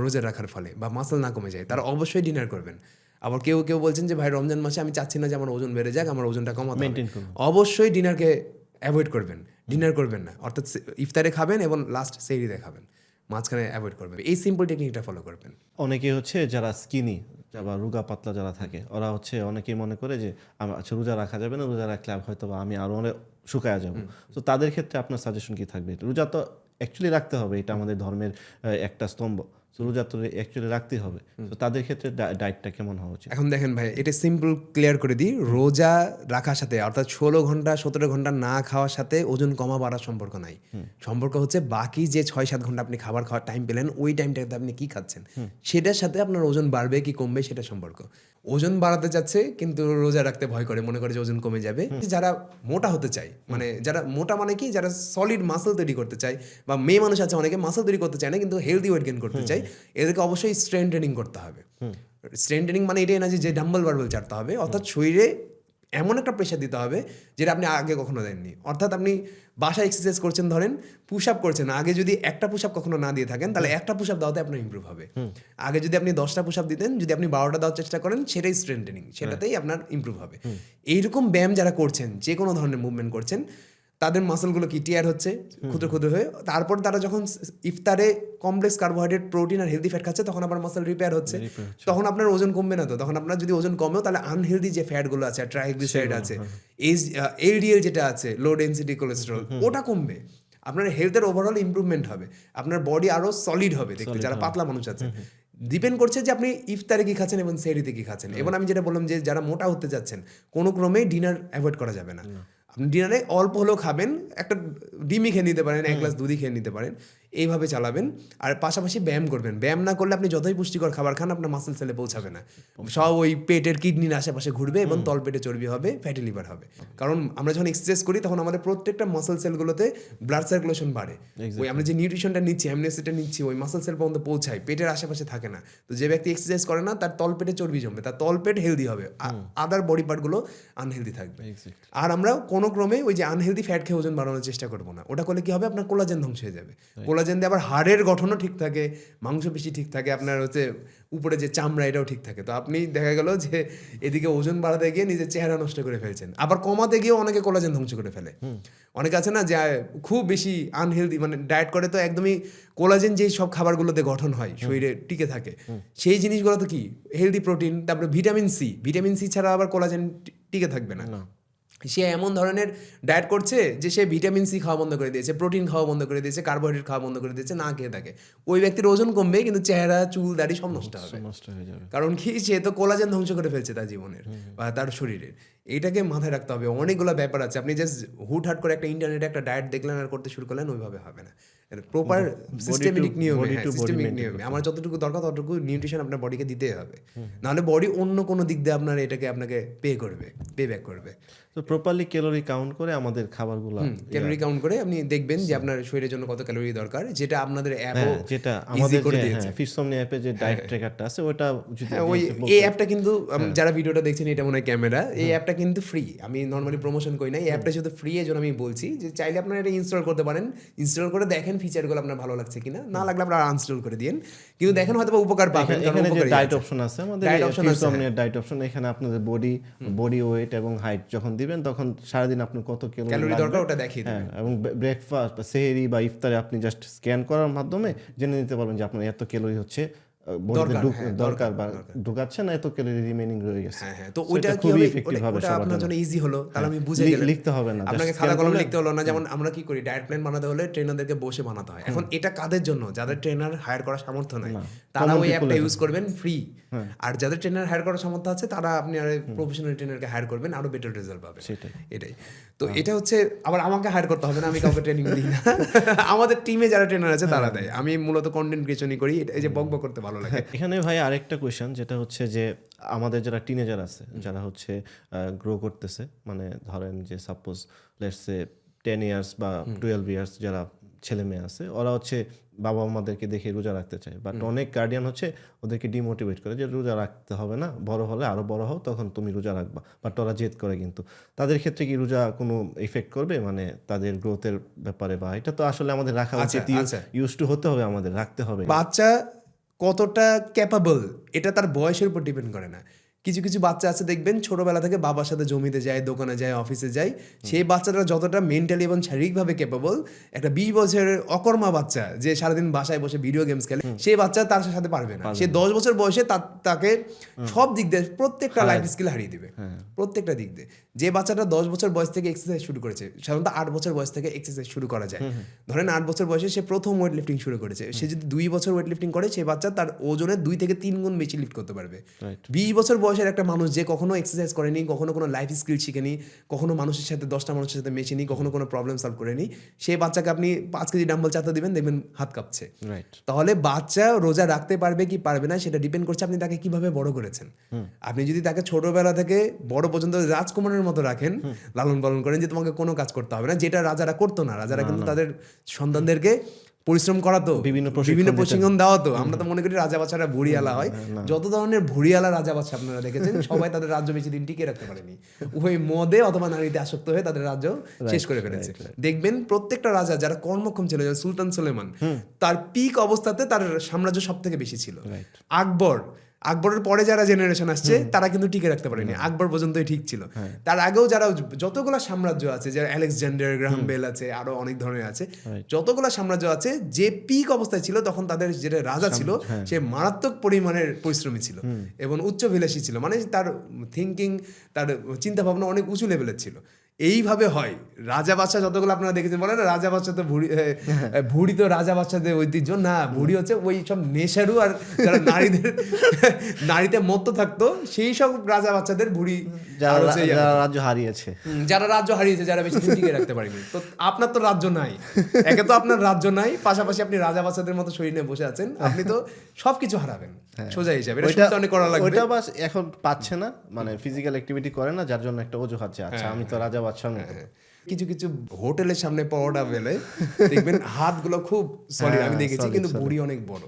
রোজা রাখার ফলে, বা মাসল না কমে যায়, তারা অবশ্যই ডিনার করবেন। আবার কেউ কেউ বলছেন যে ভাই রমজান মাসে আমি চাচ্ছি না যে আমার ওজন বেড়ে যাক, আমার ওজনটা কমাতে হবে, অবশ্যই ডিনারকে অ্যাভয়েড করবেন, ডিনার করবেন না। অর্থাৎ ইফতারে খাবেন এবং লাস্ট সেহরিতে খাবেন, মাঝখানে অ্যাভয়েড করবেন। এই সিম্পল টেকনিকটা ফলো করবেন। অনেকে হচ্ছে যারা স্কিনি বা রোগা পাতলা যারা থাকে, ওরা হচ্ছে অনেকেই মনে করে যে আচ্ছা রোজা রাখা যাবে না, রোজা রাখলে হয়তো বা আমি আরও অনেক শুকায়া যাবো। তো তাদের ক্ষেত্রে আপনার সাজেশন কি থাকবে? রোজা তো অ্যাকচুয়ালি রাখতে হবে, এটা আমাদের ধর্মের একটা স্তম্ভ, তো রোজা তো অ্যাকচুয়ালি রাখতেই হবে। তো তাদের ক্ষেত্রে ডায়েটটা কেমন হওয়া উচিত? এখন দেখেন ভাই, এটা সিম্পল ক্লিয়ার করে দিই। রোজা রাখার সাথে, অর্থাৎ 16 ঘন্টা 17 ঘন্টা না খাওয়ার সাথে ওজন কমা বাড়ার সম্পর্ক নাই। সম্পর্ক হচ্ছে বাকি যে 6-7 ঘন্টা আপনি খাবার খাওয়ার টাইম পেলেন, ওই টাইমটাতে আপনি কি খাচ্ছেন সেটার সাথে আপনার ওজন বাড়বে কি কমবে সেটা সম্পর্ক। ওজন বাড়াতে চাচ্ছে কিন্তু রোজা রাখতে ভয় করে, মনে করে যে ওজন কমে যাবে। যারা মোটা হতে চায়, মানে যারা মোটা মানে কি, যারা সলিড মাসল তৈরি করতে চায়, বা মেয়ে মানুষ আছে অনেকে মাসল তৈরি করতে চায় না কিন্তু হেলদি ওয়েট গেইন করতে চায়, এদেরকে অবশ্যই স্ট্রেংথ ট্রেনিং করতে হবে। স্ট্রেংথ ট্রেনিং মানে এটাই না যে ডাম্বল বারবেল চাটতে হবে, অর্থাৎ শরীরে এমন একটা প্রেশার দিতে হবে যেটা আপনি আগে কখনো দেননি। অর্থাৎ আপনি বাসায় এক্সারসাইজ করছেন, ধরেন পুশ আপ করছেন, আগে যদি একটা পুশ আপ কখনো না দিয়ে থাকেন, তাহলে একটা পুশ আপ দেওয়াতে আপনার ইমপ্রুভ হবে। আগে যদি আপনি 10টা পুশ আপ দিতেন, যদি আপনি 12টা দেওয়ার চেষ্টা করেন, সেটাই স্ট্রেংথ ট্রেনিং, সেটাতেই আপনার ইমপ্রুভ হবে। এইরকম ব্যায়াম যারা করছেন, যে কোনো ধরনের মুভমেন্ট করছেন, তাদের মাসলগুলো কি টিয়ার হচ্ছে ক্ষুদ্র ক্ষুদ্র হয়ে, তারপর তারা যখন ইফতারে কমপ্লেক্স কার্বোহাইড্রেট, প্রোটিন আর হেলদি ফ্যাট খাচ্ছে তখন আবার মাসল রিপেয়ার হচ্ছে। তখন আপনার ওজন কমবে না তো, তখন আপনার যদি ওজন কমেও তাহলে আনহেলদি যে ফ্যাটগুলো আছে, ট্রাইগ্লিসারাইড আছে, এলডিএল যেটা আছে, লো ডেন্সিটি কোলেস্টেরল, ওটা কমবে। আপনার হেলথের ওভারঅল ইমপ্রুভমেন্ট হবে, আপনার বডি আরো সলিড হবে দেখতে, যারা পাতলা মানুষ আছে। ডিপেন্ড করছে যে আপনি ইফতারে কি খাচ্ছেন এবং সেহরিতে কি খাচ্ছেন। এবং আমি যেটা বললাম যে যারা মোটা হতে যাচ্ছেন কোনো ক্রমেই ডিনার অ্যাভয়েড করা যাবে না। আপনি ডিনারে অল্প হলেও খাবেন, একটা ডিমই খেয়ে নিতে পারেন, এক গ্লাস দুধই খেয়ে নিতে পারেন, এইভাবে চালাবেন। আর পাশাপাশি ব্যায়াম করবেন। ব্যায়াম না করলে আপনি যতই পুষ্টিকর খাবার খান আপনার মাসল সেলে পৌঁছাবে না, সব ওই পেটের কিডনির আশেপাশে ঘুরবে এবং তল পেটে চর্বি হবে, ফ্যাটি লিভার হবে। কারণ আমরা যখন এক্সারসাইজ করি তখন আমাদের প্রত্যেকটা মাসল সেলগুলোতে ব্লাড সার্কুলেশন বাড়ে, ওই আমরা যে নিউট্রিশনটা নিচ্ছি, অ্যামিনো অ্যাসিডটা নিচ্ছি, ওই মাসল সেল পর্যন্ত পৌঁছায়, পেটের আশেপাশে থাকে না। তো যে ব্যক্তি এক্সারসাইজ করে না তার তল পেটে চর্বি জমবে, তার তল পেট হেলদি হবে, আদার বডি পার্টগুলো আনহেলদি থাকবে। আর আমরা কোনো ক্রমে ওই যে আনহেলদি ফ্যাট খেয়ে ওজন বাড়ানোর চেষ্টা করবো না। ওটা করলে কি হবে, আপনার কোলাজেন ধ্বংস হয়ে যাবে। কোলাজেন দিয়ে আবার হাড়ের গঠনও ঠিক থাকে, মাংসপেশি ঠিক থাকে, আপনার হচ্ছে উপরে যে চামড়া এটাও ঠিক থাকে। তো আপনি দেখা গেল যে এদিকে ওজন বাড়াতে গিয়ে নিজের চেহারা নষ্ট করে ফেলছেন, আবার কমাতে গিয়েও অনেকে কোলাজেন ধ্বংস করে ফেলে। অনেকে আছে না যে খুব বেশি আনহেলদি মানে ডায়েট করে, তো একদমই কোলাজেন যেই সব খাবারগুলোতে গঠন হয় শরীরে টিকে থাকে সেই জিনিসগুলো তো কি হেলদি প্রোটিন, তারপরে ভিটামিন সি ছাড়া আবার কোলাজেন টিকে থাকবে না। সে এমন ধরনের ডায়েট করছে যে সে ভিটামিন সি খাওয়া বন্ধ করে দিয়েছে, প্রোটিন খাওয়া বন্ধ করে দিয়েছে, কার্বোহাইড্রেট খাওয়া বন্ধ করে দিয়েছে, না খেয়ে থাকে। ওই ব্যক্তির ওজন কমবে কিন্তু চেহারা, চুল, দাড়ি সব নষ্ট হবে। কারণ কি, সে তো কোলাজেন ধ্বংস করে ফেলছে তার জীবনের বা তার শরীরের। এইটাকে মাথায় রাখতে হবে। অনেকগুলো ব্যাপার আছে, আপনি জাস্ট হুটহাট করে একটা ইন্টারনেটে একটা ডায়েট দেখলেন আর করতে শুরু করলেন, ওইভাবে হবে না। প্রপার সিস্টেমেটিক নিয়মে আমার যতটুকু দরকার ততটুকু নিউট্রিশন আপনার বডিকে দিতে হবে, নাহলে বডি অন্য কোনো দিক দিয়ে আপনার এটাকে আপনাকে পে ব্যাক করবে। তো প্রপারলি ক্যালোরি কাউন্ট করে আমাদের খাবারগুলো ক্যালোরি কাউন্ট করে আপনি দেখবেন যে আপনার শরীরের জন্য কত ক্যালোরি দরকার, যেটা আপনাদের অ্যাপও যেটা আমাদের ফিটসমনি অ্যাপে যে ডায়েট ট্র্যাকারটা আছে ওটা যদি ওই এই অ্যাপটা কিন্তু যারা ভিডিওটা দেখছেন এটা মনে হয় ক্যামেরা, এই অ্যাপটা কিন্তু ফ্রি। আমি নর্মালি প্রমোশন করি না, এই অ্যাপটা শুধু ফ্রি, এর জন্য আমি বলছি যে চাইলে আপনারা এটা ইনস্টল করতে পারেন। ইনস্টল করে দেখেন ফিচারগুলো আপনার ভালো লাগছে কিনা, না লাগলে আপনারা আনইনস্টল করে দিন, কিন্তু দেখেন হয়তো উপকার পাবেন। এখানে যে ডায়েট অপশন আছে আমাদের ফিটসমনির ডায়েট অপশন, এখানে আপনাদের বডি ওয়েট এবং হাইট যখন দিবেন তখন সারাদিন আপনার কত ক্যালোরি দরকার ওটা দেখিয়ে দেবেন। এবং ব্রেকফাস্ট বা সেহরি বা ইফতারে আপনি জাস্ট স্ক্যান করার মাধ্যমে জেনে নিতে পারবেন যে আপনার এত ক্যালোরি হচ্ছে দরকার বা ঢুকাচ্ছে না, এত ক্যালোরি রিমেইনিং রয়ে গেছে। তো ওইটা কি হবে, ওটা আপনার জন্য ইজি হলো, তাহলে আমি বুঝে গেলাম, লিখতে হবে না, আপনাকে খাতা কলম লিখতে হলো না। যেমন আমরা কি করি, ডায়েট প্ল্যান বানাতে হলে ট্রেনারদেরকে বসে বানাতে হয়। এখন এটা কাদের জন্য, যাদের ট্রেনার হায়ার করার সামর্থ্য নাই তারা ওই অ্যাপটা ইউজ করবেন ফ্রি। আর যাদের ট্রেনার হায়ার করার সামর্থ্য আছে তারা আপনি আর প্রফেশনাল ট্রেনারকে হায়ার করবেন, আরো বেটার রেজাল্ট পাবেন। এটাই তো এটা হচ্ছে। আবার আমাকে হায়ার করতে হবে না, আমি কাউকে ট্রেনিং দিই না, আমাদের টিমে যারা ট্রেনার আছে তারা দেয়। আমি মূলত কন্টেন্ট ক্রিয়েশনই করি, এই যে বকবক করতে ভালো লাগে। এখানে ভাই আরেকটা কোয়েশ্চেন, যেটা হচ্ছে যে আমাদের যারা টিনেজার আছে, যারা হচ্ছে গ্রো করতেছে, মানে ধরেন যে সাপোজ লেটস সে 10 ইয়ার্স বা 12 ইয়ার্স যারা ছেলে মেয়ে আছে, ওরা হচ্ছে বাবা মাদেরকে দেখে রোজা রাখতে চায়, বাট অনেক গার্ডিয়ান হচ্ছে ওদেরকে ডিমোটিভেট করে যে রোজা রাখতে হবে না, বড় হলে আরো বড় হও তখন তুমি রোজা রাখবা, বাট ওরা জেদ করে। কিন্তু তাদের ক্ষেত্রে কি রোজা কোনো ইফেক্ট করবে, মানে তাদের গ্রোথের ব্যাপারে? বা এটা তো আসলে আমাদের রাখা উচিত, ইউজ টু হতে হবে, আমাদের রাখতে হবে। বাচ্চা কতটা ক্যাপাবল এটা তার বয়সের উপর ডিপেন্ড করে না। কিছু কিছু বাচ্চা আছে দেখবেন ছোটবেলা থেকে বাবার সাথে জমিতে যায়, দোকানে যায়, অফিসে যায়, সেই বাচ্চাটা যতটা মেন্টালি এবং শারীরিকভাবে ক্যাপাবল, একটা 20 বছরের অকর্মা বাচ্চা যে সারাদিন বাসায় বসে ভিডিও গেমস খেলে, সেই বাচ্চা তার সাথে পারবে না। সে 10 বছর বয়সে তাকে সব দিক দিয়ে প্রত্যেকটা লাইফ স্কিল হারিয়ে দিবে, প্রত্যেকটা দিক দিয়ে। যে বাচ্চাটা 10 বছর বয়স থেকে এক্সারসাইজ শুরু করেছে, সাধারণত 8 বছর বয়স থেকে এক্সারসাইজ শুরু করা যায়। ধরেন 8 বছর বয়সে সে প্রথম ওয়েট লিফটিং শুরু করেছে, সে যদি 2 বছর ওয়েট লিফটিং করে, সেই বাচ্চা তার ওজনের 2 থেকে 3 গুণ বেশি লিফট করতে পারবে। 20 বছর বয়সের একটা মানুষ যে কখনো এক্সারসাইজ করেনি, কখনো কোনো লাইফ স্কিল শিখেনি, কখনো মানুষের সাথে 10টা মানুষের সাথে মেশেনি, কখনো কোনো প্রবলেম সলভ করেনি, সেই বাচ্চাকে আপনি 5 কেজি ডাম্বল চাপতে দিবেন, দেখবেন হাত কাঁপছে। তাহলে বাচ্চা রোজা রাখতে পারবে কি পারবে না সেটা ডিপেন্ড করছে আপনি তাকে কিভাবে বড় করেছেন। আপনি যদি তাকে ছোটবেলা থেকে বড় পর্যন্ত রাজকুমারের মতো রাখেন, লালন পালন করেন, যে তোমাকে কোনো কাজ করতে হবে না, যেটা রাজারা করতো না। রাজারা কিন্তু তাদের সন্তানদেরকে পরিশ্রম করাতো, বিভিন্ন প্রশিক্ষণ দেওয়া। তো আমরা তো মনে করি রাজা বাচ্চারা ভুড়িয়ালা হয়, যত ধরনের ভুড়িয়ালা রাজা বাচ্চা আপনারা দেখেছেন সবাই তাদের রাজ্য বেশি দিন টিকে রাখতে পারেনি, ওই মদে অথবা নারীতে আসক্ত হয়ে তাদের রাজ্য শেষ করে ফেলেছে। দেখবেন প্রত্যেকটা রাজা যারা কর্মক্ষম ছিল, সুলতান সুলেমান তার পিক অবস্থাতে তার সাম্রাজ্য সব থেকে বেশি ছিল। আকবর আকবরের পরে যারা জেনারেশন আসছে তারা কিন্তু টিকে রাখতে পারেনি, আকবর পর্যন্তই ঠিক ছিল। তার আগেও যারা যতগুলো সাম্রাজ্য আছে, যারা আলেকজান্ডার গ্রাহাম বেল আছে, আরো অনেক ধরনের আছে, যতগুলো সাম্রাজ্য আছে, যে পিক অবস্থায় ছিল তখন তাদের যেটা রাজা ছিল সে মারাত্মক পরিমাণের পরিশ্রমী ছিল এবং উচ্চভিলাষী ছিল, মানে তার থিঙ্কিং, তার চিন্তা ভাবনা অনেক উঁচু লেভেলের ছিল। এইভাবে হয় রাজা বাদশাহ যতগুলো আপনারা দেখেছেন, বলে না রাজা বাদশাহ তো ভুড়ি তো রাজা বাদশাদের ঐতিহ্য না, ভুড়ি হচ্ছে ওই সব নেশারু আর যারা নারীতে মত্ত থাকতো সেই সব রাজা বাচ্চাদের ভুড়ি, যারা রাজ্য হারিয়েছে, যারা বেশি দিন টিকে রাখতে পারেনি। তো আপনার তো রাজ্য নাই, একে তো আপনার রাজ্য নাই, পাশাপাশি আপনি রাজা বাচ্চাদের মতো শরীর নিয়ে বসে আছেন, আপনি তো সবকিছু হারাবেন সোজা হিসাবে। এটা অনেক করা লাগবে। ওইটা বাস এখন পাচ্ছে না, মানে ফিজিক্যাল অ্যাক্টিভিটি করে না, যার জন্য একটা অজুহাত আছে, আচ্ছা আমি তো রাজা বাদশার মতো। কিছু কিছু হোটেলের সামনে পরোটা বেলে দেখবেন হাতগুলো খুব সলিড, আমি দেখেছি, কিন্তু বুড়ি অনেক বড়।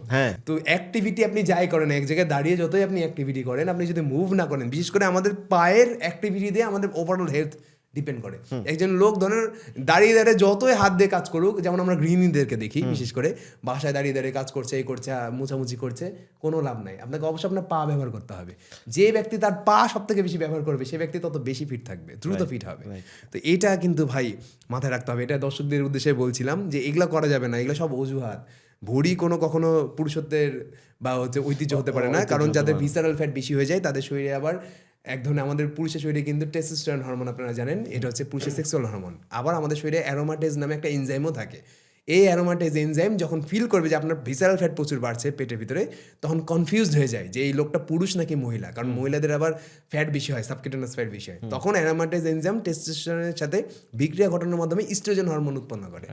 তো অ্যাক্টিভিটি আপনি যাই করেন, এক জায়গায় দাঁড়িয়ে যতই আপনি অ্যাক্টিভিটি করেন, আপনি যদি মুভ না করেন, বিশেষ করে আমাদের পায়ের অ্যাক্টিভিটি দিয়ে আমাদের ওভারঅল হেলথ ডিপেন্ড করে। একজন লোক ধরেন দাঁড়িয়ে দাঁড়িয়ে যতই হাত দিয়ে কাজ করুক, যেমন আমরা গৃহিণীদেরকে দেখি বিশেষ করে বাসায় দাঁড়িয়ে দাঁড়িয়ে কাজ করছে, এই করছে, মোছামুছি করছে, কোনো লাভ নাই। আপনাকে অবশ্যই আপনার পা ব্যবহার করতে হবে। যে ব্যক্তি তার পা সব থেকে বেশি ব্যবহার করবে সে ব্যক্তি তত বেশি ফিট থাকবে, দ্রুত ফিট হবে। তো এটা কিন্তু ভাই মাথায় রাখতে হবে। এটা দর্শকদের উদ্দেশ্যে বলছিলাম যে এগুলো করা যাবে না, এগুলো সব অজুহাত। ভুঁড়ি কখনো পুরুষত্বের বা ঐতিহ্য হতে পারে না, কারণ যাদের ভিসারাল ফ্যাট বেশি হয়ে যায় তাদের শরীরে আবার এক ধরনের, আমাদের পুরুষের শরীরে কিন্তু টেস্টোস্টেরন হরমোন আপনারা জানেন, এটা হচ্ছে পুরুষের সেক্সুয়াল হরমোন। আবার আমাদের শরীরে অ্যারোমাটেজ নামে একটা এনজাইমও থাকে। এই অ্যারোমাটেজ এনজাইম যখন ফিল করবে যে আপনার ভিসারাল ফ্যাট প্রচুর বাড়ছে পেটের ভিতরে, তখন কনফিউজড হয়ে যায় যে এই লোকটা পুরুষ নাকি মহিলা, কারণ মহিলাদের আবার ফ্যাট বেশি হয়, সাবকিউটেনাস ফ্যাট বেশি হয়। তখন অ্যারোমাটেজ এনজাইম টেস্টোস্টেরনের সাথে বিক্রিয়া ঘটানোর মাধ্যমে ইস্ট্রোজেন হরমোন উৎপন্ন করে।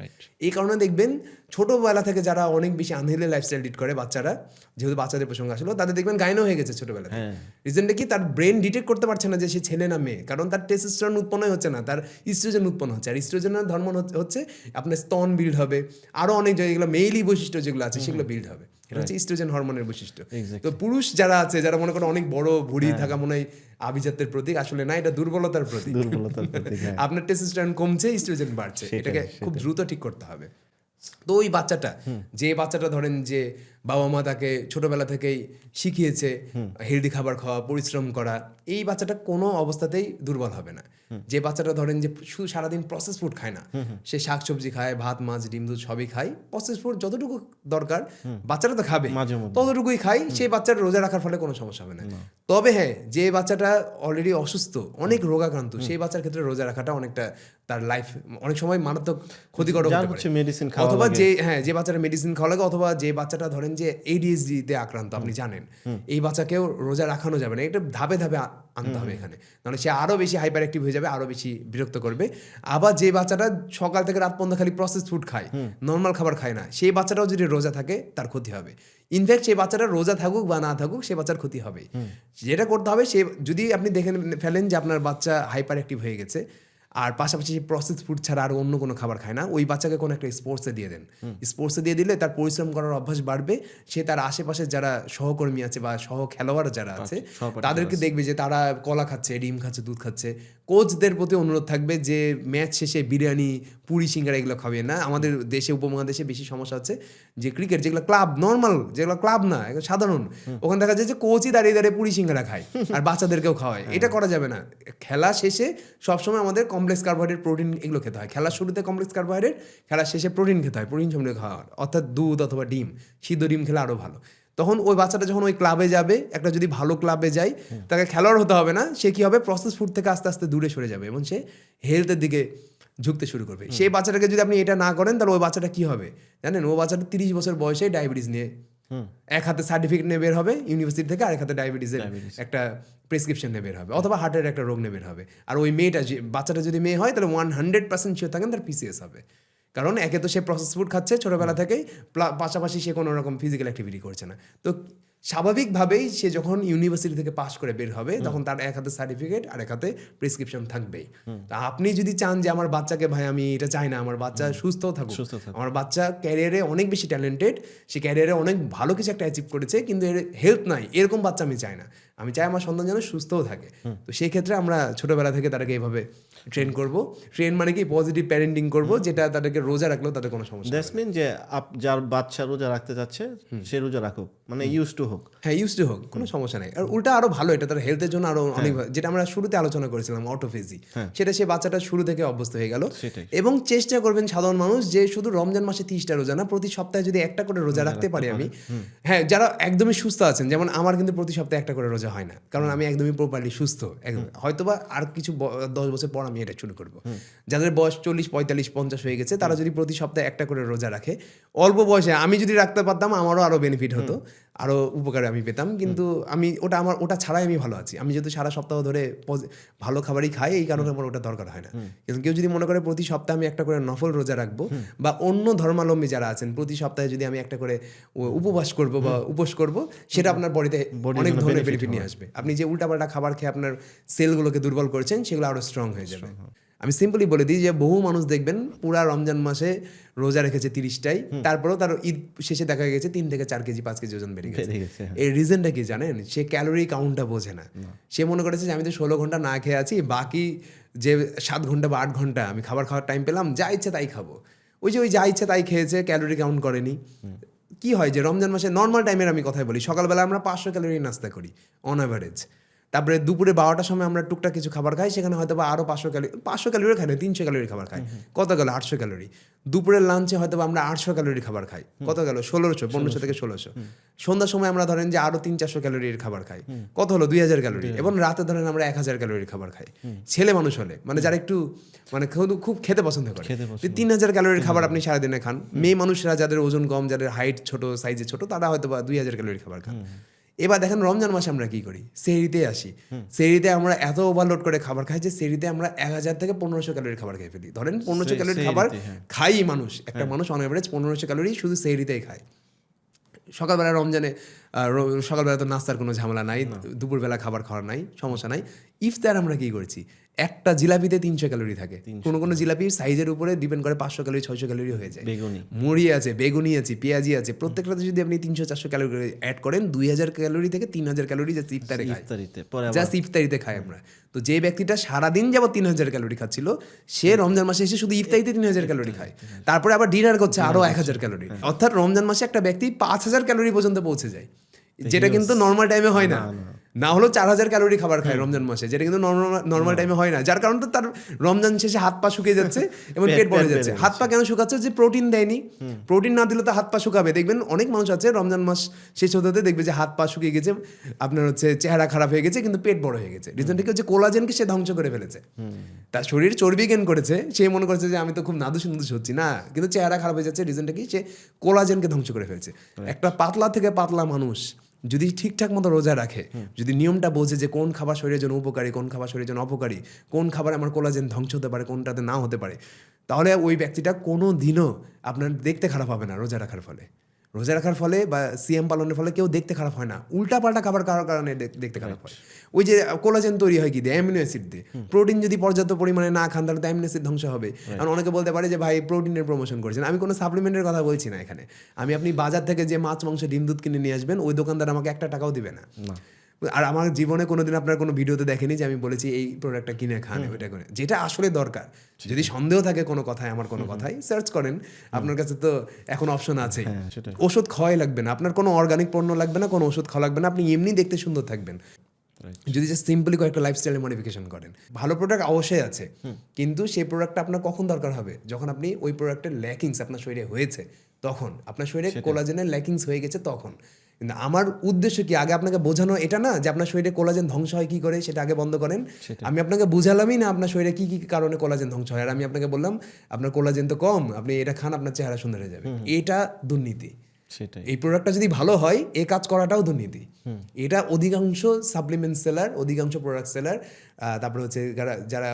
এই কারণে দেখবেন ছোটোবেলা থেকে যারা অনেক বেশি আনহেলদি লাইফস্টাইল লিড করে, বাচ্চারা, যেহেতু বাচ্চাদের প্রসঙ্গ আসলো, তাদের দেখবেন গাইনো হয়ে গেছে ছোটোবেলা থেকে। রিজনটা কি? তার ব্রেন ডিটেক্ট করতে পারছে না যে সে ছেলে না মেয়ে, কারণ তার টেস্টোস্টেরন উৎপন্নই হচ্ছে না, তার ইস্ট্রোজেন উৎপন্ন হচ্ছে। আর ইস্ট্রোজেনের হরমোন হচ্ছে আপনার স্তন বিল্ড হবে, আরও অনেক যেগুলো মেইলি বৈশিষ্ট্য যেগুলো আছে সেগুলো বিল্ড হবে। এটা হচ্ছে ইস্ট্রোজেন হরমোনের বৈশিষ্ট্য। তো পুরুষ যারা আছে, যারা মনে করেন অনেক বড় ভুঁড়ি থাকা মনে হয় আভিজাত্যের প্রতীক, আসলে না, এটা দুর্বলতার প্রতীক। আপনার টেস্টোস্টেরন কমছে, ইস্ট্রোজেন বাড়ছে, এটাকে খুব দ্রুত ঠিক করতে হবে। তো ওই বাচ্চাটা, যে বাচ্চাটা ধরেন যে বাবা মা তাকে ছোটবেলা থেকেই শিখিয়েছে হেলদি খাবার খাওয়া, পরিশ্রম করা, এই বাচ্চাটা কোনো অবস্থাতেই দুর্বল হবে না। যে বাচ্চাটা ধরেন যে শুধু সারাদিন প্রসেস ফুড খায় না, সে শাকসবজি খায়, ভাত মাছ ডিম দুধ সবই খায়, প্রসেস ফুড যতটুকু দরকার বাচ্চাটা তো খাবে, ততটুকুই খায়, সেই বাচ্চাটা রোজা রাখার ফলে কোনো সমস্যা হবে না। তবে হ্যাঁ, যে বাচ্চাটা অলরেডি অসুস্থ, অনেক রোগাক্রান্ত, সেই বাচ্চার ক্ষেত্রে রোজা রাখাটা অনেকটা তার লাইফ অনেক সময় মারাত্মক ক্ষতিকর হতে পারে। অথবা যে বাচ্চাটা মেডিসিন খাওয়া লাগে, অথবা যে বাচ্চাটা ধরেন যে ADHD তে আক্রান্ত, আপনি জানেন এই বাচ্চাকেও রোজা রাখানো যাবে না, এটা ধাপে ধাপে আনতে হবে এখানে, নাহলে সে আরও বেশি হাইপার অ্যাক্টিভ হয়ে যাবে, আরও বেশি বিরক্ত করবে। আবার যে বাচ্চাটা সকাল থেকে রাত পর্যন্ত খালি প্রসেস ফুড খায়, নর্মাল খাবার খায় না, সেই বাচ্চাটাও যদি রোজা থাকে তার ক্ষতি হবে। ইনফ্যাক্ট সেই বাচ্চাটা রোজা থাকুক বা না থাকুক, সে বাচ্চার ক্ষতি হবে। যেটা করতে হবে, সে যদি আপনি দেখে ফেলেন যে আপনার বাচ্চা হাইপার অ্যাক্টিভ হয়ে গেছে আর পাশাপাশি প্রসেস ফুড ছাড়া আর অন্য কোনো খাবার খায় না, ওই বাচ্চাকে কোনো একটা স্পোর্টসে দিয়ে দেন। স্পোর্টসে দিয়ে দিলে তার পরিশ্রম করার অভ্যাস বাড়বে, সে তার আশেপাশে যারা সহকর্মী আছে বা সহ খেলোয়াড় যারা আছে তাদেরকে দেখবে যে তারা কলা খাচ্ছে, ডিম খাচ্ছে, দুধ খাচ্ছে। কোচদের প্রতি অনুরোধ থাকবে যে ম্যাচ শেষে বিরিয়ানি, পুরি, সিঙ্গারা এগুলো খাবে না। আমাদের দেশে, উপমহাদেশে বেশি সমস্যা হচ্ছে যে ক্রিকেট যেগুলো ক্লাব, নর্মাল যেগুলো ক্লাব না, সাধারণ, ওখানে দেখা যায় যে কোচই দাঁড়িয়ে দাঁড়িয়ে পুরি সিঙ্গারা খায় আর বাচ্চাদেরকেও খাওয়ায়। এটা করা যাবে না। খেলা শেষে সবসময় আমাদের কমপ্লেক্স কার্বোহাইড্রেট, প্রোটিন এগুলো খেতে হয়। খেলার শুরুতে কমপ্লেক্স কার্বোহাইড্রেট, খেলার শেষে প্রোটিন খেতে হয়, প্রোটিন সমৃদ্ধ খাওয়া, অর্থাৎ দুধ অথবা ডিম, সিদ্ধ ডিম খেলে আরও ভালো। তখন ওই বাচ্চাটা যখন ওই ক্লাবে যাবে, একটা যদি ভালো ক্লাবে যায়, তাকে খেলোয়াড় হতে হবে না, সে কী হবে, প্রসেস ফুড থেকে আস্তে আস্তে দূরে সরে যাবে এবং সে হেলথের দিকে ঝুঁকতে শুরু করবে। সেই বাচ্চাটাকে যদি আপনি এটা না করেন, তাহলে ওই বাচ্চাটা কী হবে জানেন? ও বাচ্চাটা 30 বছর বয়সে ডায়াবেটিস নিয়ে, এক হাতে সার্টিফিকেট নিয়ে বের হবে ইউনিভার্সিটি থেকে, আরেক হাতে ডায়াবেটিসের একটা প্রেসক্রিপশন নিয়ে বের হবে, অথবা হার্টের একটা রোগ নিয়ে বের হবে। আর ওই মেয়েটা, বাচ্চাটা যদি মেয়ে হয়, তাহলে 100% শিওর থাকেন তার PCOS হবে। কারণ একে তো সে প্রসেস ফুড খাচ্ছে ছোটোবেলা থেকেই, পাশাপাশি সে কোনো রকম ফিজিক্যাল অ্যাক্টিভিটি করছে না। তো স্বাভাবিকভাবেই সে যখন ইউনিভার্সিটি থেকে পাস করে বের হবে, তখন তার এক হাতে সার্টিফিকেট আর এক হাতে প্রেসক্রিপশন থাকবেই। তা আপনি যদি চান যে আমার বাচ্চাকে, ভাই আমি এটা চাই না, আমার বাচ্চা সুস্থ থাকুক, আমার বাচ্চা ক্যারিয়ারে অনেক বেশি ট্যালেন্টেড, সে ক্যারিয়ারে অনেক ভালো কিছু একটা অ্যাচিভ করেছে, কিন্তু এর হেল্প নাই, এরকম বাচ্চা আমি চাই না। আমি চাই আমার সন্তান যেন সুস্থও থাকে। তো সেই ক্ষেত্রে আমরা ছোটোবেলা থেকে তাদেরকে এইভাবে ট্রেন করব। ট্রেন মানে কি, পজিটিভ প্যারেন্টিং করব, যেটা তাদেরকে রোজা রাখলেও তাদের কোনো সমস্যা। দ্যাটস মিন যে যার বাচ্চা রোজা রাখতে যাচ্ছে সে রোজা রাখুক, মানে ইউজ টু হোক। হ্যাঁ ইউজ টু হোক, কোনো সমস্যা নেই। আর উল্টা আরো ভালো, এটা তার হেলথের জন্য আরো অনেক যেটা আমরা শুরুতে আলোচনা করেছিলাম অটোফেজি, সেটা সে বাচ্চাটা শুরু থেকে অভ্যস্ত হয়ে গেল। সেটাই। এবং চেষ্টা করবেন সাধারণ মানুষ যে শুধু রমজান মাসে 30টা রোজা না, প্রতি সপ্তাহে যদি একটা করে রোজা রাখতে পারি আমি, হ্যাঁ যারা একদমই সুস্থ আছেন, যেমন আমার কিন্তু প্রতি সপ্তাহে একটা করে রোজা হয় না, কারণ আমি একদমই প্রপারলি সুস্থ। হয়তোবা আর কিছু 10 বছর পর আমি এটা শুরু করব। যাদের বয়স 40, 45, 50 হয়ে গেছে, তারা যদি প্রতি সপ্তাহে একটা করে রোজা রাখে, অল্প বয়সে আমি যদি রাখতে পারতাম আমারও আরো বেনিফিট হতো, আরো উপকার আমি পেতাম। কিন্তু আমি ওটা ছাড়াই আমি ভালো আছি। আমি যেহেতু সারা সপ্তাহ ধরে ভালো খাবারই খাই, এই কারণে আমার ওটা দরকার হয় না। কিন্তু কেউ যদি মনে করে প্রতি সপ্তাহে আমি একটা করে নফল রোজা রাখবো, বা অন্য ধর্মাবলম্বী যারা আছেন প্রতি সপ্তাহে যদি আমি একটা করে উপবাস করব বা উপোস করব, সেটা আপনার বডিতে অনেক ধরনের বেনিফিট নিয়ে আসবে। আপনি যে উল্টাপাল্টা খাবার খেয়ে আপনার সেলগুলোকে দুর্বল করছেন, সেগুলো আরো স্ট্রং হয়ে যাবে। আমি সিম্পলি বলে দিই যে বহু মানুষ দেখবেন পুরা রমজান মাসে রোজা রেখেছে 30টাই, তারপরেও তার ঈদ শেষে দেখা গেছে 3 থেকে 4 কেজি 5 কেজি ওজন বেড়ে গেছে। এর রিজনটা কি জানেন? সে ক্যালোরি কাউন্টটা বোঝে না। সে মনে করেছে যে আমি তো 16 ঘন্টা না খেয়ে আছি, বাকি যে 7 ঘন্টা বা 8 ঘন্টা আমি খাবার খাওয়ার টাইম পেলাম, যা ইচ্ছে তাই খাবো। ওই যা ইচ্ছে তাই খেয়েছে, ক্যালোরি কাউন্ট করেনি। কি হয় যে রমজান মাসে নর্মাল টাইমের আমি কথাই বলি, সকালবেলা আমরা 500 ক্যালোরি নাস্তা করি অন অ্যাভারেজ। তারপরে দুপুরে 12টার সময় আমরা টুকটাক কিছু খাবার খাই, সেখানে হয়তো বা আরও 500 ক্যালোরি খাই না, 300 ক্যালোরি খাবার খাই। কত গেল? 800 ক্যালোরি। দুপুরের লাঞ্চে হয়তো আমরা 800 ক্যালোরি খাবার খাই। কত গেল? 1500 থেকে 1600। সন্ধ্যার সময় আমরা ধরেন যে আরও 300-400 ক্যালোরির খাবার খাই। কত হলো? 2000 ক্যালোরি। এবং রাতে ধরেন আমরা 1000 ক্যালোরির খাবার খাই। ছেলে মানুষ হলে, মানে যারা একটু মানে খুব খেতে পছন্দ করে, 3000 ক্যালোরির খাবার আপনি সারাদিনে খান। মেয়ে মানুষরা যাদের ওজন কম, যাদের হাইট ছোট, সাইজে ছোট, তারা হয়তো বা 2000 ক্যালোরির খাবার খান। এবার দেখেন রমজান মাসে আমরা কি করি? সেহরিতে আসি। সেহরিতে আমরা এত ওভারলোড করে খাবার খাই যে সেহরিতে আমরা 1000 থেকে 1500 ক্যালোরির খাবার খেয়ে ফেলি। ধরেন 1500 ক্যালোরির খাবার খাই মানুষ, একটা মানুষ অন এভারেজ 1500 ক্যালোরি শুধু সেহরিতেই খায়। সকালবেলা রমজানে সকালবেলা তো নাস্তার কোনো ঝামেলা নাই, দুপুরবেলা খাবার খাওয়ার নাই, সমস্যা নাই। ইফতার আমরা কি করছি? একটা জিলাপিতে 300 ক্যালোরি থাকে। কোনো জিলাপির সাইজের উপরে ডিপেন্ড করে 500 ক্যালোরি 600 ক্যালোরি হয়ে যায়। মুড়ি আছে, বেগুনি আছে, পেঁয়াজি আছে, প্রত্যেকটাতে যদি আপনি 300-400 ক্যালোরি অ্যাড করেন, 2000 ক্যালোরি থেকে 3000 ক্যালোরি জাস্ট ইফতারে খায়, জাস্ট ইফতারিতে খায় আমরা। তো যে ব্যক্তিটা সারাদিন যাবত 3000 ক্যালোরি খাচ্ছিল, সে রমজান মাসে এসে শুধু ইফতারিতে 3000 ক্যালোরি খায়, তারপরে আবার ডিনার করছে আরো 1000 ক্যালোরি। অর্থাৎ রমজান মাসে একটা ব্যক্তি 5000 ক্যালোরি পর্যন্ত পৌঁছে যায়, যেটা কিন্তু নর্মাল টাইমে হয় না। না হলো 4000 ক্যালোরি খাবার খায় রমজান মাসে, যেটা কিন্তু নর্মাল টাইমে হয় না। যার কারণে তো তার রমজান শেষে হাত পা শুকিয়ে যাচ্ছে এবং পেট ভরে যাচ্ছে। হাত পা কেন শুকাচ্ছে? যে প্রোটিন দেয়নি। প্রোটিন না দিলে তো হাত পা শুকাবে। দেখবেন অনেক মানুষ আছে রমজান মাস শেষ হতে হতে দেখবে যে হাত পা শুকিয়ে গেছে, আপনার চেহারা খারাপ হয়ে গেছে, কিন্তু পেট বড় হয়ে গেছে। রিজনটা কি হচ্ছে? কোলাজেনকে সে ধ্বংস করে ফেলেছে। তার শরীর চর্বি গেন করেছে, সে মনে করছে যে আমি তো খুব নাদুস হচ্ছি না, কিন্তু চেহারা খারাপ হয়ে যাচ্ছে। রিজনটা কি? সে কোলাজেনকে ধ্বংস করে ফেলছে। একটা পাতলা থেকে পাতলা মানুষ যদি ঠিকঠাক মতো রোজা রাখে, যদি নিয়মটা বোঝে যে কোন খাবার শরীরের জন্য উপকারী, কোন খাবার শরীরের জন্য অপকারী, কোন খাবার আমার কোলাজেন ধ্বংস হতে পারে, কোনটাতে না হতে পারে, তাহলে ওই ব্যক্তিটা কোনো দিনও আপনার দেখতে খারাপ হবে না। রোজা রাখার ফলে বা সিএম পালনের ফলে কেউ দেখতে খারাপ হয় না। উল্টাপাল্টা খাবার খাওয়ার কারণে দেখতে খারাপ হয়। ওই যে কোলাজেন তৈরি হয় কি দিয়ে? অ্যামিনো অ্যাসিড দিয়ে। প্রোটিন যদি পর্যাপ্ত পরিমাণে না খান, তাহলে তো অ্যামিনো অ্যাসিড ধ্বংস হবে। কারণ অনেকে বলতে পারে যে ভাই প্রোটিনের প্রমোশন করছেন। আমি কোনো সাপ্লিমেন্টের কথা বলছি না এখানে। আপনি বাজার থেকে যে মাছ, মাংস, ডিম, দুধ কিনে নিয়ে আসবেন, ওই দোকানদার আমাকে 1 টাকাও দিবে না। আর আমার জীবনে কোনোদিন আপনার কোনো ভিডিওতে দেখেনি যে আমি বলেছি এই প্রোডাক্টটা কিনে খান, ওইটা করে। যেটা আসলে দরকার। যদি সন্দেহ থাকে কোনো কথায়, আমার কোনো কথায়, সার্চ করেন। আপনার কাছে তো এখন অপশন আছে। ওষুধ খাওয়াই লাগবে না, আপনার কোনো অর্গানিক পণ্য লাগবে না, কোনো ওষুধ খাওয়া লাগবে না। আপনি এমনি দেখতে সুন্দর থাকবেন যদি যে সিম্পলি কয়েকটা লাইফস্টাইলে মডিফিকেশন করেন। ভালো প্রোডাক্ট অবশ্যই আছে, কিন্তু সেই প্রোডাক্টটা আপনার কখন দরকার হবে? যখন আপনি ওই প্রোডাক্টের ল্যাকিংস আপনার শরীরে হয়েছে, তখন আপনার শরীরে কোলাজেনের ল্যাকিংস হয়ে গেছে তখন। কিন্তু আমার উদ্দেশ্য কি? আগে আপনাকে বোঝানো এটা না যে আপনার শরীরে কোলাজেন ধ্বংস হয় কি করে, সেটা আগে বন্ধ করেন। আমি আপনাকে বুঝালামই না আপনার শরীরে কি কি কারণে কোলাজেন ধ্বংস হয়, আর আমি আপনাকে বললাম আপনার কোলাজেন তো কম, আপনি এটা খান, আপনার চেহারা সুন্দর হয়ে যাবে। এটা দুর্নীতি। এই প্রোডাক্টটা যদি ভালো হয়, এই কাজ করাটাও দুর্নীতি। এটা অধিকাংশ সাপ্লিমেন্ট সেলার, অধিকাংশ প্রোডাক্ট সেলার, তারপরে যারা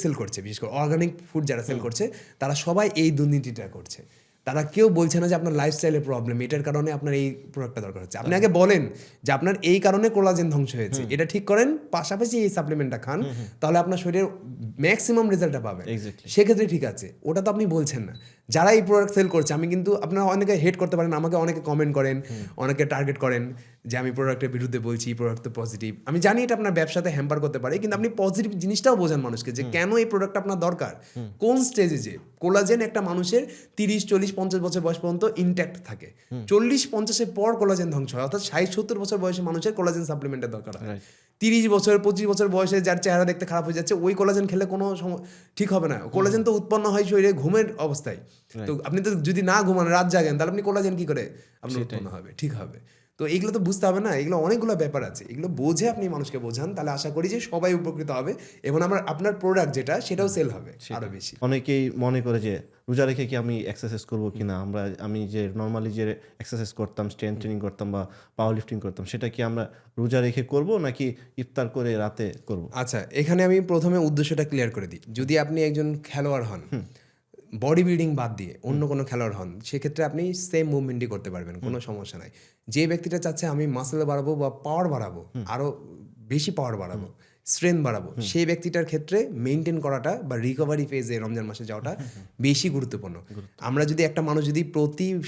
সেল করছে, বিশেষ করে অর্গানিক ফুড যারা সেল করছে, তারা সবাই এই দুর্নীতিটা করছে। তারা কেউ বলছে না যে আপনার লাইফস্টাইলের প্রবলেম, এটার কারণে আপনার এই প্রোডাক্টটা দরকার হচ্ছে। আপনি আগে বলেন যে আপনার এই কারণে কোলাজেন ধ্বংস হয়েছে, এটা ঠিক করেন, পাশাপাশি এই সাপ্লিমেন্টটা খান, তাহলে আপনার শরীরের ম্যাক্সিমাম রেজাল্টটা পাবেন। সেক্ষেত্রে ঠিক আছে। ওটা তো আপনি বলছেন না। যারা এই প্রোডাক্ট সেল করছে, আমি কিন্তু আপনারা অনেকে হেট করতে পারেন, আমাকে অনেকে কমেন্ট করেন, অনেকে টার্গেট করেন যে আমি প্রোডাক্টের বিরুদ্ধে বলছি, প্রোডাক্ট তো পজিটিভ। আমি জানি এটা আপনার ব্যবসাতে হ্যাম্পার করতে পারে, কিন্তু আপনি পজিটিভ জিনিসটাও বোঝান মানুষকে যে কেন এই প্রোডাক্ট আপনার দরকার, কোন স্টেজে যে কোলাজেন একটা মানুষের 30, 40, 50 বছর বয়স পর্যন্ত ইনট্যাক্ট থাকে, 40, 50-এর পর কোলাজেন ধ্বংস হয়, অর্থাৎ 60, 70 বছর বয়সে মানুষের কোলাজেন সাপ্লিমেন্টের দরকার হয়। 30 বছর 25 বছর বয়সে যার চেহারা দেখতে খারাপ হয়ে যাচ্ছে, ওই কোলাজেন খেলে কোনো ঠিক হবে না। কোলাজেন তো উৎপন্ন হয় শরীরে ঘুমের অবস্থায়, তো আপনি তো যদি না ঘুমান, রাত জাগেন, তাহলে আপনি কোলাজেন কি করে আপনার উৎপন্ন হবে, ঠিক হবে? তো এগুলো তো বুঝতে হবে না, এগুলো অনেকগুলো ব্যাপার আছে, এগুলো বোঝে আপনি মানুষকে বোঝান, তাহলে আশা করি যে সবাই উপকৃত হবে এবং আপনার প্রোডাক্ট যেটা সেটাও সেল হবে আরো বেশি। অনেকেই মনে করে যে রোজা রেখে কি আমি এক্সারসাইজ করবো কিনা, আমি যে নর্মালি যে এক্সারসাইজ করতাম, স্ট্রেংথ ট্রেনিং করতাম বা পাওয়ার লিফটিং করতাম, সেটা কি আমরা রোজা রেখে করব নাকি ইফতার করে রাতে করব? আচ্ছা, এখানে আমি প্রথমে উদ্দেশ্যটা ক্লিয়ার করে দিই। যদি আপনি একজন খেলোয়াড় হন, বডি বিল্ডিং বাদ দিয়ে অন্য কোনো খেলোয়াড় হন, সেক্ষেত্রে আপনি সেম মুভমেন্টই করতে পারবেন, কোনো সমস্যা নাই। যে ব্যক্তিটা চাচ্ছে আমি মাসেল বাড়াবো বা পাওয়ার বাড়াবো, আরও বেশি পাওয়ার বাড়াবো, স্ট্রেংথ বাড়াবো, সেই ব্যক্তিটার ক্ষেত্রে মেনটেন করাটা বা রিকভারি ফেজে রমজান মাসে যাওয়াটা বেশি গুরুত্বপূর্ণ। আমরা যদি একটা মানুষ যদি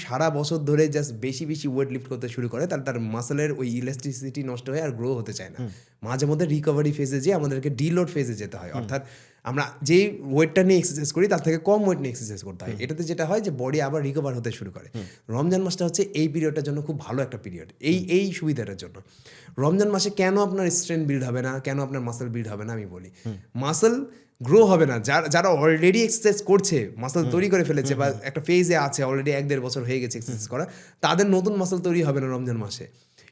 সারা বছর ধরে জাস্ট বেশি বেশি ওয়েট লিফট করতে শুরু করে, তাহলে তার মাসেলের ওই ইলাস্টিসিটি নষ্ট হয়ে আর গ্রো হতে চায় না। মাঝে মধ্যে রিকভারি ফেজে যেয়ে আমাদেরকে ডিলোড ফেজে যেতে হয়, অর্থাৎ আমরা যেই ওয়েটটা নিয়ে এক্সারসাইজ করি তার থেকে কম ওয়েট নিয়ে এক্সারসাইজ করতে হয়। এটাতে যেটা হয় যে বডি আবার রিকভার হতে শুরু করে। রমজান মাসটা হচ্ছে এই পিরিয়ডটার জন্য খুব ভালো একটা পিরিয়ড, এই সুবিধাটার জন্য। রমজান মাসে কেন আপনার স্ট্রেংথ বিল্ড হবে না, কেন আপনার মাসেল বিল্ড হবে না, আমি বলি। মাসেল গ্রো হবে না যারা অলরেডি এক্সারসাইজ করছে, মাসেল তৈরি করে ফেলেছে বা একটা ফেজে আছে, অলরেডি 1-1.5 বছর হয়ে গেছে এক্সারসাইজ করা, তাদের নতুন মাসেল তৈরি হবে না রমজান মাসে।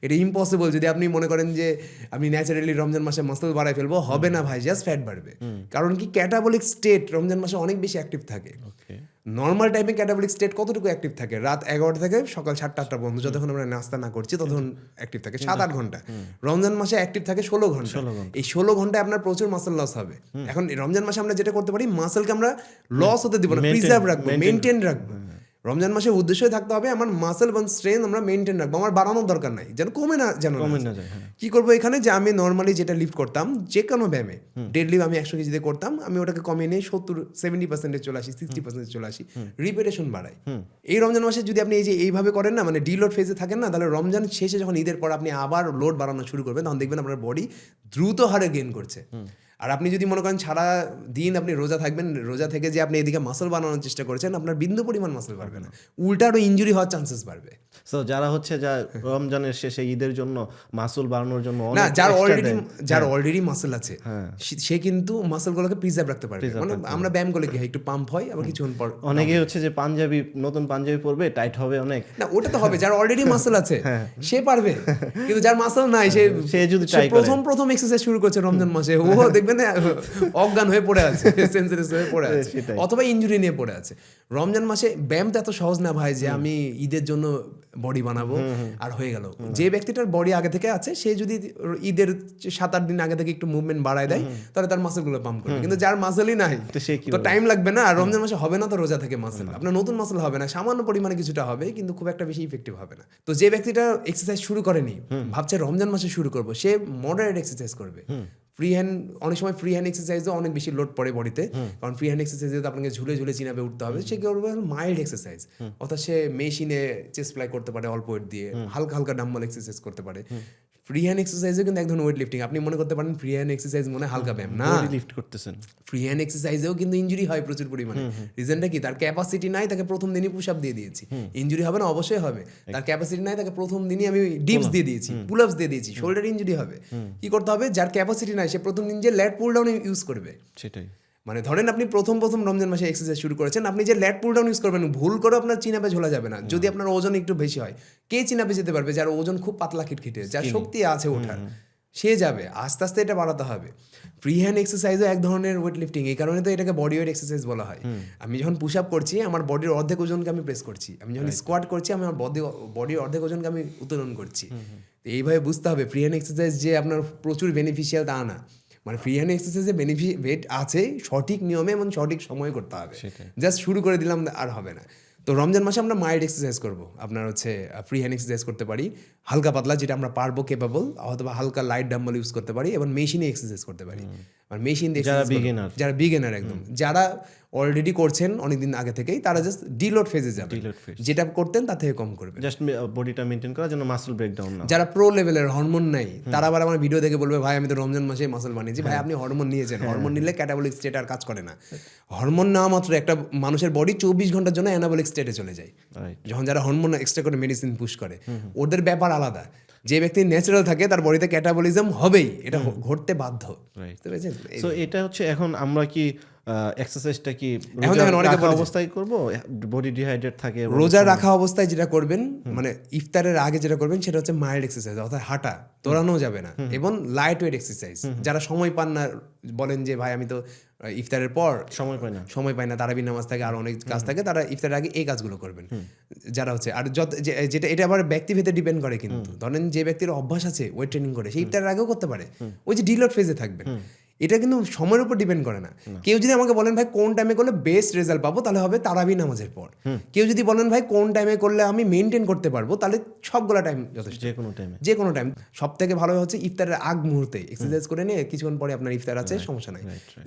এটা ইম্পসিবল। যদি আপনি মনে করেন যে আমি ন্যাচারালি রমজান মাসে মাসল বাড়াই ফেলবো, হবে না ভাই, জাস্ট ফ্যাট বাড়বে। কারণ কি, ক্যাটাবলিক স্টেট রমজান মাসে অনেক বেশি অ্যাক্টিভ থাকে। নর্মাল টাইমে ক্যাটাবলিক স্টেট কতটুকু অ্যাক্টিভ থাকে? রাত 11টা থেকে সকাল 7টা-8টা পর্যন্ত, যতক্ষণ আমরা নাস্তা না করছি ততক্ষণ অ্যাক্টিভ থাকে, 7-8 ঘন্টা। রমজান মাসে অ্যাক্টিভ থাকে 16 ঘন্টা। এই 16 ঘন্টায় আপনার প্রচুর মাসল লস হবে। এখন রমজান মাসে আমরা যেটা করতে পারি, মাসলকে আমরা লস হতে দিব না, প্রিজার্ভ রাখবো, মেনটেন রাখবো। রমজান মাসের উদ্দেশ্যই থাকতে হবে আমার মাসল এবং স্ট্রেংথ আমরা মেনটেন রাখবো, আমার বাড়ানোর দরকার নাই, যেন কমে না যায়। কি করবো এখানে, যে আমি নর্মালি যেটা লিফট করতাম যে কোনো ব্যায়ামে, ডেড লিফট আমি 100 কেজিতে করতাম, আমি ওটাকে কমিয়ে নিয়ে 70% চলে আসি, 60% চলে আসি, রিপিটেশন বাড়াই। এই রমজান মাসে যদি আপনি এইভাবে করেন না, মানে ডিলোড ফেজে থাকেন না, তাহলে রমজান শেষে যখন ঈদের পর আপনি আবার লোড বাড়ানো শুরু করবেন, তখন দেখবেন আপনার বডি দ্রুত হারে গেইন করছে। আর আপনি যদি মনে করেন সারা দিন আপনি রোজা থাকবেন, রোজা থেকে যে আপনি এদিকে মাসল বানানোর চেষ্টা করছেন, আপনার বিন্দু পরিমাণ মাসল বাড়বে না, উল্টা আরো ইনজুরি হওয়ার চান্সেস বাড়বে। সো যারা রমজানের শেষে ঈদের জন্য মাসল বাড়ানোর জন্য না, যার অলরেডি মাসল আছে, সে কিন্তু মাসলগুলোকে প্রিজার্ভ রাখতে পারবে। মানে আমরা ব্যায়াম করলে কি হয়, একটু পাম্প হয়, আবার কিছুক্ষণ পর অনেকে হচ্ছে যে নতুন পাঞ্জাবি পরবে, টাইট হবে অনেক, না ওটা তো হবে। যার অলরেডি মাসল আছে সে পারবে, কিন্তু যার মাসল নাই, সে যদি প্রথম এক্সারসাইজ শুরু করছে রমজান মাসে, ও দেখবেন অজ্ঞান হয়ে পড়ে আছে, সেন্সলেস হয়ে পড়ে আছে, অথবা ইনজুরি নিয়ে পড়ে আছে। রমজান মাসে ব্যায়াম তো এত সহজ না ভাই যে আমি ঈদের জন্য বডি বানাবো আর হয়ে গেল। যে ব্যক্তিটার বডি আগে থেকে আছে, সে যদি ঈদের 7-8 দিন আগে থেকে একটু মুভমেন্ট বাড়ায় দেয়, তাহলে তার মাসলগুলো পাম্প করবে। কিন্তু যার মাসলই নাই, তো টাইম লাগবে না। আর রমজান মাসে হবে না তো রোজা থেকে মাসল, আপনার নতুন মাসল হবে না, সামান্য পরিমাণে কিছুটা হবে, কিন্তু খুব একটা বেশি ইফেক্টিভ হবে না। তো যে ব্যক্তিটা এক্সারসাইজ শুরু করেনি, ভাবছে রমজান মাসে শুরু করবো, সে মডারেট এক্সারসাইজ করবে। ফ্রি হ্যান্ড, অনেক সময় ফ্রি হ্যান্ড এক্সারসাইজও অনেক বেশি লোড পড়ে বডিতে, কারণ ফ্রি হ্যান্ড এক্সারসাইজে তো আপনাকে ঝুলে ঝুলে চিনাবে উঠতে হবে। সে কি করবে, মাইল্ড এক্সারসাইজ, অর্থাৎ সে মেশিনে চেস্ট ফ্লাই করতে পারে অল্প ওয়েট দিয়ে, হালকা হালকা ডাম্বল এক্সারসাইজ করতে পারে। ফ্রি হ্যান্ড এক্সারসাইজও কিন্তু এক ধরনের ওয়েট লিফটিং। আপনি মনে করতে পারেন ফ্রি হ্যান্ড এক্সারসাইজ মনে হালকা ব্যায়াম, না, লিফট করতেছেন। ফ্রি হ্যান্ড এক্সারসাইজেও কিন্তু ইনজুরি হয় প্রচুর পরিমাণে। রিজনটা কি, তার ক্যাপাসিটি নাই, তাকে প্রথম দিনই পুশ আপ দিয়ে দিয়েছি, ইনজুরি হবে না? অবশ্যই হবে। তার ক্যাপাসিটি নাই, তাকে প্রথম দিনই আমি ডিপস দিয়ে দিয়েছি, পুল আপস দিয়ে দিয়েছি, শোল্ডার ইনজুরি হবে। কি করতে হবে, যার ক্যাপাসিটি নাই সে প্রথম দিন যে ল্যাট পুল ডাউন ইউজ করবে। সেটাই, মানে ধরেন আপনি প্রথম রমজান মাসে এক্সারসাইজ শুরু করেছেন, আপনি যে ল্যাট পুল ডাউন ইউজ করবেন, ভুল করে আপনার চিনাপে ঝোলা যাবে না। যদি আপনার ওজন একটু বেশি হয়, কে চিনাপে যেতে পারবে? যার ওজন খুব পাতলা খিটখিটে, যার শক্তি আছে ওঠার, সে যাবে। আস্তে আস্তে এটা বাড়াতে হবে। ফ্রি হ্যান্ড এক্সারসাইজও এক ধরনের ওয়েট লিফটিং, এই কারণে তো এটাকে বডি ওয়েট এক্সারসাইজ বলা হয়। আমি যখন পুশ আপ করছি, আমার বডির অর্ধেক ওজনকে আমি প্রেস করছি। আমি যখন স্কোয়াট করছি, আমি আমার বডির অর্ধেক ওজনকে আমি উত্তোলন করছি। এইভাবে বুঝতে হবে ফ্রি হ্যান্ড এক্সারসাইজ যে আপনার প্রচুর বেনিফিশিয়াল তা না। মানে ফ্রি হ্যান্ড এক্সারসাইজে বেনিফিট আছে, সঠিক নিয়মে এবং সঠিক সময়ে করতে হবে। জাস্ট শুরু করে দিলাম আর হবে না। তো রমজান মাসে আমরা মাইল্ড এক্সারসাইজ করবো, আপনার হচ্ছে ফ্রি হ্যান্ড এক্সারসাইজ করতে পারি, হালকা পাতলা যেটা আমরা পারবো, কেপাবল, অথবা হালকা লাইট ডাম্বল ইউজ করতে পারি, এবং মেশিনে এক্সারসাইজ করতে পারি। আর মেশিন দিয়ে যারা বিগিনার একদম, যারা অলরেডি করছেন অনেকদিন আগে থেকেই, তারা জাস্ট ডিলোড ফেজে যাবে, Deload phase। যেটা করতেন তার থেকে কম করবে। জাস্ট বডিটা মেনটেন করার জন্য মাসল ব্রেকডাউন না। যারা প্রো লেভেলের হরমোন নাই তারা আবার আমার ভিডিও দেখে বলবে ভাই আমি তো রমজান মাসে মাসল বানিয়েছি। ভাই আপনি হরমোন নিয়েছেন, হরমোন নিলে ক্যাটাবলিক স্টেট আর কাজ করে না। হরমোন নেওয়া মাত্র একটা মানুষের বডি 24 ঘন্টার জন্য অ্যানাবলিক স্টেটে চলে যায়। রাইট। যখন যারা হরমোন এক্সট্রা করে মেডিসিন পুশ করে, ওদের ব্যাপার আলাদা। যে ব্যক্তি ন্যাচারাল থাকে তার বডিতে ক্যাটাবলিজম হবেই, এটা ঘটতে বাধ্য। রাইট। বুঝতে পেরেছেন? সো এটা হচ্ছে এখন আমরা কি এক্সারসাইজটা কি এখন দেখেন অনেকে রাখা বলে যে- অবস্থায় করব, বডি ডিহাইড্রেট থাকে রোজা রাখা অবস্থায় যেটা করবেন, মানে ইফতারের আগে যেটা করবেন সেটা হচ্ছে মাইল্ড এক্সারসাইজ, অর্থাৎ হাঁটা, দৌড়ানো যাবে না, এবং লাইট ওয়েট এক্সারসাইজ। যারা সময় পান না, বলেন যে ভাই আমি তো ইফতারের পর সময় পাই না, তারাবির নামাজ থাকে আর অনেক কাজ থাকে, তারা ইফতারের আগে এই কাজগুলো করবেন। যারা হচ্ছে আর যেটা এটা আবার ব্যক্তিভেদে ডিপেন্ড করে, কিন্তু ধরেন যে ব্যক্তির অভ্যাস আছে ওয়েট ট্রেনিং করে, সে ইফতারের আগেও করতে পারে, ওই যে ডিলোড ফেজে থাকবেন। এটা কিন্তু সময়ের উপর ডিপেন্ড করে না। কেউ যদি আমাকে বলেন ভাই কোন টাইমে করলে বেস্ট রেজাল্ট পাবো, তাহলে হবে তারাবি নামাজের পর। কেউ যদি বলেন ভাই কোন টাইমে করলে আমি মেনটেন করতে পারবো, তাহলে সবগুলা টাইম যথেষ্ট, যে কোনো টাইম। সব থেকে ভালো হচ্ছে ইফতারের আগ মুহূর্তে এক্সারসাইজ করে নিয়ে কিছুক্ষণ পরে আপনার ইফতার আছে, সমস্যা নাই।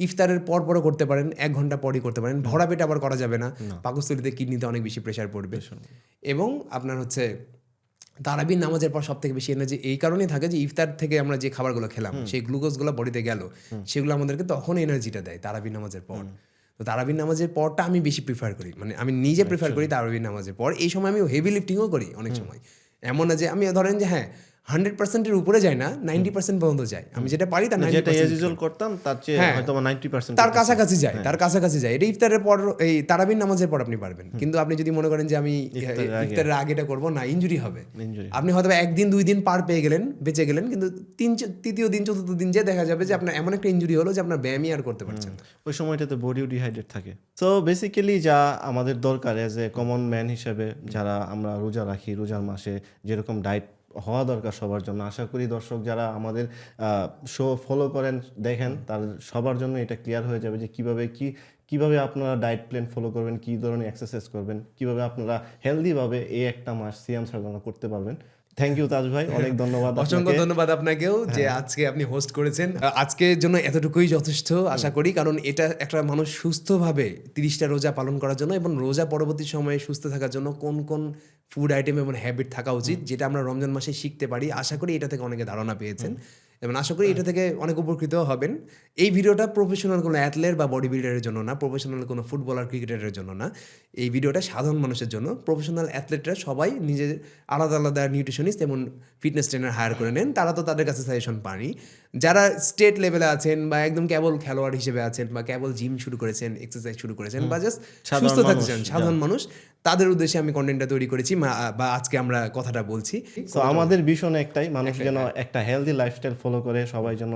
ইফতারের পর পরও করতে পারেন, 1 ঘন্টা পরই করতে পারেন। ভরা পেটে আবার করা যাবে না, পাকস্থলীতে কিডনিতে অনেক বেশি প্রেশার পড়বে। এবং আপনার হচ্ছে তারাবির নামাজের পর সব থেকে বেশি এনার্জি এই কারণেই থাকে যে ইফতার থেকে আমরা যে খাবারগুলো খেলাম সেই গ্লুকোজগুলো বডিতে গেল, সেগুলো আমাদেরকে তখন এনার্জিটা দেয় তারাবির নামাজের পর। তো তারাবির নামাজের পরটা আমি বেশি প্রিফার করি, মানে আমি নিজে প্রিফার করি তারাবির নামাজের পর। এই সময় আমি হেভি লিফটিংও করি অনেক সময়, এমন না যে আমি ধরেন যে হ্যাঁ 100%-এর উপরে যায় না, 90% পর্যন্ত যায়। আমি যেটা পারি তার 90% করতাম, তার চেয়ে হয়তো 90% তার কাছাকাছি যায়, তার কাছাকাছি যায়। এটা ইফতারের পর, এই তারাবির নামাজের পর আপনি পারবেন। কিন্তু আপনি যদি মনে করেন যে আমি ইফতারের আগেটা করবো, না, ইনজুরি হবে। আপনি হয়তো 1 দিন 2 দিন পার পেয়ে গেলেন, বেঁচে গেলেন, কিন্তু তৃতীয় দিন চতুর্থ দিন যে দেখা যাবে যে আপনার এমন একটা ইনজুরি হলো যে আপনার ব্যায়ামই আর করতে পারছেন না। ওই সময়টাতে বডিও ডিহাইড্রেট থাকে। সো বেসিক্যালি যা আমাদের দরকার অ্যাজ এ কমন ম্যান হিসেবে, যারা আমরা রোজা রাখি, রোজার মাসে যেরকম ডায়েট হওয়া দরকার সবার জন্য, আশা করি দর্শক যারা আমাদের শো ফলো করেন, দেখেন, তার সবার জন্য এটা ক্লিয়ার হয়ে যাবে যে কিভাবে আপনারা ডায়েট প্ল্যান ফলো করবেন, কী ধরনের এক্সারসাইজ করবেন, কিভাবে আপনারা হেলদিভাবে এই একটা মাস সিয়াম সাধনা করতে পারবেন। থ্যাংক ইউ তাজ ভাই, অনেক ধন্যবাদ। অসংখ্য ধন্যবাদ আপনাকেও যে আজকে আপনি হোস্ট করেছেন। আজকের জন্য এতটুকুই যথেষ্ট আশা করি, কারণ এটা একটা মানুষ সুস্থভাবে 30টা রোজা পালন করার জন্য এবং রোজা পরবর্তী সময়ে সুস্থ থাকার জন্য কোন কোন ফুড আইটেম এবং হ্যাবিট থাকা উচিত, যেটা আমরা রমজান মাসে শিখতে পারি। আশা করি এটা থেকে অনেকে ধারণা পেয়েছেন এবং আশা করি এটা থেকে অনেক উপকৃত হবেন। এই ভিডিওটা প্রফেশনাল কোনো অ্যাথলেট বা বডি বিল্ডারের জন্য না, প্রফেশনাল কোনো ফুটবলার ক্রিকেটারের জন্য না, এই ভিডিওটা সাধারণ মানুষের জন্য। প্রফেশনাল অ্যাথলেটরা সবাই নিজের আলাদা আলাদা নিউট্রিশনিস্ট এবং ফিটনেস ট্রেনার হায়ার করে নেন, তারা তো তাদের কাছে সাজেশন পানি। যারা স্টেট লেভেলে আছেন বা একদম কেবল খেলোয়াড় হিসেবে আছেন বা কেবল জিম শুরু করেছেন, এক্সারসাইজ শুরু করেছেন, বা জাস্ট সুস্থ থাকতে চান, সাধারণ মানুষ, তাদের উদ্দেশ্যে আমি কন্টেন্টটা তৈরি করেছি বা আজকে আমরা কথাটা বলছি। তো আমাদের ভীষণ একটাই, মানুষ যেন একটা হেলদি লাইফস্টাইল ফলো করে, সবাই যেন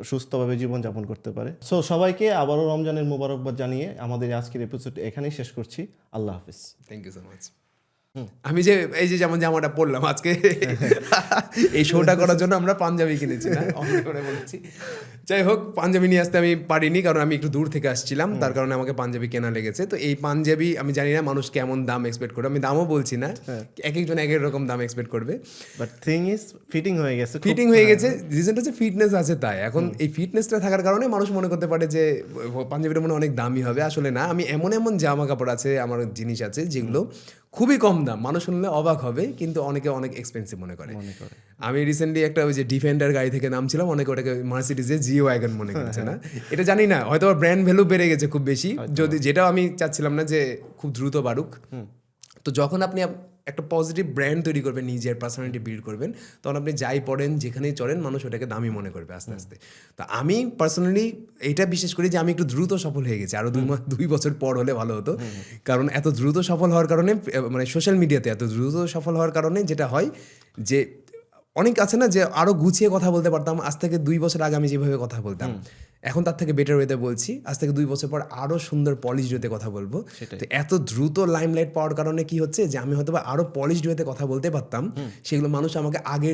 সুস্থভাবে জীবনযাপন করতে পারে। সো সবাইকে আবারও রমজানের মোবারকবাদ জানিয়ে আমাদের আজকের এপিসোড এখানেই শেষ করছি। আল্লাহ হাফিজ। Thank you so much. আমি যে এই যে যেমন জামাটা পরলাম আজকে এই শোটা করার জন্য আমরা পাঞ্জাবি কিনেছি, না অনেক করে বলেছি। যাই হোক, পাঞ্জাবি নিয়ে আসতে আমি পারিনি, কারণ আমি একটু দূর থেকে আসছিলাম, তার কারণে আমাকে পাঞ্জাবি কেনা লেগেছে। তো এই পাঞ্জাবি আমি জানি না মানুষ কেমন দাম এক্সপেক্ট করবে, আমি দামও বলছি না, এক একজন এক এক রকম দাম এক্সপেক্ট করবে। বাট থিং ইজ ফিটিং হয়ে গেছে, রিজনটা হচ্ছে ফিটনেস আছে তাই। এখন এই ফিটনেসটা থাকার কারণে মানুষ মনে করতে পারে যে পাঞ্জাবিটা মনে অনেক দামি হবে, আসলে না। আমি এমন জামা কাপড় আছে, আমার জিনিস আছে যেগুলো খুবই কম দাম, মানুষ শুনলে অবাক হবে, কিন্তু অনেকে অনেক এক্সপেন্সিভ মনে করে। আমি রিসেন্টলি একটা ওই যে ডিফেন্ডার গাড়ি থেকে নামছিলাম, অনেকে ওটাকে মার্সিডিজের জিও ওয়াগন মনে করছে, না এটা জানি না, হয়তো ব্র্যান্ড ভ্যালু বেড়ে গেছে খুব বেশি, যদি যেটাও আমি চাচ্ছিলাম না যে খুব দ্রুত বাড়ুক। তো যখন আপনি একটা পজিটিভ ব্র্যান্ড তৈরি করবেন, নিজের পার্সোনালিটি বিল্ড করবেন, তখন আপনি যাই পড়েন, যেখানেই চলেন, মানুষ ওটাকে দামি মনে করবে আস্তে আস্তে। তো আমি পার্সোনালি এটা বিশেষ করি যে আমি একটু দ্রুত সফল হয়ে গেছি, আরও 2 বছর পর হলে ভালো হতো। কারণ এত দ্রুত সফল হওয়ার কারণে, মানে সোশ্যাল মিডিয়াতে এত দ্রুত সফল হওয়ার কারণে যেটা হয় যে অনেক আছে না যে আরও গুছিয়ে কথা বলতে পারতাম, আজ থেকে 2 বছর আগে আমি যেভাবে কথা বলতাম, এখন তার থেকে বেটার ওয়েতে বলছি। আজ থেকে 2 বছর পর আরও সুন্দর পলিশড ওয়েতে কথা বলবো। তো এত দ্রুত লাইমলাইট পাওয়ার কারণে কি হচ্ছে যে আমি হয়তো আরও পলিশড ওয়েতে কথা বলতে পারতাম, সেগুলো মানুষ আমাকে আগে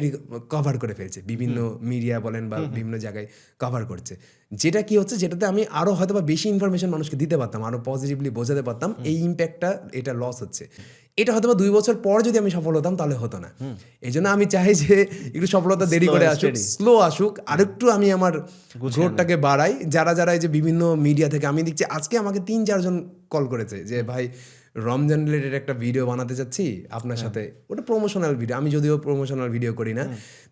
কভার করে ফেলছে, বিভিন্ন মিডিয়া বলেন বা বিভিন্ন জায়গায় কভার করছে। যেটা কি হচ্ছে, যেটাতে আমি আরও হয়তো বেশি ইনফরমেশন মানুষকে দিতে পারতাম, আরও পজিটিভলি বোঝাতে পারতাম, এই ইম্প্যাক্টটা এটা লস হচ্ছে। এটা হয়তো 2 বছর পর যদি আমি সফল হতাম তাহলে হতো না। এই জন্য আমি চাই যে একটু সফলতা দেরি করে আসুক, স্লো আসুক, আরেকটু আমি আমার গ্রোথটাকে বাড়াই। যারাই যারা এই যে বিভিন্ন মিডিয়া থেকে আমি দেখছি আজকে আমাকে 3-4 জন কল করেছে যে ভাই রমজান রিলেটেড একটা ভিডিও বানাতে চাচ্ছি আপনার সাথে, ওটা প্রমোশনাল ভিডিও, আমি যদিও প্রমোশনাল ভিডিও করি না,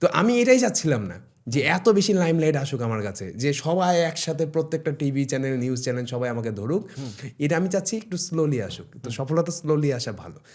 তো আমি এটাই চাচ্ছিলাম না যে এত বেশি লাইমলাইট আসুক আমার কাছে, যে সবাই একসাথে প্রত্যেকটা টিভি চ্যানেল নিউজ চ্যানেল সবাই আমাকে ধরুক, এটা আমি চাচ্ছি একটু স্লোলি আসুক, তো সফলতা স্লোলি আসা ভালো।